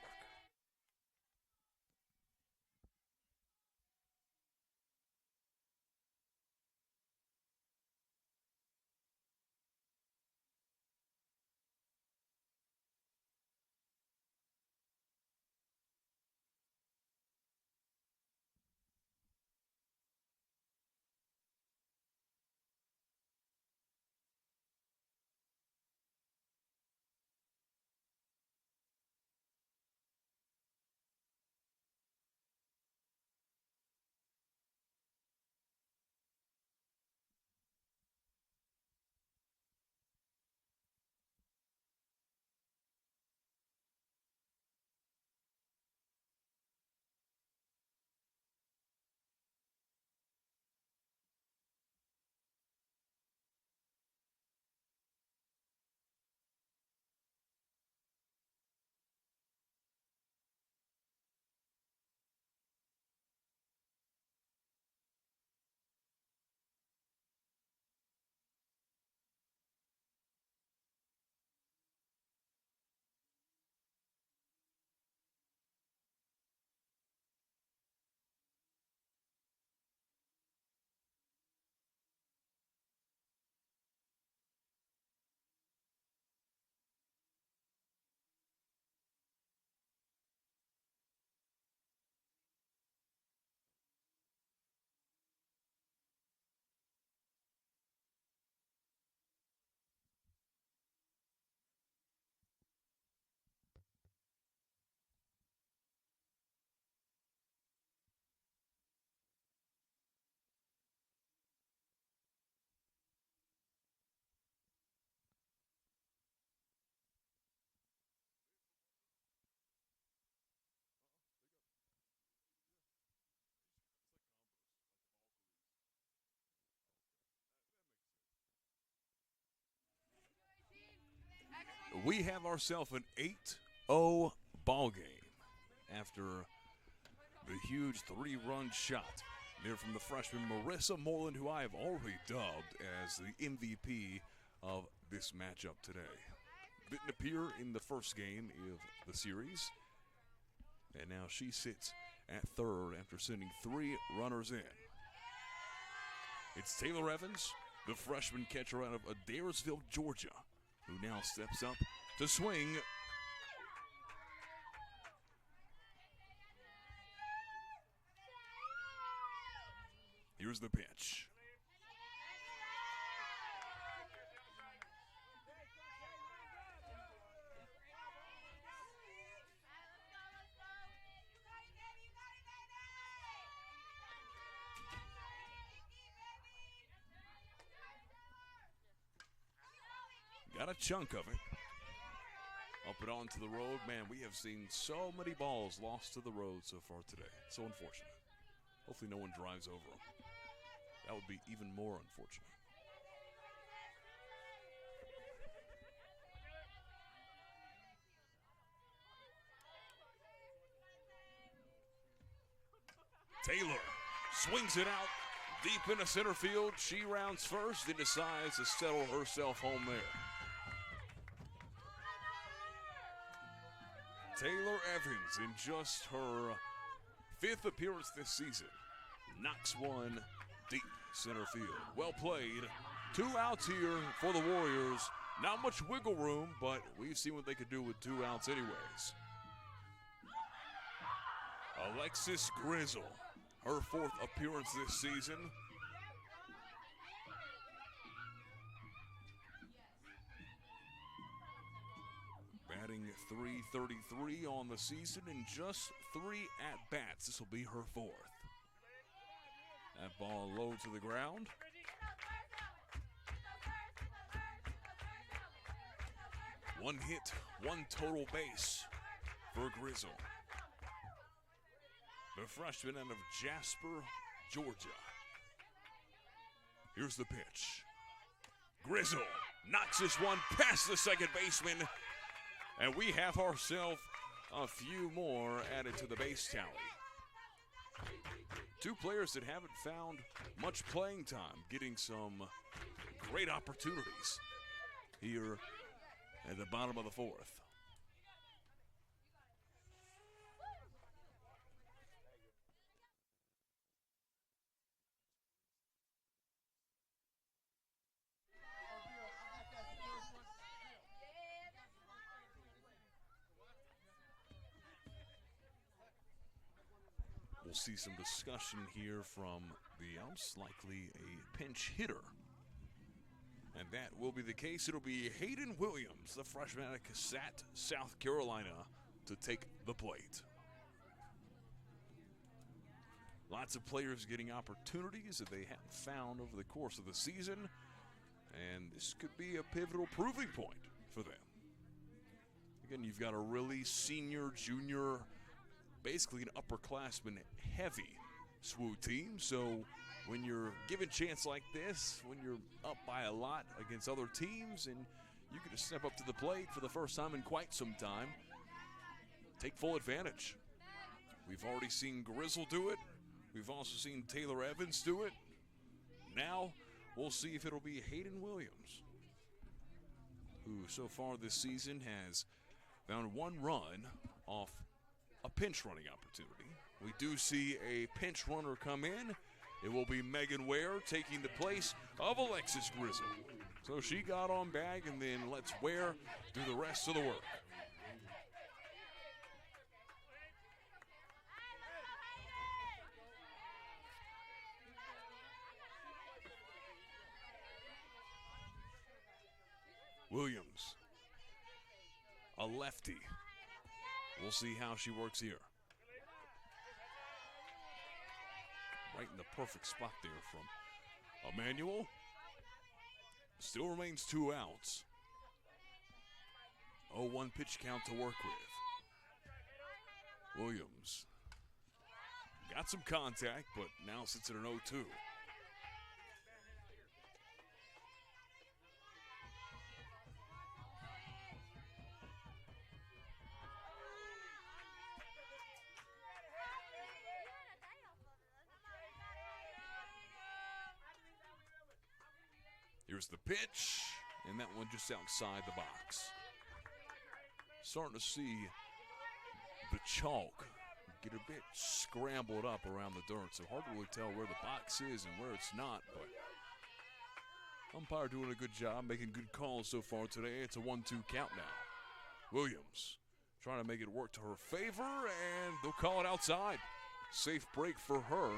We have ourselves an 8-0 ball game after the huge 3-run shot there from the freshman Marissa Moreland, who I have already dubbed as the MVP of this matchup today. Didn't appear in the first game of the series, and now she sits at third after sending 3 runners in. It's Taylor Evans, the freshman catcher out of Adairsville, Georgia, who now steps up to swing. Here's the pitch. Got a chunk of it. Up and onto the road. Man, we have seen so many balls lost to the road so far today. So unfortunate. Hopefully no one drives over them. That would be even more unfortunate. Taylor swings it out deep into center field. She rounds first and decides to settle herself home there. Taylor Evans, in just her 5th appearance this season, knocks one deep center field. Well played. 2 outs here for the Warriors. Not much wiggle room, but we've seen what they could do with 2 outs anyways. Alexis Grizzle, her 4th appearance this season. batting .333 on the season in just 3 at-bats. This will be her 4th. That ball low to the ground. One hit, one total base for Grizzle. The freshman out of Jasper, Georgia. Here's the pitch. Grizzle knocks this one past the second baseman, and we have ourselves a few more added to the base tally. 2 players that haven't found much playing time, getting some great opportunities here at the bottom of the 4th. We'll see some discussion here from the most likely a pinch hitter. And that will be the case. It'll be Hayden Williams, the freshman out of Cassat, South Carolina, to take the plate. Lots of players getting opportunities that they haven't found over the course of the season. And this could be a pivotal proving point for them. Again, you've got a really senior, junior, basically an upperclassman heavy SWU team. So when you're given a chance like this, when you're up by a lot against other teams and you can just step up to the plate for the first time in quite some time, take full advantage. We've already seen Grizzle do it. We've also seen Taylor Evans do it. Now we'll see if it'll be Hayden Williams, who so far this season has found 1 run off a pinch running opportunity. We do see a pinch runner come in. It will be Megan Ware taking the place of Alexis Grizzle. So she got on bag, and then lets Ware do the rest of the work. Williams, a lefty. We'll see how she works here. Right in the perfect spot there from Emmanuel. Still remains 2 outs. 0-1 pitch count to work with. Williams got some contact, but now sits at an 0-2. Here's the pitch, and that one just outside the box. Starting to see the chalk get a bit scrambled up around the dirt, so hard to really tell where the box is and where it's not, but umpire doing a good job, making good calls so far today. It's a 1-2 count now. Williams trying to make it work to her favor, and they'll call it outside. Safe break for her.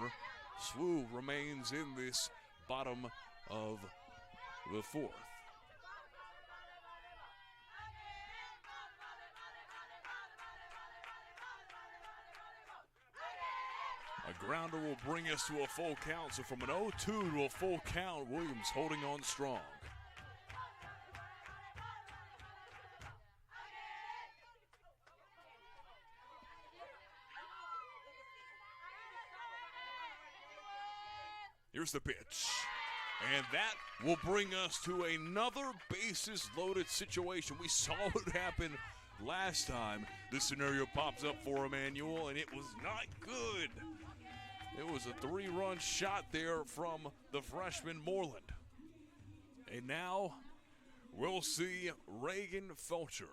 SWU remains in this bottom of the 4th. A grounder will bring us to a full count. So from an 0-2 to a full count, Williams holding on strong. Here's the pitch. And that will bring us to another bases-loaded situation. We saw it happen last time. This scenario pops up for Emmanuel, and it was not good. It was a 3-run shot there from the freshman Moreland. And now we'll see Reagan Felcher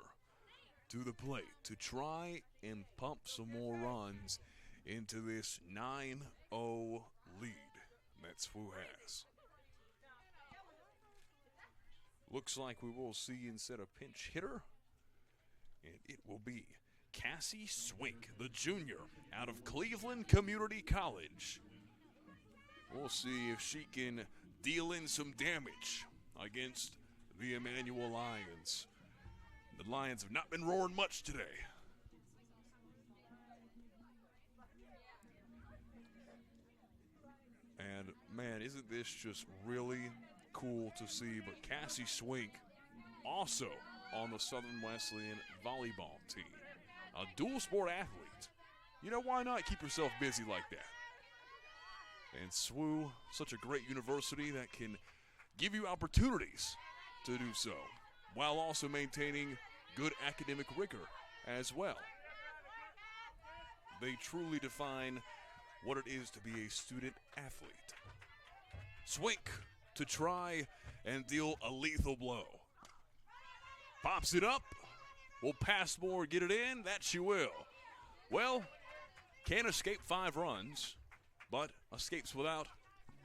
to the plate to try and pump some more runs into this 9-0 lead that SWU has. Looks like we will see instead of pinch hitter, and it will be Cassie Swink, the junior out of Cleveland Community College. We'll see if she can deal in some damage against the Emmanuel Lions. The Lions have not been roaring much today. And, man, isn't this just really cool to see? But Cassie Swink also on the Southern Wesleyan volleyball team. A dual sport athlete. You know, why not keep yourself busy like that? And SWU, such a great university that can give you opportunities to do so, while also maintaining good academic rigor as well. They truly define what it is to be a student athlete. Swink to try and deal a lethal blow. Pops it up. Will Passmore get it in? That she will. Well, can't escape 5 runs, but escapes without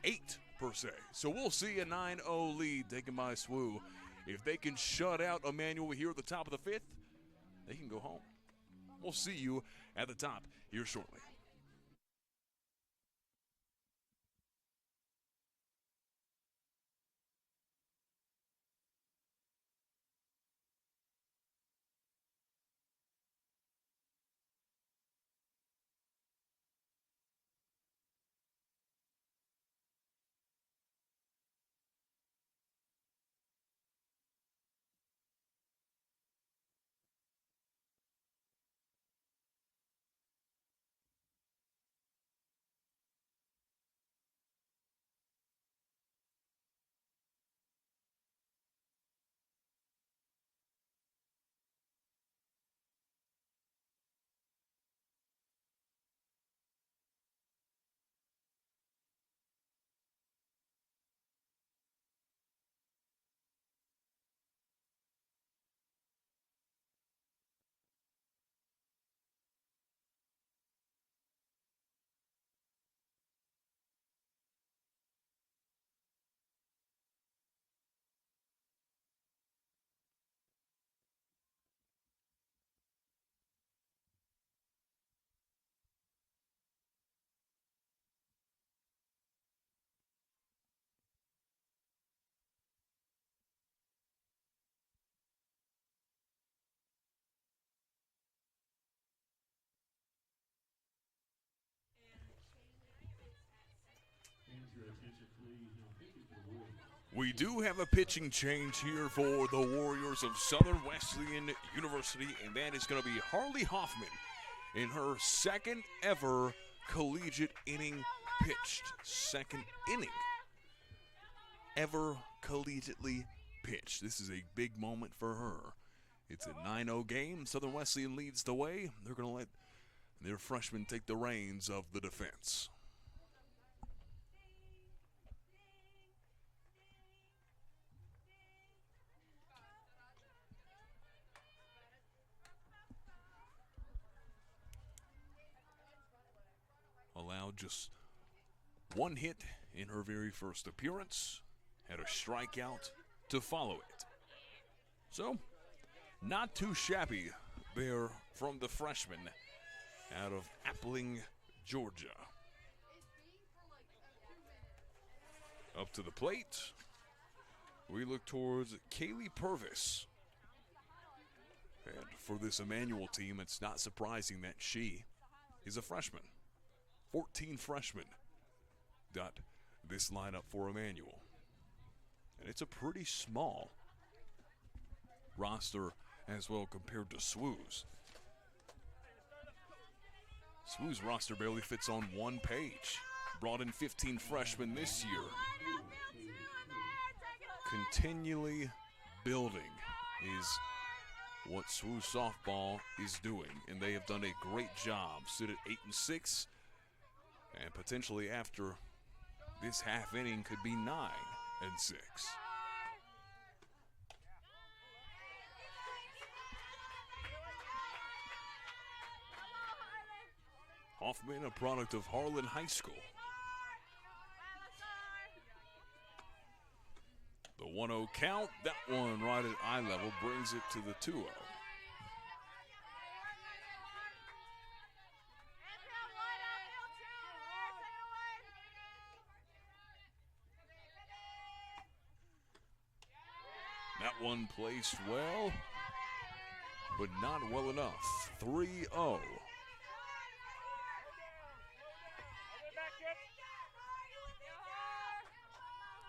8 per se. So we'll see a 9-0 lead taken by SWU. If they can shut out Emmanuel here at the top of the 5th, they can go home. We'll see you at the top here shortly. We do have a pitching change here for the Warriors of Southern Wesleyan University, and that is going to be Harley Hoffman in her second ever collegiate inning pitched. Second inning ever collegiately pitched. This is a big moment for her. It's a 9-0 game. Southern Wesleyan leads the way. They're going to let their freshman take the reins of the defense. Allowed just 1 hit in her very first appearance. Had a strikeout to follow it. So, not too shabby there from the freshman out of Appling, Georgia. Up to the plate, we look towards Kaylee Purvis. And for this Emmanuel team, it's not surprising that she is a freshman. 14 freshmen dot this lineup for Emmanuel. And it's a pretty small roster as well compared to SWU's. SWU's roster barely fits on 1 page. Brought in 15 freshmen this year. Continually building is what SWU Softball is doing, and they have done a great job. Sit at 8-6. And potentially after this half inning could be 9-6. Hoffman, a product of Harlan High School. The 1-0 count, that one right at eye level brings it to the 2-0. That one placed well. but not well enough. 3-0.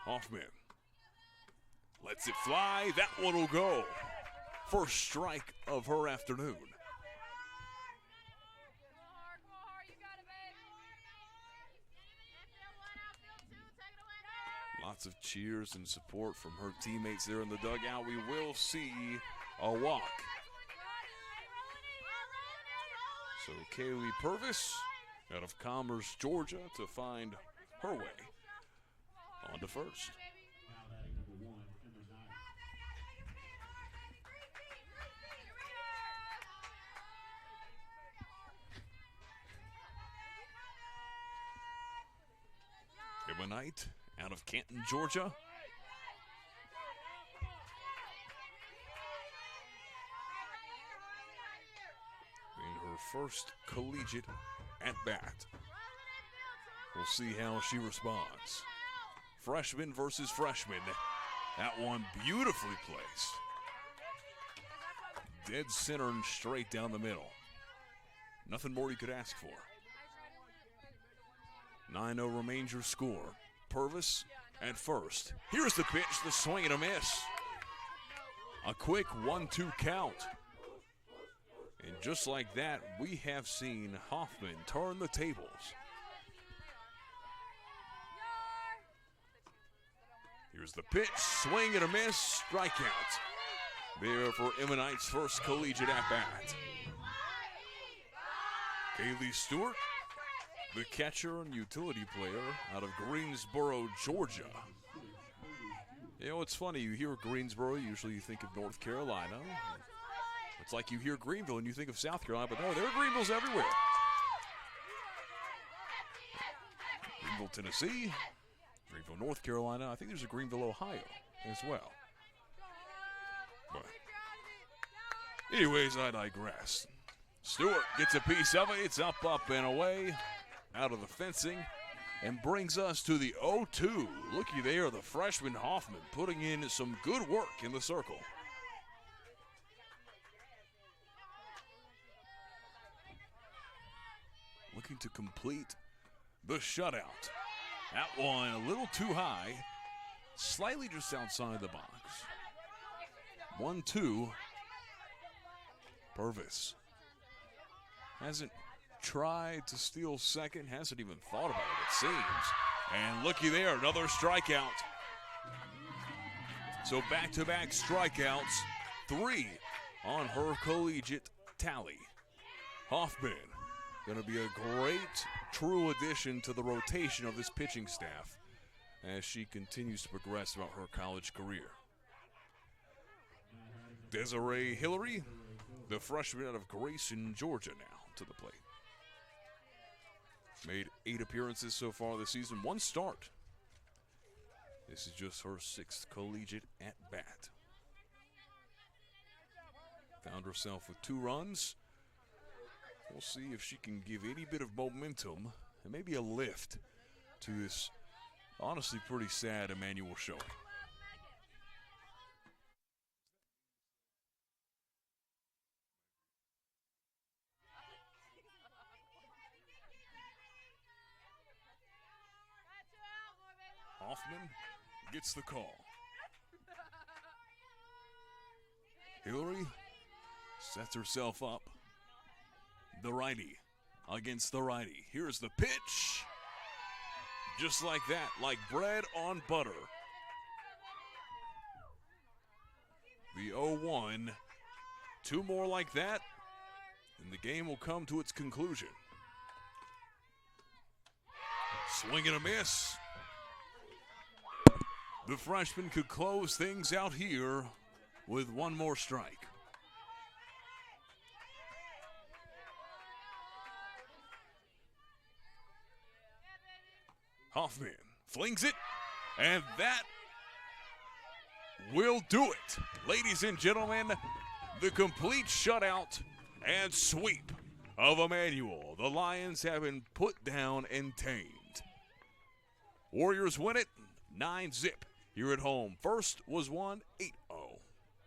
Hoffman lets it fly. That one will go. First strike of her afternoon. Lots of cheers and support from her teammates there in the dugout. We will see a walk. So Kaylee Purvis out of Commerce, Georgia, to find her way on to first. Emma Knight out of Canton, Georgia. In her first collegiate at bat. We'll see how she responds. Freshman versus freshman. That one beautifully placed. Dead center and straight down the middle. Nothing more you could ask for. 9-0 remains your score. Purvis at first. Here's the pitch, the swing and a miss. A quick 1-2 count. And just like that, we have seen Hoffman turn the tables. Here's the pitch, swing and a miss, strikeout. There for Emma Knight's first collegiate at-bat. Kaylee Stewart, the catcher and utility player out of Greensboro, Georgia. You know, it's funny, you hear Greensboro, usually you think of North Carolina. It's like you hear Greenville and you think of South Carolina, but no, there are Greenvilles everywhere. Greenville, Tennessee, Greenville, North Carolina. I think there's a Greenville, Ohio as well. But anyways, I digress. Stewart gets a piece of it. It's up, and away, out of the fencing, and brings us to the 0-2. Looky there, the freshman Hoffman putting in some good work in the circle. Looking to complete the shutout. That one a little too high, slightly just outside the box. 1-2. Purvis hasn't tried to steal second, hasn't even thought about it seems. And looky there, another strikeout. So back-to-back strikeouts, 3 on her collegiate tally. Hoffman going to be a great, true addition to the rotation of this pitching staff as she continues to progress throughout her college career. Desiree Hillary, the freshman out of Grayson, Georgia, now to the plate. Made 8 appearances so far this season, 1 start. This is just her 6th collegiate at-bat. Found herself with 2 runs. We'll see if she can give any bit of momentum and maybe a lift to this honestly pretty sad Emmanuel showing. Hoffman gets the call. Hillary sets herself up. The righty against the righty. Here's the pitch. Just like that, like bread on butter. The 0-1. 2 more like that, and the game will come to its conclusion. Swing and a miss. The freshman could close things out here with 1 more strike. Hoffman flings it, and that will do it. Ladies and gentlemen, the complete shutout and sweep of Emmanuel. The Lions have been put down and tamed. Warriors win it 9-0 here at home. First was won 8-0.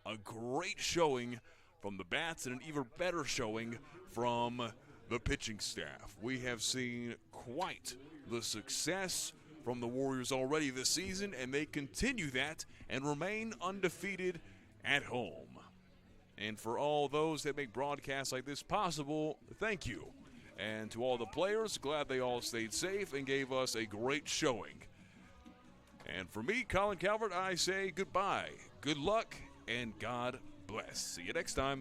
A great showing from the bats and an even better showing from the pitching staff. We have seen quite the success from the Warriors already this season, and they continue that and remain undefeated at home. And for all those that make broadcasts like this possible, thank you. And to all the players, glad they all stayed safe and gave us a great showing. And for me, Colin Calvert, I say goodbye, good luck, and God bless. See you next time.